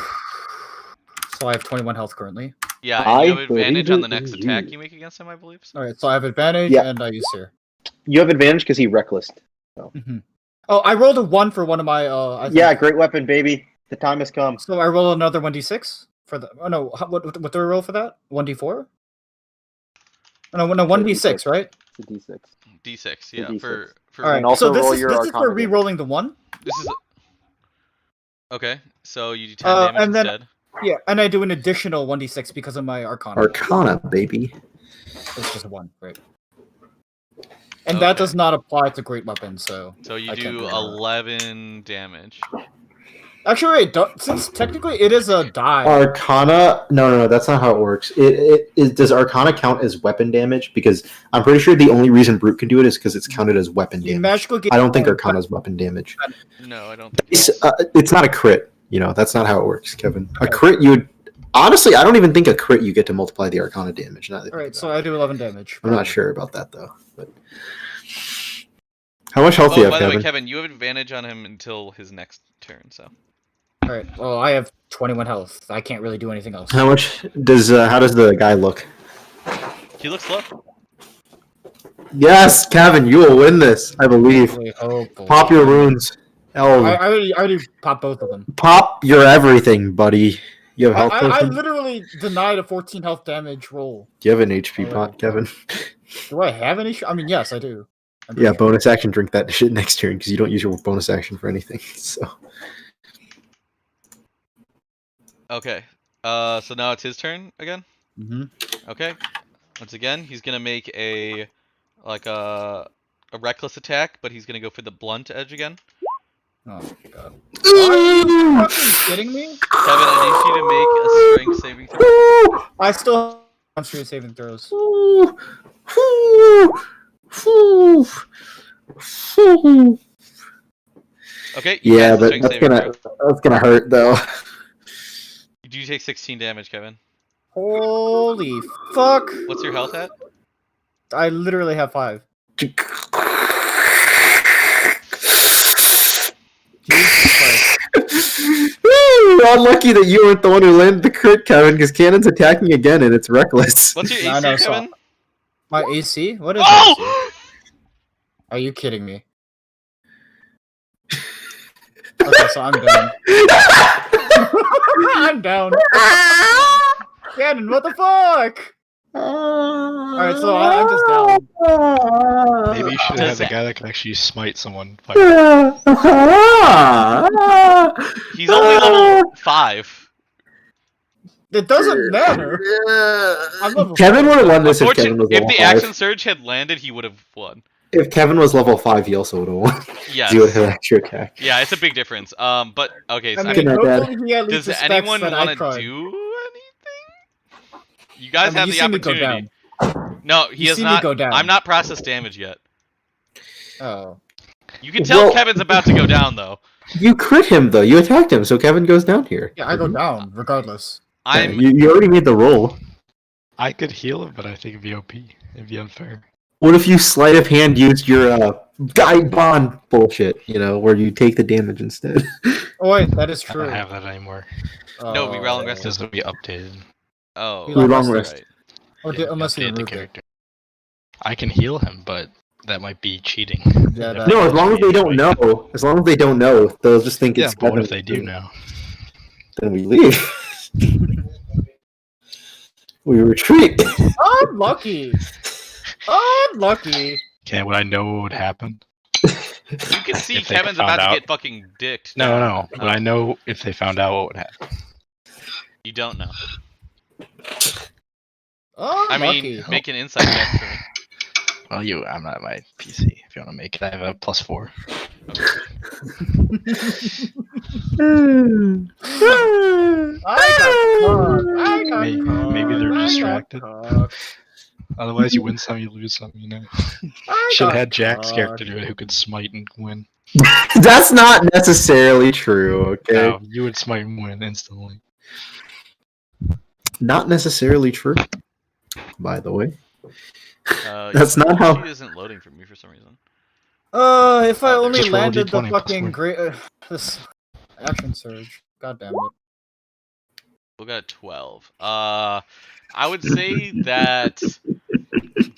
So I have 21 health currently. Yeah, and I you have advantage on the believe next in attack you. you make against him, I believe. Alright, so I have advantage Yeah. and I use Seer. You have advantage because he reckless. Oh, I rolled a 1 for one of my I think. Yeah, great weapon, baby. The time has come. So I roll another 1d6 for the. Oh no, what do I roll for that? 1d4? Oh, no, 1d6, right? It's a D6. D6, a yeah. D6. For All right. And also so this roll is your this is for Arcana damage. re-rolling the 1. this is okay. So you do 10 damage and then- instead. Yeah, and I do an additional 1d6 because of my Arcana. Arcana, baby. It's just a 1, right? And that does not apply to great weapons, so. So you I can't do do that. 11 damage. Actually, wait, since technically it is a die. Arcana? No, that's not how it works. Does Arcana count as weapon damage? Because I'm pretty sure the only reason Brute can do it is because it's counted as weapon The damage. magical I don't think Arcana is weapon damage. No, I don't think it is. It's not a crit. That's not how it works, Kevin. A crit, you would... Honestly, I don't even think a crit you get to multiply the Arcana damage. Alright, so I do 11 damage. I'm not sure about that, though. But... How much health do you have, by the Kevin? way, Kevin, you have advantage on him until his next turn, so. Alright, well, I have 21 health. I can't really do anything else. How much does... how does the guy look? He looks low. Yes, Kevin, you will win this. I believe. Hopefully. Pop your runes. Elven. I already popped both of them. Pop your everything, buddy. You have health I potions? literally denied a 14 health damage roll. Do you have an HP pot, Kevin? Do I have any? I mean, yes, I do. I'm Yeah, pretty sure. bonus action, drink that shit next turn because you don't use your bonus action for anything. So Okay. So now it's his turn again? Mhm. Okay. Once again, he's gonna make a reckless attack, but he's gonna go for the blunt edge again. Oh my god. Are you fucking kidding me? Kevin, I need you to make a strength saving throw. I still have straight saving throws. Okay. You yeah, pass the but strength that's saving gonna throw. hurt though. Do you take 16 damage, Kevin? Holy fuck! What's your health at? I literally have 5. Jesus Christ. Unlucky that you weren't the one who landed the crit, Kevin, because Cannon's attacking again and it's reckless. What's your Yeah, I AC, know, so- Kevin? My AC? What is AC? Oh! Are you kidding me? Okay, so I'm down. I'm down. Cannon, what the fuck? Alright, so I'm just down. Maybe you should Does have the that- guy that can actually smite someone. He's only level 5. It doesn't matter. I'm level Kevin would have won this if Unfortunately, Kevin was if level the 5. action surge had landed, he would have won. If Kevin was level 5, he also would have won. Yes. He would have extra attack. Yeah, it's a big difference. But okay. So I Good mean, night, Dad. hopefully he at least does respects anyone that want I to tried. do anything? You guys I mean, have you the see me go opportunity. down. No, he You has see me not. go down. I'm not process damage yet. Oh. You can tell Well- Kevin's about to go down though. You crit him, though. You attacked him, so Kevin goes down here. Yeah, I go down, regardless. Yeah, I'm. you already made the roll. I could heal him, but I think it'd be OP. It'd be unfair. What if you sleight of hand used your guide bond bullshit, where you take the damage instead? Oh wait, that is I true. don't have that anymore. No, we roll and rest This will be updated. Oh, We long rest. right. Unless you Update the removed it. character. I can heal him, but that might be cheating. Yeah, that- No, as long as they don't know. As long as they don't know, they'll just think Yeah, it's but what Kevin. if they do know? Then we leave. We retreat. Unlucky. Unlucky. Okay, would I know what would happen? You can see If they Kevin's found about to out. get fucking dicked. No, down. no. Would I know if they found out what would happen? You don't know. Unlucky. I mean, make an insight check for me. Well, I'm not at my PC. If you want to make it, I have a +4. Maybe they're distracted. Otherwise, you win some, you lose some. You know. Should have had Jack's character do it, who could smite and win. That's not necessarily true. Okay. No, you would smite and win instantly. Not necessarily true. By the way. That's not how- It isn't loading for me for some reason. If I only Just roll a landed the D20 fucking plus great this action surge. God damn it. We got a 12. I would say that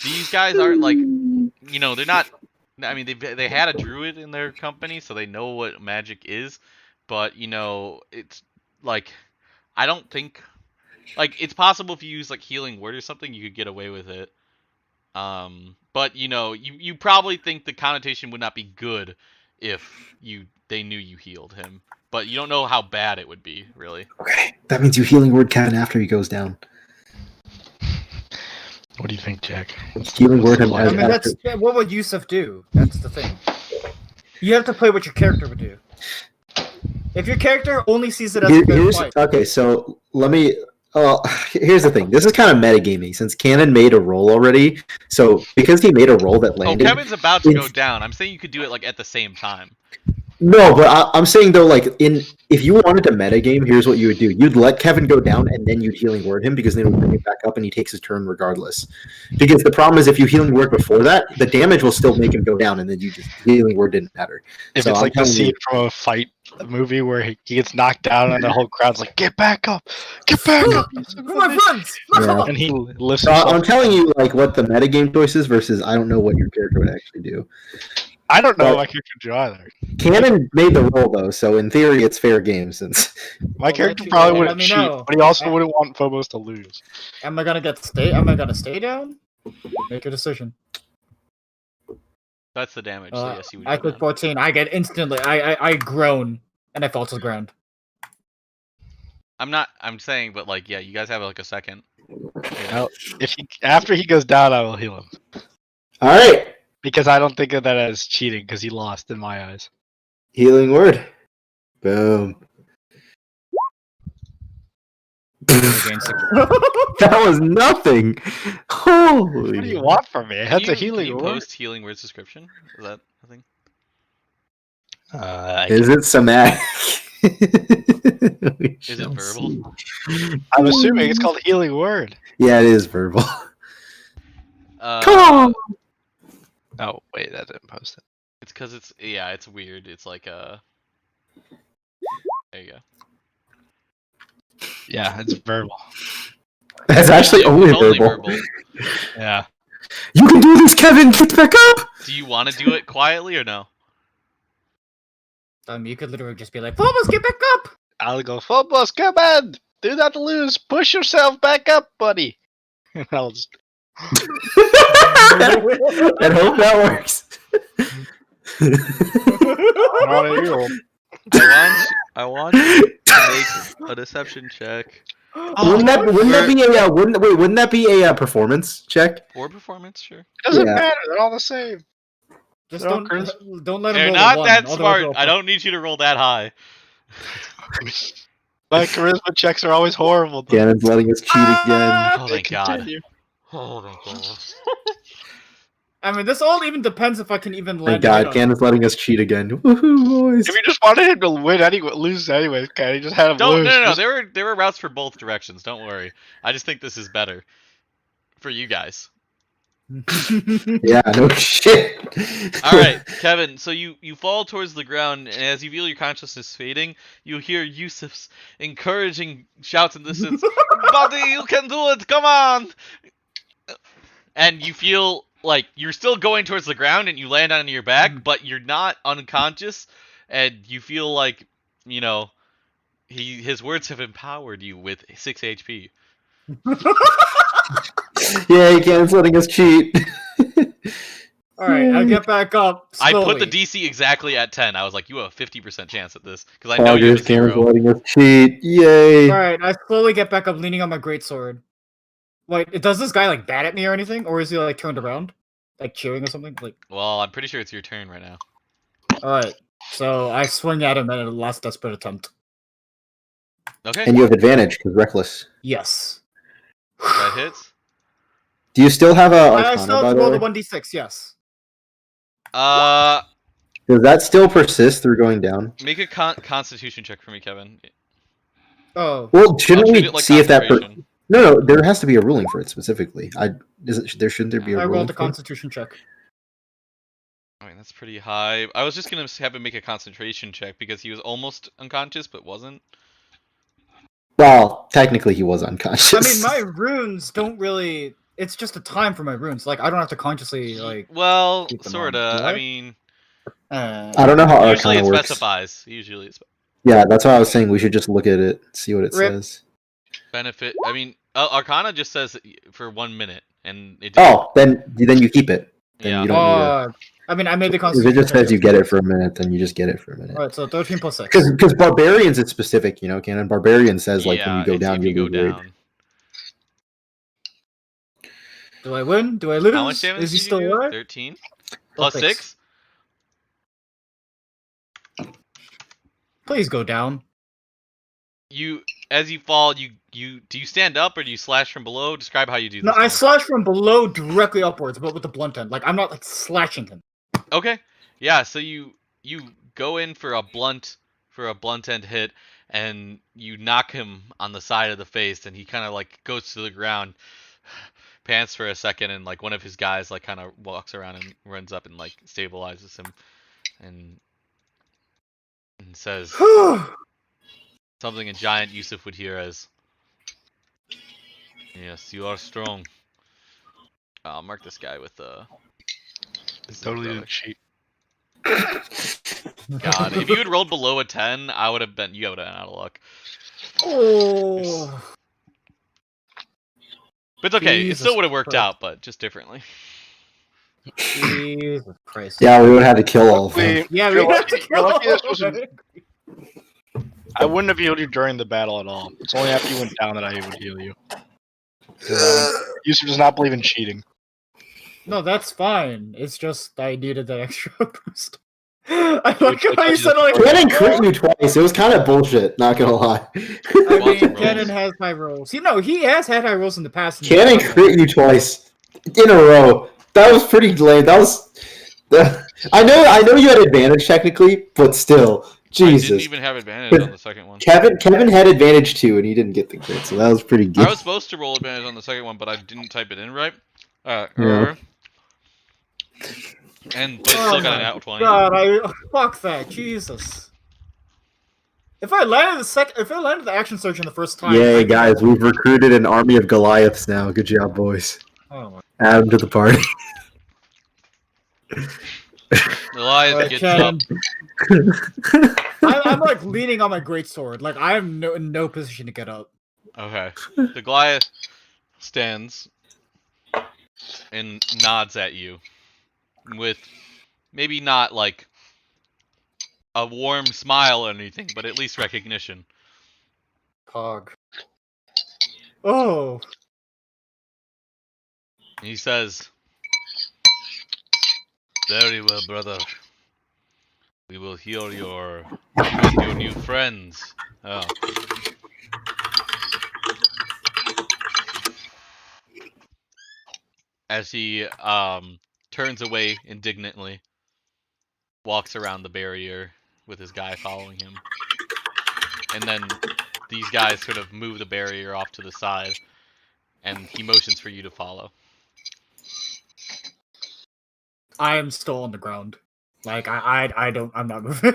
these guys aren't like, you know, they're not. I mean, they had a druid in their company, so they know what magic is. But you know, it's like, I don't think, like, it's possible if you use like healing word or something, you could get away with it. But you know, you probably think the connotation would not be good if they knew you healed him. But you don't know how bad it would be, really. Okay. That means you healing word Kevin after he goes down. What do you think, Jack? Healing word him I as mean, after. what would Yusuf do? That's the thing. You have to play what your character would do. If your character only sees it as a good fight, Okay, so let me. Here's the thing. This is kind of metagaming since Cannon made a roll already. So because he made a roll that landed. Oh, Kevin's about to go down. I'm saying you could do it like at the same time. No, but I'm saying though, like if you wanted to metagame, here's what you would do: you'd let Kevin go down, and then you'd healing word him because then it would bring it back up, and he takes his turn regardless. Because the problem is, if you healing word before that, the damage will still make him go down, and then you just healing word didn't matter. If So it's I'm like the telling scene you- from a fight movie where he gets knocked down and the whole crowd's like, "Get back up! Get back up!" you son of a my bitch." friends. Yeah. And he lifts So himself. I'm telling you, like what the metagame choice is versus I don't know what your character would actually do. I don't know But- what my character do either. Cannon made the roll though, so in theory, it's fair game since. My character let probably me wouldn't cheat, know. but he also wouldn't want Phobos to lose. Am I gonna stay down? Make a decision. That's the damage. So yes, you would. I go click down. 14. I get instantly. I groan and I fall to the ground. I'm not. I'm saying, but like, yeah, you guys have like a second. Well, after he goes down, I will heal him All right, because I don't think of that as cheating because he lost in my eyes. healing word. Boom. That was nothing. Holy. What do you want from me? That's Can a healing you word. post healing words description? Is that a thing? Is it somatic? Is it verbal? I'm assuming it's called healing word. Yeah, it is verbal. Come Uh, on. Oh wait, that didn't post it. it's because it's weird. It's like There you go. Yeah, it's verbal. That's actually It's only only verbal. Yeah. You can do this, Kevin. Get back up. Do you want to do it quietly or no? You could literally just be like, "Phobos, get back up!" I'll go, Phobos, come on! Do not lose! Push yourself back up, buddy! And I'll just... And hope that works. I want you to make a deception check Wouldn't that be a performance check? or performance, sure. It doesn't Yeah. matter, they're all the same. Just They're all don't let him They're roll not a one, that otherwise smart. they'll- I don't need you to roll that high. My charisma checks are always horrible. Though. Cannon's letting us cheat again. Oh, thank God. Continue. Oh my God. I mean, this all even depends if I can even Thank land. God, Cannon's letting us cheat again. Woohoo, boys. If you just wanted him to win anyway, lose anyway, okay, you just had him Don't lose. no. Just- There were routes for both directions. Don't worry. I just think this is better for you guys. Yeah, no shit. All right, Kevin. So you fall towards the ground, and as you feel your consciousness fading, you hear Yusuf's encouraging shouts in the distance. "Buddy, you can do it! Come on!" And you feel like you're still going towards the ground, and you land on your back, but you're not unconscious, and you feel like his words have empowered you with 6 HP. Yeah, he can't letting us cheat. All right, I get back up. I Slowly. put the DC exactly at 10. I was like, you have a 50% chance at this because I know you have a August can't 0. letting us cheat. Yay! All right, I slowly get back up, leaning on my greatsword. Like, does this guy like bat at me or anything, or is he like turned around, like cheering or something? Like, Well, I'm pretty sure it's your turn right now. all right, so I swing at him at a last desperate attempt. Okay, And you have advantage because reckless. Yes. that hits. Do you still have a I Arcana, still by have to the roll way? the 1d6. Yes. Does that still persist through going down? Make a Constitution check for me, Kevin. Oh. Well, shouldn't I'll treat we it like see if that? concentration. No, there has to be a ruling for it specifically. Shouldn't there be a I ruling? rolled a for it? Constitution check. I mean, that's pretty high. I was just gonna have him make a concentration check because he was almost unconscious but wasn't. Well, technically, he was unconscious. I mean, my runes don't really. It's just a time for my runes. Like, I don't have to consciously like. Well, keep them sorta. on. I What? mean, I don't know how usually Arcana it works. specifies. Usually it's Yeah, that's why I was saying we should just look at it, see what it Rip. says. benefit. I mean, Arcana just says for 1 minute, and it. Oh, then you keep it. Then Yeah. you don't need to. I mean, I made the If Constitution. it just check says you get it for a minute, then you just get it for a minute. All right, so 13 plus 6. Because barbarians, it's specific, you know, Canon. Barbarian says like when you go it's down, if you you go lose rage. down. Do I win? Do I lose? How much damage Is he did you still do? alive? 13 Plus plus 6. 6. Please go down. You, as you fall, do you stand up or do you slash from below? Describe how you do this. No, I one. slash from below directly upwards, but with the blunt end. Like, I'm not like slashing him. Okay. Yeah, so you go in for a blunt end hit and you knock him on the side of the face and he kind of like goes to the ground, pants for a second, and like one of his guys like kind of walks around and runs up and like stabilizes him and says something a giant Yusuf would hear as, "Yes, you are strong." I'll mark this guy with this is Totally brother. didn't cheat. God, if you had rolled below a 10, I would have been. You would have been out of luck. Oh. But it's okay. Jesus It still would have worked Christ. out, but just differently. Jesus Christ. Yeah, we would have had to kill all of them. Luckily, Yeah, you're we have lucky- to you're lucky this kill wasn't- him. I wouldn't have healed you during the battle at all. It's only after you went down that I would heal you. Yusuf does not believe in cheating. No, that's fine. It's just I needed that extra boost. I like how you said it like Cannon crit you twice. It was kind of bullshit, not gonna lie. I Lots mean, of Cannon rolls. has high rolls. You know, he has had high rolls in the past. Cannon crit you twice in a row. That was pretty lame. I know you had advantage technically, but still, I Jesus. didn't even have advantage on the second one. Kevin had advantage too, and he didn't get the crit, so that was pretty good. I was supposed to roll advantage on the second one, but I didn't type it in right. Yeah. But it still got an out 20. God, fuck that, Jesus. If I landed the action surge in the first time. Yay, guys, we've recruited an army of Goliaths now. Good job, boys. Oh my. Add them to the party. Goliath Alright, gets Cannon. up. I'm like leaning on my greatsword. Like I am in no position to get up. Okay. The Goliath stands and nods at you with maybe not like a warm smile or anything, but at least recognition. Pog. Oh. And he says, "Very well, brother. We will heal you and your new friends." Oh. As he turns away indignantly, walks around the barrier with his guy following him. And then these guys sort of move the barrier off to the side, and he motions for you to follow. I am still on the ground. Like I'm not moving.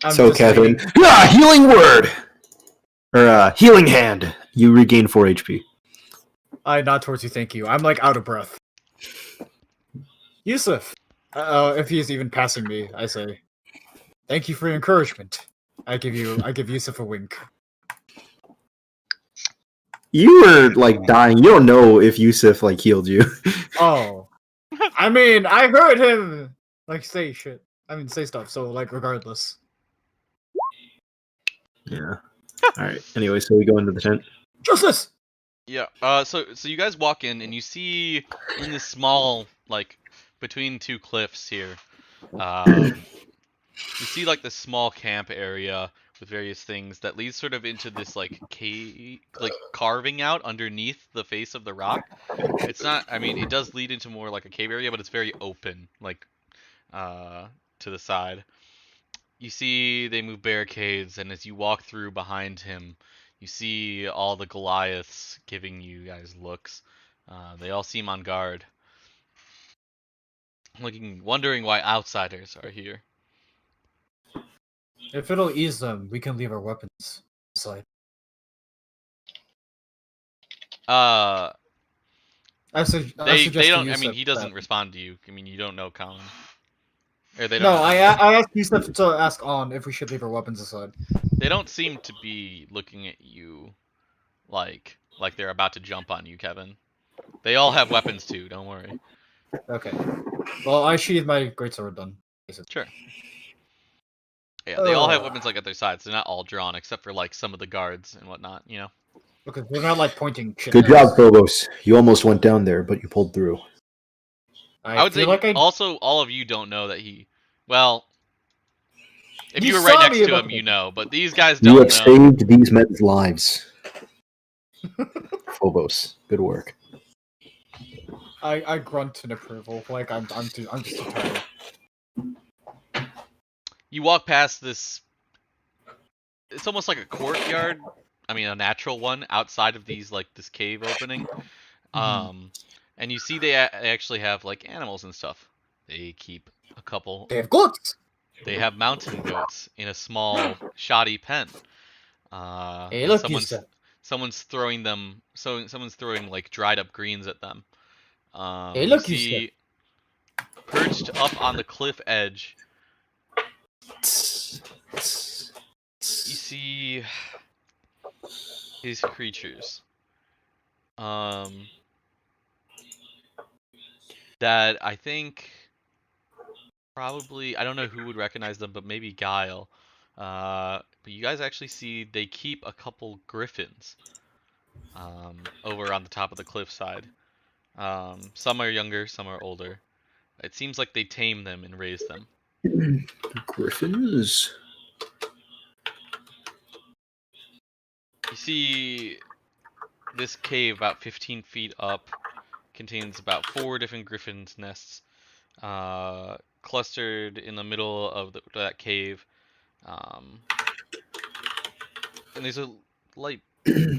I'm So just Kevin, waiting. healing word or healing hand. You regain 4 HP. I nod towards you, thank you. I'm like out of breath. Yusuf. If he's even passing me, I say, "Thank you for your encouragement." I give Yusuf a wink. You were like dying. You don't know if Yusuf like healed you. Oh, I mean, I heard him like say shit. I mean, say stuff. So like, regardless. Yeah. All right. Anyway, so we go into the tent. Justice. Yeah. So you guys walk in and you see in this small like between two cliffs here, you see like this small camp area with various things that leads sort of into this like cave, like carving out underneath the face of the rock. It's not. I mean, it does lead into more like a cave area, but it's very open, like to the side. You see they move barricades, and as you walk through behind him, you see all the Goliaths giving you guys looks. They all seem on guard, wondering why outsiders are here. If it'll ease them, we can leave our weapons aside. Uh, I they suggest don't. to I mean, Yusuf he doesn't that. respond to you. I mean, you don't know common, or they don't. No, know I common. I asked Yusuf to ask on if we should leave our weapons aside. They don't seem to be looking at you like they're about to jump on you, Kevin. They all have weapons too. Don't worry. Okay. Well, I sheathed my greatsword then. Sure. Yeah, they all have weapons like at their sides. They're not all drawn, except for like some of the guards and whatnot. You know. Okay, we're not like pointing shit. Good at job, us. Phobos. You almost went down there, but you pulled through. I would say feel like I. also all of you don't know that he. Well, if you You were right saw next me to about him, the- you know. But these guys You don't have know. saved these men's lives. Phobos, good work. I grunt in approval. Like I'm just too tired. You walk past this. It's almost like a courtyard. I mean, a natural one outside of these like this cave opening. And you see they actually have like animals and stuff. They keep a couple. They have goats. They have mountain goats in a small shoddy pen. Hey, And look, Yusuf. someone's throwing them. So someone's throwing like dried up greens at them. Hey, You look, see, perched up on the cliff edge. You see these creatures. That I think probably I don't know who would recognize them, but maybe Guile. But you guys actually see they keep a couple griffins over on the top of the cliffside. Some are younger, some are older. It seems like they tame them and raise them. Griffins. You see this cave about 15 feet up contains about 4 different griffins' nests clustered in the middle of that cave. And there's a light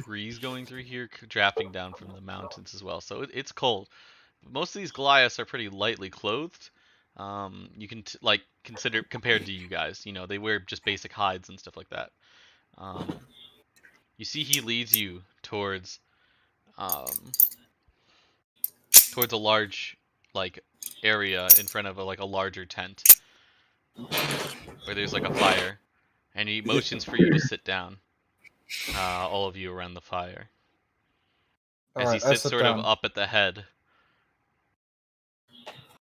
breeze going through here, drafting down from the mountains as well. So it's cold. Most of these Goliaths are pretty lightly clothed. You can like consider compared to you guys. You know, they wear just basic hides and stuff like that. You see, he leads you towards a large like area in front of a larger tent where there's like a fire, and he motions for you to sit down. All of you around the fire. As he sits sort of up at the head,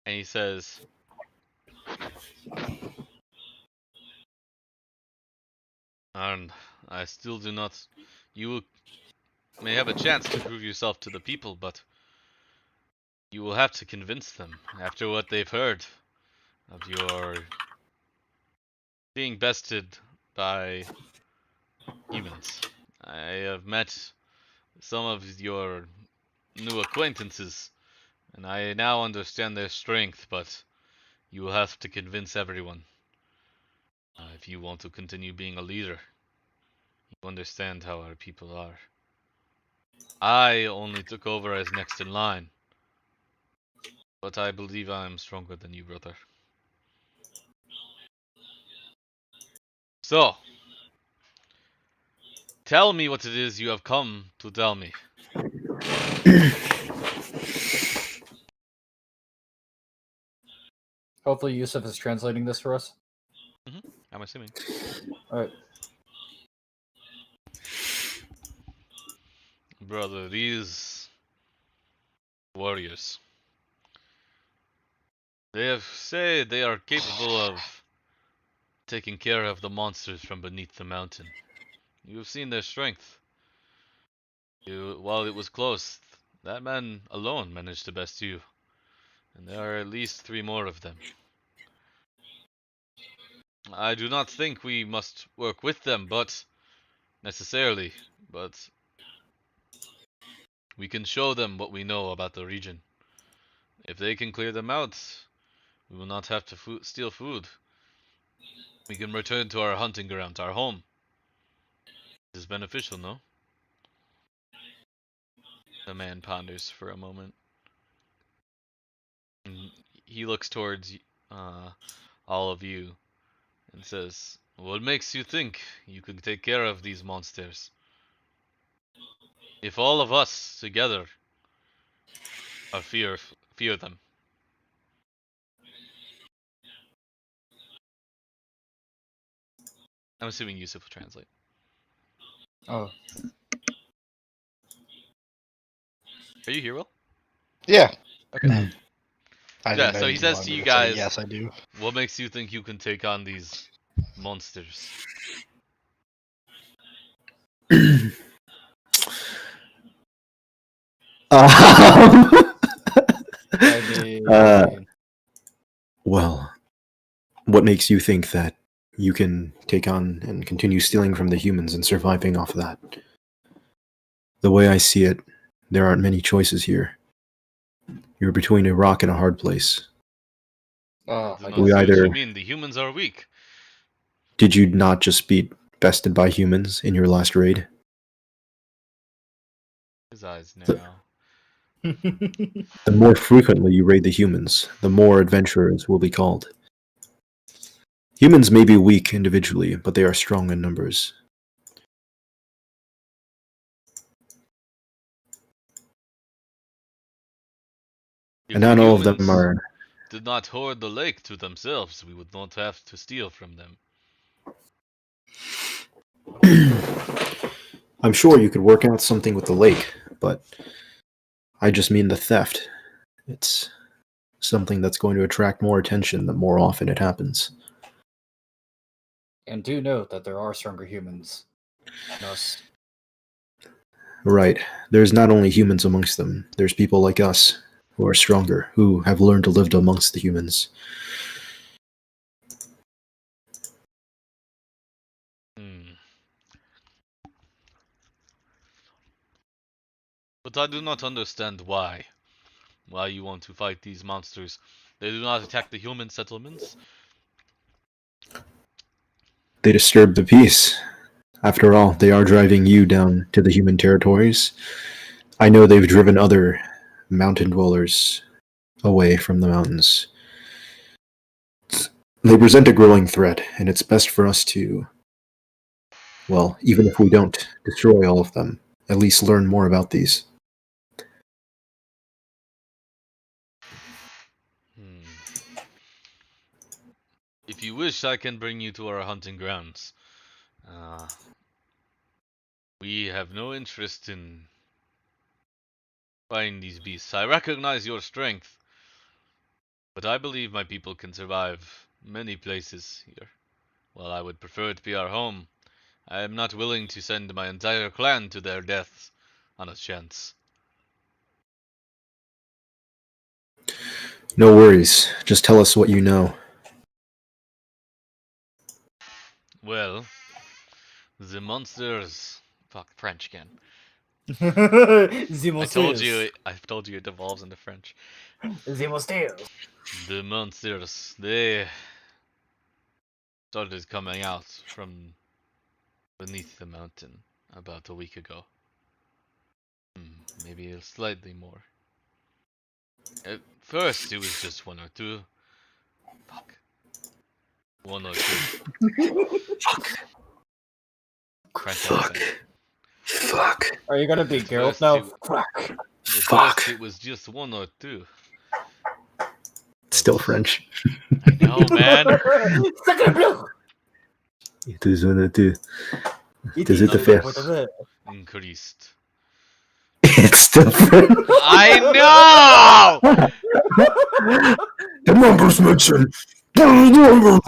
and he says, "And I still do not. You may have a chance to prove yourself to the people, but you will have to convince them after what they've heard of your being bested by humans. I have met some of your new acquaintances, and I now understand their strength, but you will have to convince everyone if you want to continue being a leader. You understand how our people are. I only took over as next in line, but I believe I am stronger than you, brother. So, tell me what it is you have come to tell me." Hopefully, Yusuf is translating this for us. I'm assuming. All right. Brother, these warriors, they have said they are capable of taking care of the monsters from beneath the mountain. You have seen their strength. While it was close, that man alone managed to best you. And there are at least 3 more of them. I do not think we must work with them, necessarily, but we can show them what we know about the region. If they can clear them out, we will not have to steal food. We can return to our hunting ground, our home. This is beneficial, no? The man ponders for a moment. And he looks towards all of you and says, "What makes you think you can take care of these monsters? If all of us together are fear them." I'm assuming Yusuf will translate. Oh. Are you here, Will? Yeah. Okay. I Yeah, didn't know so he you says wanted to me you say guys, yes, I do. "What makes you think you can take on these monsters?" I mean, Well, what makes you think that you can take on and continue stealing from the humans and surviving off that? The way I see it, there aren't many choices here. You're between a rock and a hard place. oh, Do I not We see what either- you mean. The humans are weak. Did you not just beat bested by humans in your last raid? His eyes narrow. The more frequently you raid the humans, the more adventurers will be called. Humans may be weak individually, but they are strong in numbers. If And the not all of them humans are... did not hoard the lake to themselves, we would not have to steal from them. I'm sure you could work out something with the lake, but I just mean the theft. It's something that's going to attract more attention the more often it happens. and do note that there are stronger humans than us. Right. There's not only humans amongst them, there's people like us who are stronger, who have learned to live amongst the humans. But I do not understand why. Why you want to fight these monsters. They do not attack the human settlements. They disturb the peace. After all, they are driving you down to the human territories. I know they've driven other mountain dwellers away from the mountains. They present a growing threat, and it's best for us to, well, even if we don't destroy all of them, at least learn more about these. If you wish, I can bring you to our hunting grounds. We have no interest in fighting these beasts. I recognize your strength, but I believe my people can survive many places here. While I would prefer it to be our home, I am not willing to send my entire clan to their deaths on a chance. No worries. Just tell us what you know. Well, the monsters... Fuck, French again. The monsters. I've told you it evolves into French. The monsters. The monsters, they started coming out from beneath the mountain about a week ago. Maybe slightly more. At first, it was just 1 or 2. Fuck. 1 or 2. Fuck. Are you gonna be Geralt first now? two- Fuck. Fuck. First, it was just 1 or 2. Still French. I know, man. It is one or two. It Does it is the the fair? point of it. Increased. It's different. I know! The numbers mentioned. The numbers.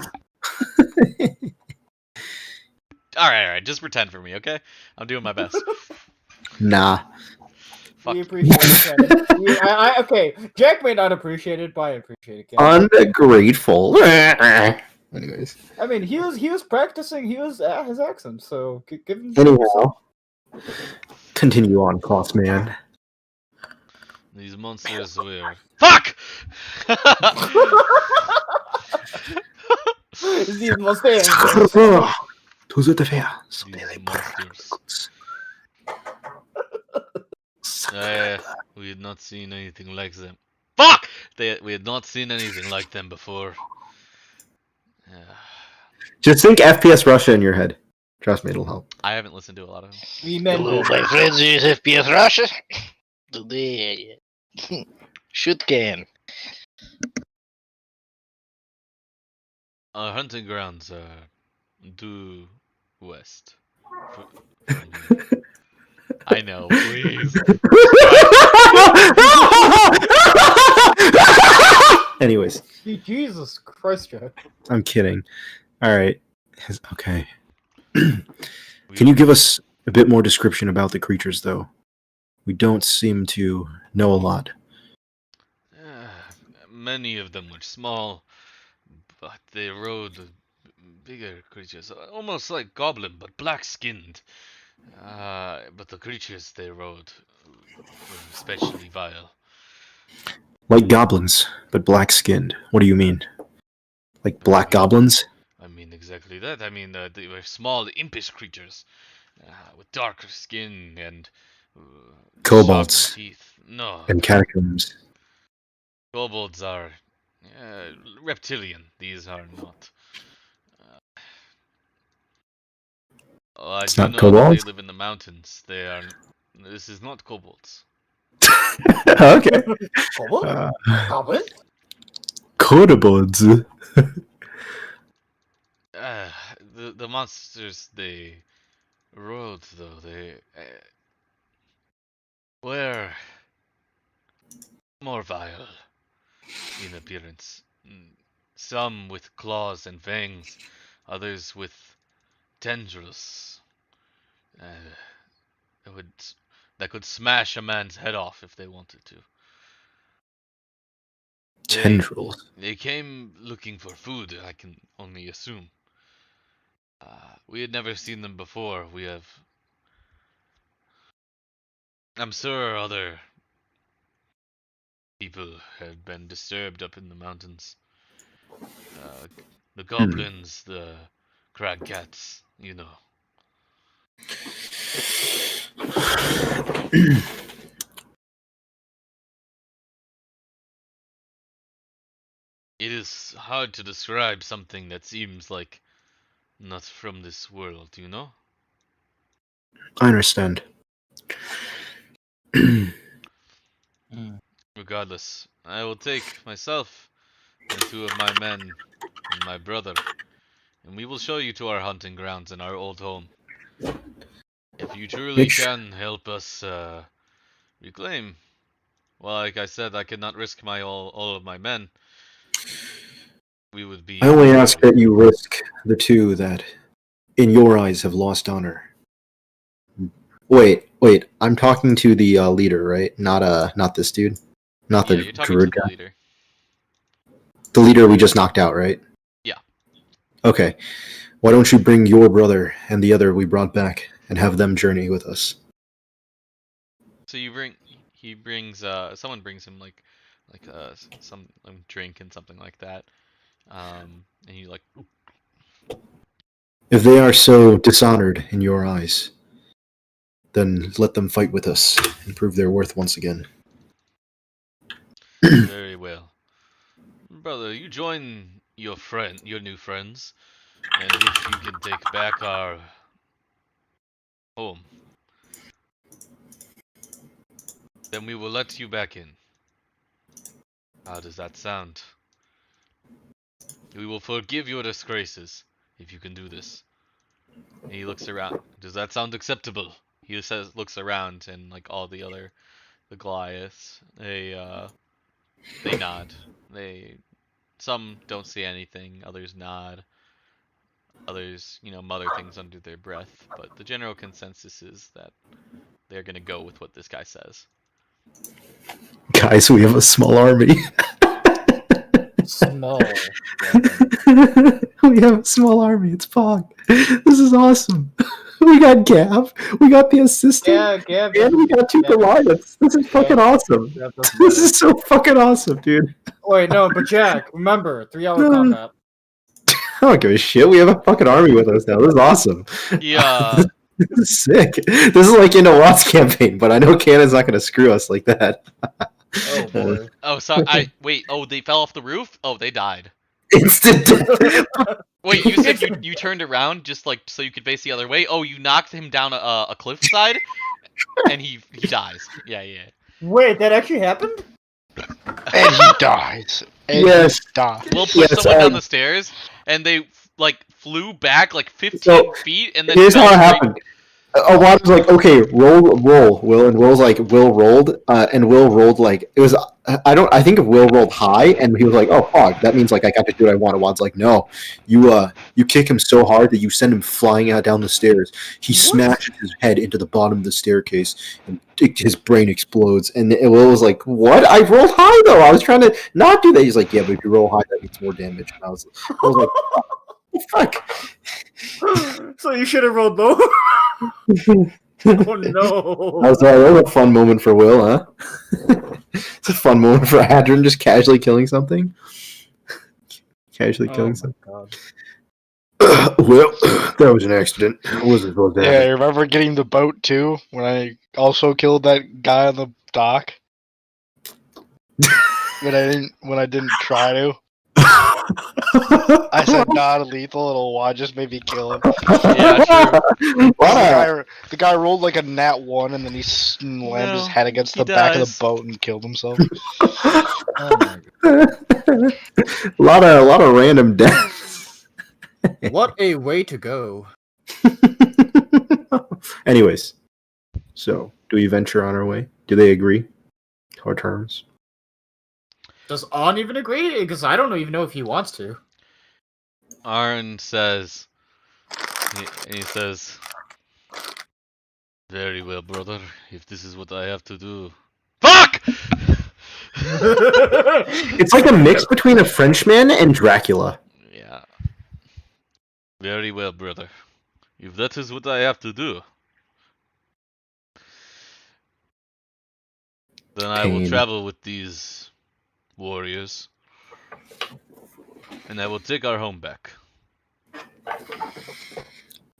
Alright, just pretend for me, okay? I'm doing my best. Nah. Fuck. We appreciate it, Kevin. Okay, Jack may not appreciate it, but I appreciate it, Kevin. Ungrateful. Anyways. I mean, he was practicing. He was his accent, so give him. Anyhow. Continue on, Cloth Man. These monsters were. Fuck! These monsters. Tous at the fair. These monsters. We had not seen anything like them. Fuck! We had not seen anything like them before. Just think FPS Russia in your head. Trust me, it'll help. I haven't listened to a lot of them. Hello, my friends, use FPS Russia. Today, shoot can. Our hunting grounds are due west. I know, please. Anyways. Jesus Christ, Jack. I'm kidding. Alright. Okay. Can you give us a bit more description about the creatures, though? We don't seem to know a lot. Many of them were small, but they rode bigger creatures, almost like goblin, but black-skinned. But the creatures they rode were especially vile. Like goblins, but black-skinned. What do you mean? Like black goblins? I mean exactly that. I mean they were small, impish creatures with darker skin and Kobolds. sharpened teeth. No, And catacombs. kobolds are reptilian. These are not. I It's do not know that kobolds? they live in the mountains. They are. This is not kobolds. Okay. Goblin? Goblin? Kobolds. The monsters they rode though they were more vile in appearance. Some with claws and fangs, others with tendrils that could smash a man's head off if they wanted to. Tendrils. They came looking for food, I can only assume. We had never seen them before. I'm sure other people had been disturbed up in the mountains. The goblins, the crag cats, you know. It is hard to describe something that seems like not from this world, you know? I understand. Regardless, I will take myself and 2 of my men and my brother, and we will show you to our hunting grounds and our old home. If you truly can help us reclaim, well, like I said, I cannot risk all of my men. We would be. I only ask that you risk the 2 that, in your eyes, have lost honor. Wait. I'm talking to the leader, right? Not this dude. Not the you're talking druid to the guy. leader. The leader we just knocked out, right? Yeah. Okay. Why don't you bring your brother and the other we brought back and have them journey with us? So he brings someone brings him like some drink and something like that. And he like If they are so dishonored in your eyes, then let them fight with us and prove their worth once again. very well. Brother, you join your new friends, and if you can take back our home, then we will let you back in. How does that sound? We will forgive your disgraces if you can do this. And he looks around. Does that sound acceptable? he says, looks around, and like all the Goliaths, they nod. Some don't see anything, others nod, others mutter things under their breath. But the general consensus is that they're gonna go with what this guy says. Guys, we have a small army. Small. We have a small army. It's Pog. This is awesome. We got Gav. We got the assistant. Yeah, Gab. And we got two Goliaths. This is fucking awesome. This is so fucking awesome, dude. Wait, no, but Jack, remember, 3-hour No. combat. I don't give a shit. We have a fucking army with us now. This is awesome. Yeah. This is sick. This is like in a Watts campaign, but I know Cannon's not going to screw us like that. Oh boy. Oh, sorry. Wait. Oh, they fell off the roof. Oh, they died. Instant death. Wait, you said you turned around just like so you could face the other way. Oh, you knocked him down a cliffside, and he dies. Yeah. Wait, that actually happened? And he dies. And Yes. he dies. Will pushed Yes, someone down the stairs, and they like flew back like 15 So, feet, and then Here's fell how it straight- happened. Watt was like, okay, roll, Will, and Will's like, Will rolled, and Will rolled like it was. I think if Will rolled high, and he was like, oh fuck, that means like I got to do what I want. Watt's like, no, you kick him so hard that you send him flying out down the stairs. He smashes his head into the bottom of the staircase, and his brain explodes. And Will was like, what? I rolled high though. I was trying to not do that. He's like, yeah, but if you roll high, that means more damage. And I was like, fuck. So you should have rolled low. Oh no. That was a fun moment for Will, huh? It's a fun moment for Adrian just casually killing something. Casually killing something. God. Well, that was an accident. It wasn't supposed to Yeah, happen. I remember getting the boat too when I also killed that guy on the dock. When I didn't try to. I said non-lethal and Owa just made me kill him. Yeah, true. Wow. The guy rolled like a nat 1 and then he slammed his No, head against he the back of dies. the boat and killed himself. Oh my a lot of random deaths. god. What a way to go. Anyways, so do we venture on our way? Do they agree to our terms? Does On even agree? Because I don't even know if he wants to. Arn says, he says, very well, brother, if this is what I have to do. Fuck! It's like a mix between a Frenchman and Dracula. Yeah. Very well, brother. If that is what I have to do, then I will Pain. travel with these warriors, and I will take our home back.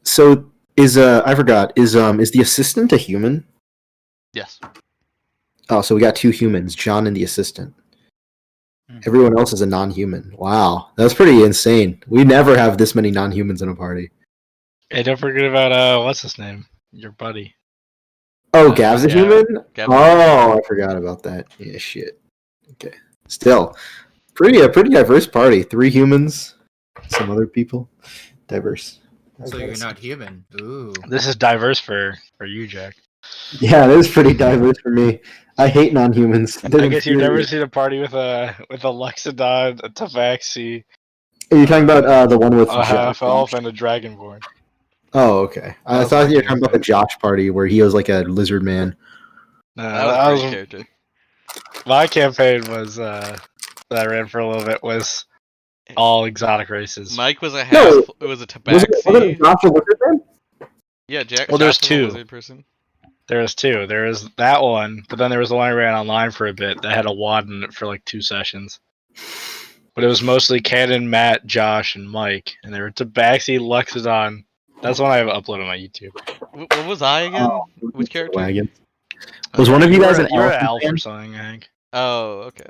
So is I forgot, is the assistant a human? Yes. Oh, so we got two humans, John and the assistant. Everyone else is a non-human. Wow, that's pretty insane. We never have this many non-humans in a party. Hey, don't forget about what's his name? Your buddy. Oh, Gav's a yeah. human? Gav's Oh, I forgot about that. Yeah, shit. Okay. Still, pretty diverse party. 3 humans, some other people. Diverse. So you're not human. Ooh. This is diverse for you, Jack. Yeah, it is pretty diverse for me. I hate non-humans. I guess you've never seen a party with a Lexodon, a Tabaxi, Are you talking about the one with a Josh? half elf, and a Dragonborn. Oh, okay. I That was thought my you were talking about the favorite. Josh party where he was like a lizard man. That was a great character. My campaign was that I ran for a little bit was all exotic races. Mike was a half. No, It was a Wasn't tabaxi. Josh a lizard man? Yeah, Jack. Well, there's Josh was a two. lizard person. There was 2. There was that one, but then there was the one I ran online for a bit that had a wad in it for like 2 sessions. But it was mostly Cannon, Matt, Josh, and Mike, and they were Tabaxi, Lexodon. That's one I have uploaded on my YouTube. What was I again? Oh, Which character? Wagon. Was one of you guys an You're an elf elf fan? or something, I think. Oh, okay.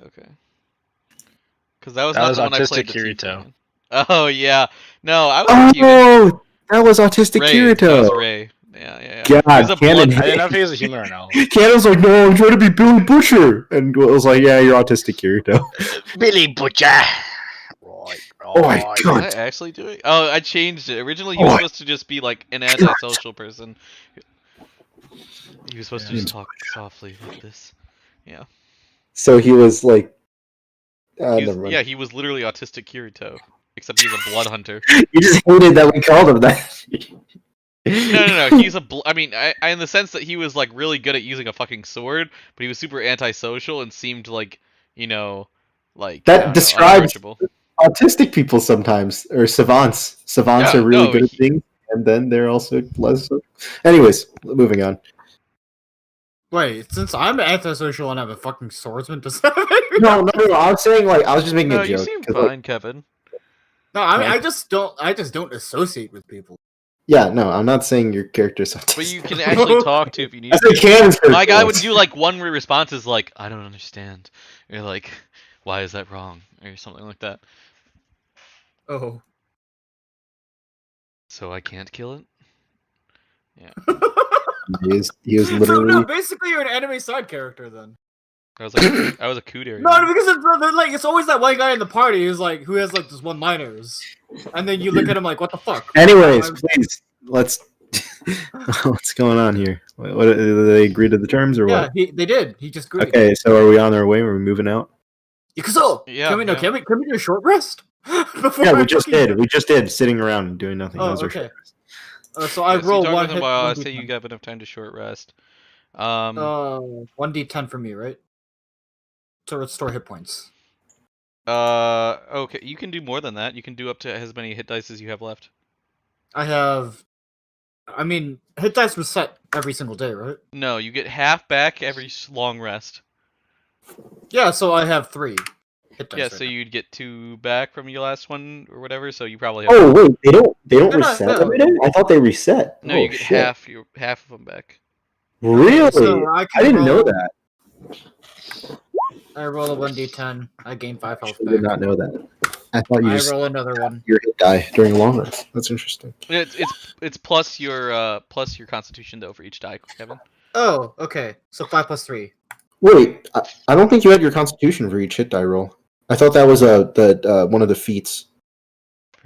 Because that was That not was the one I Autistic played. the Kirito. Tiefling. Oh yeah. No, I was a human. Oh, that was Autistic Ray. That was Kirito. Ray. Yeah. God, He was a Cannon blood- I didn't know if he was a human or an elf. Cannon's like, no, I'm trying to be Billy Butcher. And Will was like, yeah, you're Autistic Kirito. Billy Butcher! Right. Oh my Did God. I actually do it? Oh, I changed it. Originally, he was supposed to just be like an antisocial person. He was supposed to Yeah. just talk softly like this. Yeah. So he was like, never mind. Yeah, he was literally autistic Kirito, except he was a blood hunter. You just hated that we called him that. No. He's a. I mean, I in the sense that he was like really good at using a fucking sword, but he was super antisocial and seemed like, like I That don't know, describes unapproachable. autistic people sometimes, or savants. Savants Yeah, are really no, good at things, and then they're also less. Anyways, moving on. Wait, since I'm antisocial and I'm a fucking swordsman, does that make me No. I was saying I was just making No, a you joke. seem 'cause, fine, Kevin. No, I mean, Like- I just don't associate with people. Yeah, no, I'm not saying your character's autistic. But you can actually talk to if you need I to. said Cannon's character. My guy would was. do like one response is like, I don't understand. Or like, why is that wrong? Or something like that. Oh. So I can't kill it? Yeah. He was So literally. no, basically you're an anime side character then. I was like, I was a Kudere. No, because it's always that one guy in the party who has like just one-liners, and then you look at him like, what the fuck? Anyways, please let's. What's going on here? What did they agree to the terms or Yeah, what? they did. He just agreed. Okay, so are we on our way? Are we moving out? Ikuzo! Yeah, Can we do a short rest? Before Yeah, I we just fucking- did. We just did, sitting around and doing nothing. Oh, That was our okay. short rest. So I Yeah, so you roll talked one with him hit. while I 1d10. say you have enough time to short rest. 1d10 for me, right? To restore hit points. Okay, you can do more than that. You can do up to as many hit dice as you have left. I mean, hit dice was set every single day, right? No, you get half back every long rest. Yeah, so I have 3 hit dice. Yeah, right so now. you'd get 2 back from your last one or whatever. So you probably have. Oh wait, they don't No, reset no. every day? I thought they reset. No, Oh, you get shit. half of them back. Really? So I didn't know roll- that. I roll a 1d10. I gain 5 health I back. did not know that. I thought you I just roll another one. your hit die during a long rest. That's interesting. It's plus your Constitution though for each die, Kevin. Oh, okay. So 5 plus 3. Wait, I don't think you had your Constitution for each hit die roll. I thought that was one of the feats.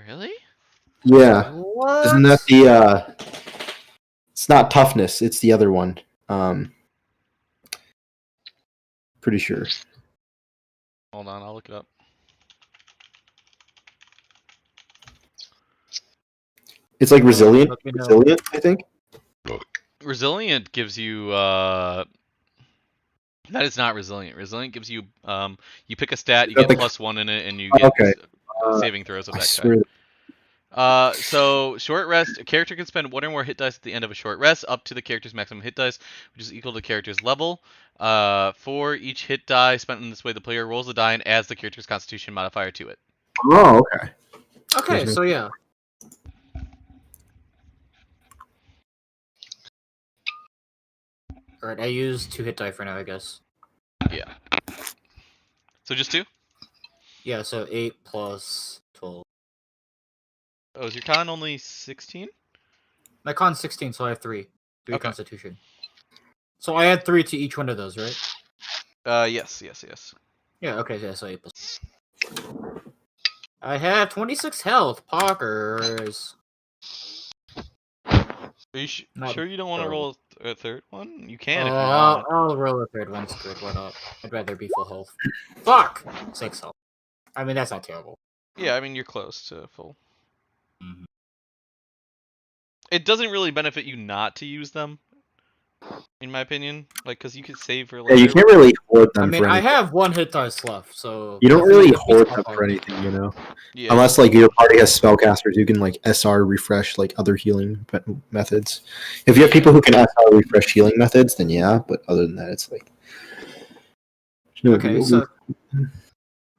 Really? Yeah, What? isn't that the? It's not toughness. It's the other one. Pretty sure. Hold on, I'll look it up. It's like resilient. Let me know. Resilient, I think. Resilient gives you that is not resilient. Resilient gives you you pick a stat, you Is that get the- +1 in it, and you Oh, get okay. saving throws of I that swear. kind. So short rest, a character can spend 1 or more hit dice at the end of a short rest, up to the character's maximum hit dice, which is equal to the character's level. For each hit die spent in this way, the player rolls the die and adds the character's Constitution modifier to it. Oh, okay. Okay, so yeah. Alright, I use 2 hit die for now, I guess. Yeah. So just 2? Yeah, so 8 plus 12. Oh, is your con only 16? My con's 16, so I have 3. 3 Okay. Constitution. So I add 3 to each one of those, right? Yes. Yeah, okay, yeah, so 8 plus. I have 26 health, poggers. Are you Not sure you don't want to terrible. roll a third one? You can if you want. I'll roll a third one, screw it, why not? I'd rather be full health. Fuck! 6 health. I mean, that's not terrible. Yeah, I mean you're close to full. Mhm. It doesn't really benefit you not to use them, in my opinion. Like, cause you could save for later. Yeah, you can't really hoard them I mean, for I anything. have 1 hit dice left, so... You don't if really if we hoard swap them for out- anything, you know. Yeah. Unless like your party has spellcasters who can like SR refresh like other healing methods. If you have people who can SR refresh healing methods, then yeah. But other than that, it's like. Okay, so...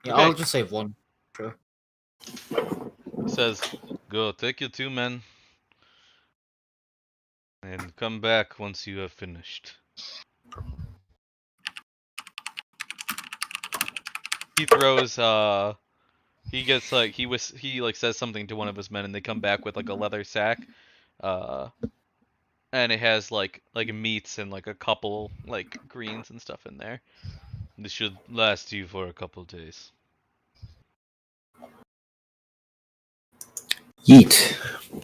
Yeah, I'll Okay. just save 1. Sure. It says, "Go take your 2 men, and come back once you have finished." He throws. He gets like he says something to one of his men, and they come back with like a leather sack, and it has like meats and like a couple like greens and stuff in there. This should last you for a couple days. Yeet.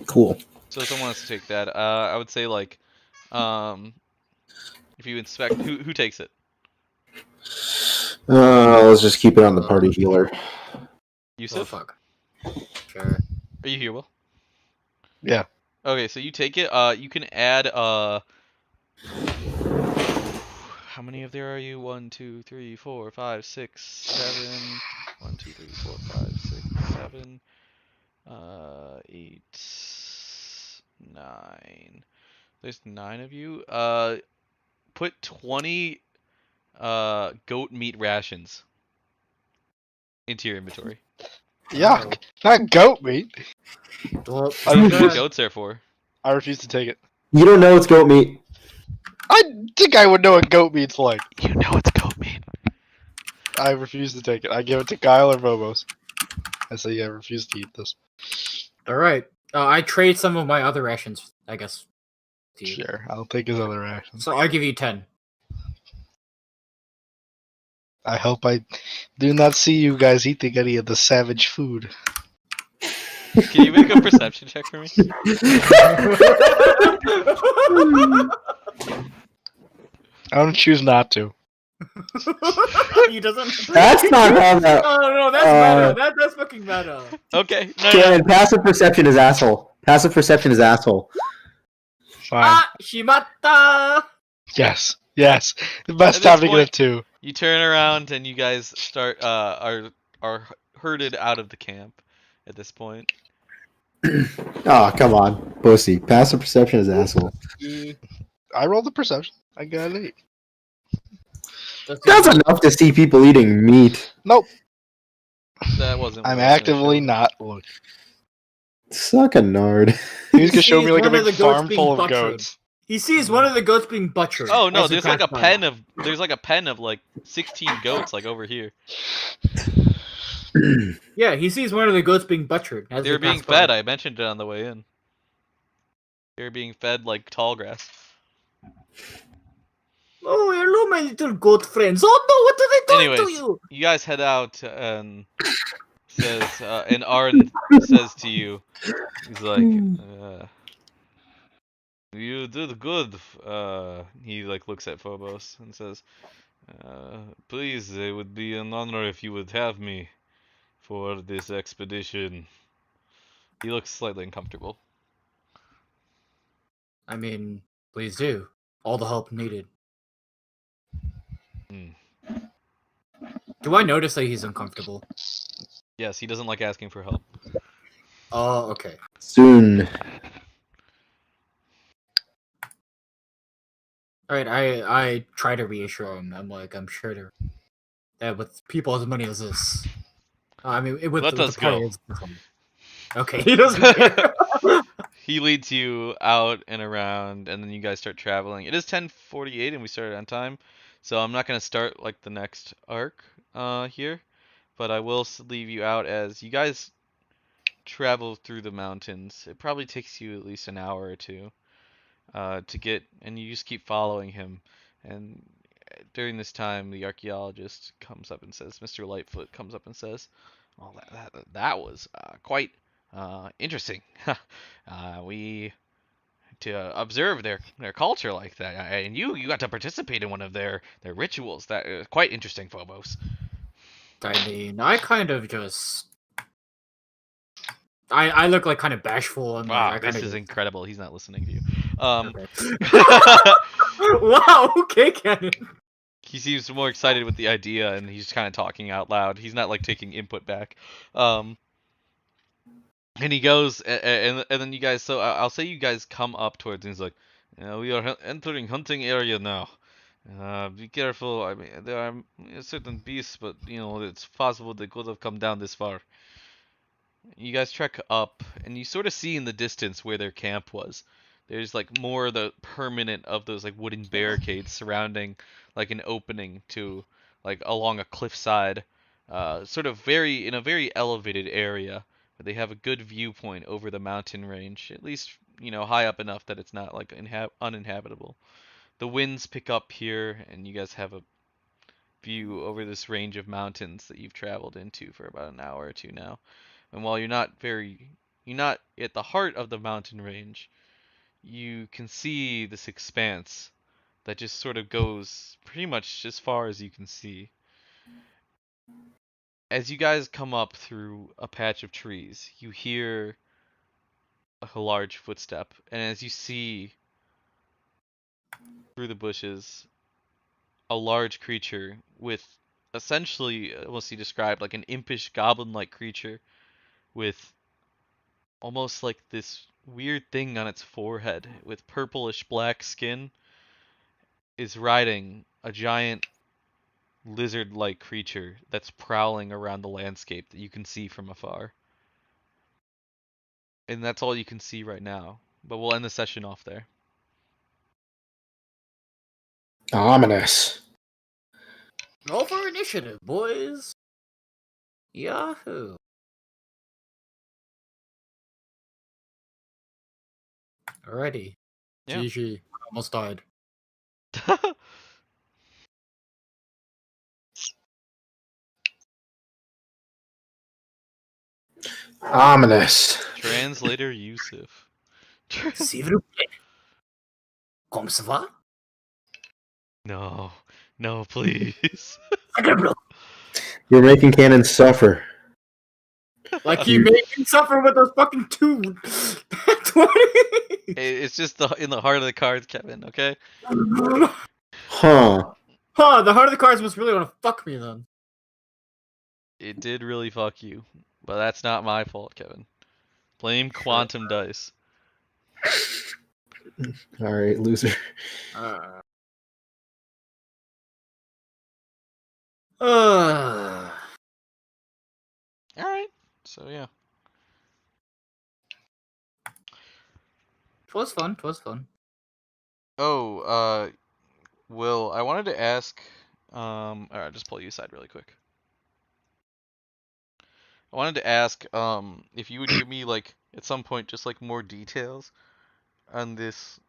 Cool. So if someone wants to take that, I would say like, If you inspect, who takes it? Let's just keep it on the party healer. Oh Yusuf? fuck. Sure. Are you here, Will? Yeah. Okay, so you take it. You can add how many of there are you? 1, 2, 3, 4, 5, 6, 7. 1, 2, 3, 4, 5, 6, 7. 8, 9. There's 9 of you. Put 20 goat meat rations into your inventory. Yuck! Not goat meat. Well, I That's what refuse. goats are for. I refuse to take it. You don't know it's goat meat. I think I would know what goat meat's like. You know it's goat meat. I refuse to take it. I give it to Kyle or Bobos. I say I refuse to eat this. all right. I trade some of my other rations, I guess. To you. Sure, I'll take his other actions. So I'll give you 10. I hope I do not see you guys eating any of the savage food. Can you make a perception check for me? I don't choose not to. He doesn't. That's not how that. Oh no, that's meta. That's fucking meta. Okay. No. Shannon, passive perception is asshole. Passive perception is asshole. Fine. Ah, Shimata. Yes. Yes. The best At time this to get it too. You turn around and you guys start are herded out of the camp at this point. Oh, come on, pussy. Passive perception is asshole. I rolled the perception. I got an 8. That's enough to see people eating meat. Nope. That wasn't. I'm what I was gonna actively show. not looking. Suck a nard. He's gonna show sees me like a one of big the goats farm being full of butchered. goats. He sees one of the goats being butchered. Oh no, as he there's like a passed by. pen of like 16 goats like over here. Yeah, he sees one of the goats being butchered. As They're he being passed by. fed. I mentioned it on the way in. They're being fed like tall grass. Oh, hello, my little goat friends. Oh no, what are they doing Anyways, to you? you guys head out and says and Arn says to you, he's like, you did good. He like looks at Phobos and says, please, it would be an honor if you would have me for this expedition. He looks slightly uncomfortable. I mean, please do. All the help needed. Hmm. Do I notice that he's uncomfortable? Yes, he doesn't like asking for help. Oh, okay. Soon. Alright, I try to reassure him. I'm like, I'm sure that with people as many as this. I mean, with Let the us party go. as this one. Okay, he doesn't care. He leads you out and around, and then you guys start traveling. It is 10:48, and we started on time, so I'm not gonna start like the next arc here, but I will leave you out as you guys travel through the mountains. It probably takes you at least an hour or two to get, and you just keep following him. And during this time, the archaeologist comes up and says, Mr. Lightfoot comes up and says, "Well, that was quite interesting. We to observe their culture like that, and you got to participate in one of their rituals. That is quite interesting, Phobos." I mean, I kind of just. I look like kind of bashful and Wow, like, I this kind is of. incredible. He's not listening to you. Okay. Wow. Okay, Cannon. He seems more excited with the idea, and he's kind of talking out loud. He's not like taking input back. And he goes, and then you guys. So I'll say you guys come up towards, and he's like, "We are entering hunting area now. Be careful. I mean, there are certain beasts, but it's possible they could have come down this far." You guys trek up, and you sort of see in the distance where their camp was. There's like more of the permanent of those like wooden barricades surrounding like an opening to like along a cliffside, sort of in a very elevated area. But they have a good viewpoint over the mountain range, at least high up enough that it's not like uninhabitable. The winds pick up here, and you guys have a view over this range of mountains that you've traveled into for about an hour or two now. And while you're not at the heart of the mountain range, you can see this expanse that just sort of goes pretty much as far as you can see. As you guys come up through a patch of trees, you hear a large footstep, and as you see through the bushes, a large creature with essentially, what's he described, like an impish goblin-like creature with almost like this weird thing on its forehead with purplish black skin, is riding a giant lizard-like creature that's prowling around the landscape that you can see from afar. And that's all you can see right now. But we'll end the session off there. Ominous. Roll for initiative, boys. Yahoo. Alrighty. Yeah. GG. Almost died. Ominous. Translator Yusuf. S'il vous plaît. Comme ça va? No. No, please. You're making Cannon suffer. Like he made me suffer with those fucking 2 20. It's just in the heart of the cards, Kevin, okay? Huh. Huh, the heart of the cards must really want to fuck me then. It did really fuck you. But that's not my fault, Kevin. Blame quantum dice. Alright, loser. Alright. So, yeah. Twas fun, twas fun. Oh, Will, I wanted to ask, alright, just pull you aside really quick. I wanted to ask, if you would give me, like, at some point, just, like, more details on this,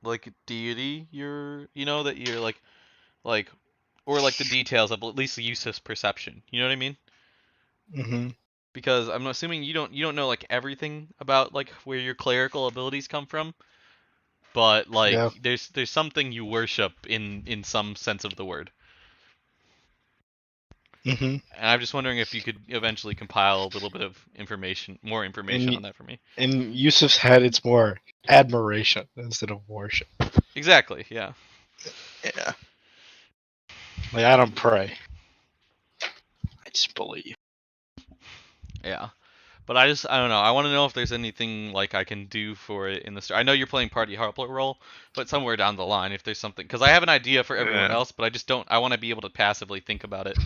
like, deity that you're, like, or, like, the details of at least the Yusuf's perception, you know what I mean? Mm-hmm. Because I'm assuming you don't know, like, everything about, like, where your clerical abilities come from, but, like, Yeah. there's something you worship in some sense of the word. Mm-hmm. And I'm just wondering if you could eventually compile a little bit of more information on that for me. In Yusuf's head, it's more admiration instead of worship. Exactly, yeah. Yeah. Like, I don't pray. I just believe. Yeah. But I don't know. I want to know if there's anything, like, I can do for it in the story. I know you're playing party harper role, but somewhere down the line, if there's something, because I have an idea for everyone Yeah. else, but I just don't. I want to be able to passively think about it,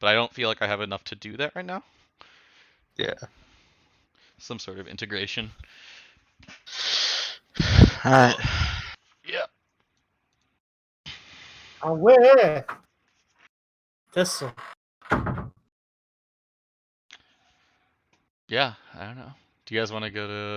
but I don't feel like I have enough to do that right now. Yeah. Some sort of integration. Alright. Yeah. Away. This. Yeah. I don't know. Do you guys want to go to